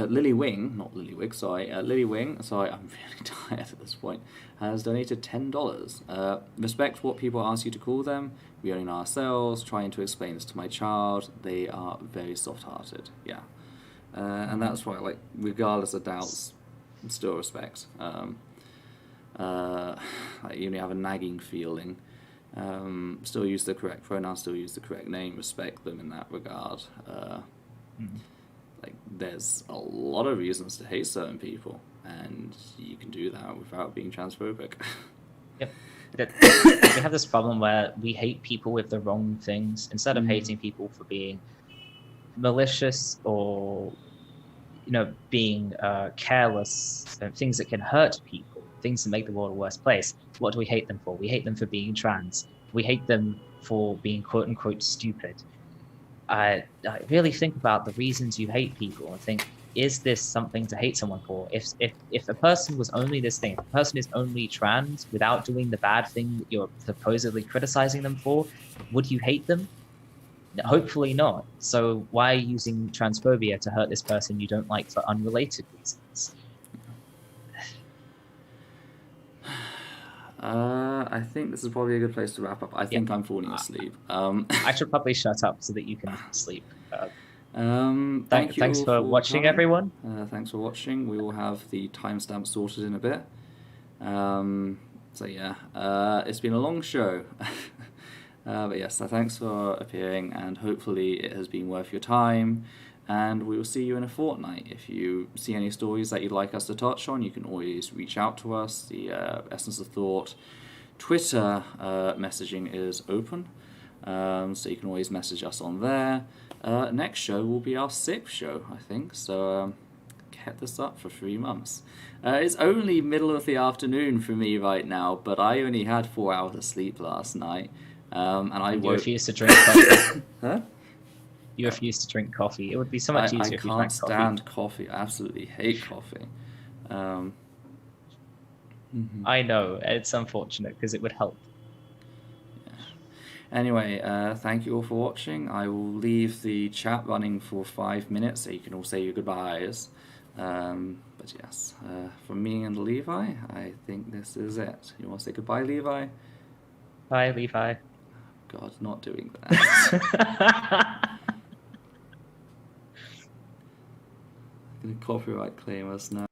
sorry, I'm really tired at this point, has donated $10. Respect what people ask you to call them. We only know ourselves. Trying to explain this to my child. They are very soft-hearted. Yeah. And that's why, like, regardless of doubts, still respect. Like, you only have a nagging feeling. Still use the correct pronoun, still use the correct name, respect them in that regard. Like, there's a lot of reasons to hate certain people, and you can do that without being transphobic. Yep. We have this problem where we hate people with the wrong things instead of hating people for being malicious or, you know, being careless, things that can hurt people, things that make the world a worse place. What do we hate them for? We hate them for being trans. We hate them for being quote unquote stupid. I really think about the reasons you hate people and think, is this something to hate someone for? If a person was only this thing, if a person is only trans without doing the bad thing that you're supposedly criticizing them for, would you hate them? Hopefully not. So why are you using transphobia to hurt this person you don't like for unrelated reasons? I think this is probably a good place to wrap up. I think I'm falling asleep. I should probably shut up so that you can sleep. Thanks for watching, everyone. Thanks for watching. We will have the timestamp sorted in a bit. So yeah, it's been a long show. But yes, so thanks for appearing, and hopefully it has been worth your time. And we will see you in a fortnight. If you see any stories that you'd like us to touch on, you can always reach out to us. The Essence of Thought Twitter messaging is open, so you can always message us on there. Next show will be our 6th show, I think, so kept this up for 3 months. It's only middle of the afternoon for me right now, but I only had 4 hours of sleep last night, and I refuse to drink coffee. Huh? You refuse to drink coffee. It would be so much easier if you drank coffee. I can't stand coffee. I absolutely hate coffee. I know. It's unfortunate because it would help. Yeah. Anyway, thank you all for watching. I will leave the chat running for 5 minutes so you can all say your goodbyes. But yes, from me and Levi, I think this is it. You want to say goodbye, Levi? Bye, Levi. God, not doing that. Gonna copyright claim us now.